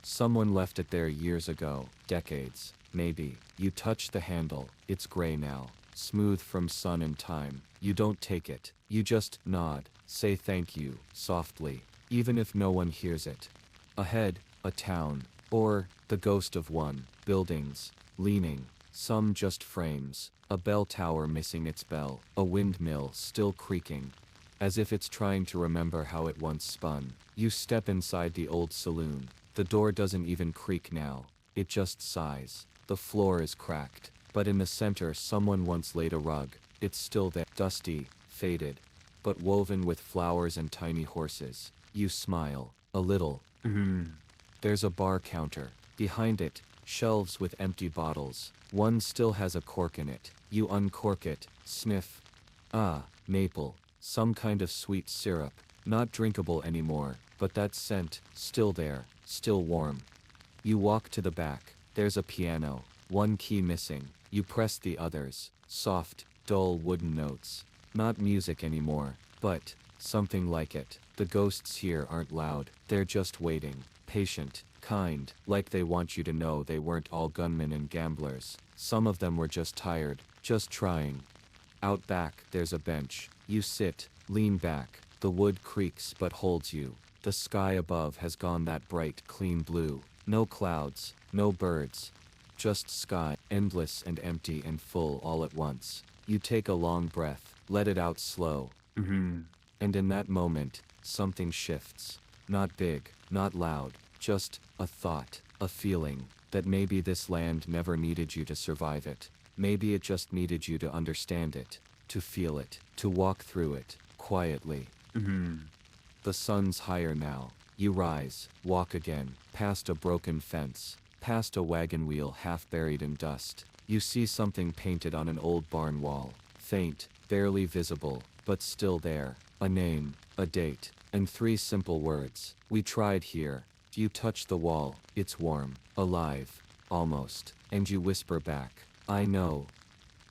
Speaker 1: Someone left it there years ago, decades, maybe. You touch the handle, it's gray now, smooth from sun and time. You don't take it, you just nod, say thank you, softly, even if no one hears it. Ahead, a town, or the ghost of one, buildings, leaning, some just frames, a bell tower missing its bell, a windmill still creaking, as if it's trying to remember how it once spun. You step inside the old saloon. The door doesn't even creak now, it just sighs. The floor is cracked, but in the center someone once laid a rug. It's still there, dusty, faded, but woven with flowers and tiny horses. You smile, a little. There's a bar counter. Behind it, shelves with empty bottles. One still has a cork in it. You uncork it, sniff. Ah, maple, some kind of sweet syrup. Not drinkable anymore, but that scent, still there, still warm. You walk to the back. There's a piano, one key missing. You press the others. Soft, dull wooden notes. Not music anymore, but something like it. The ghosts here aren't loud, they're just waiting. Patient, kind, like they want you to know they weren't all gunmen and gamblers. Some of them were just tired, just trying. Out back, there's a bench. You sit, lean back. The wood creaks but holds you. The sky above has gone that bright, clean blue. No clouds, no birds. Just sky, endless and empty and full all at once. You take a long breath, let it out slow. And in that moment, something shifts. Not big, not loud, just a thought, a feeling, that maybe this land never needed you to survive it. Maybe it just needed you to understand it, to feel it, to walk through it, quietly. The sun's higher now. You rise, walk again, past a broken fence, past a wagon wheel half buried in dust. You see something painted on an old barn wall. Faint, barely visible, but still there. A name, a date, and 3 simple words. We tried here. You touch the wall, it's warm, alive, almost, and you whisper back, I know.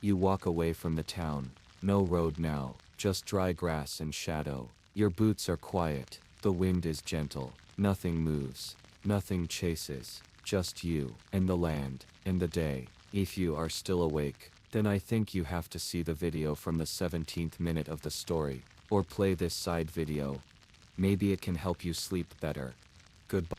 Speaker 1: You walk away from the town. No road now, just dry grass and shadow. Your boots are quiet, the wind is gentle, nothing moves, nothing chases, just you, and the land, and the day. If you are still awake, then I think you have to see the video from the 17th minute of the story, or play this side video. Maybe it can help you sleep better. Goodbye.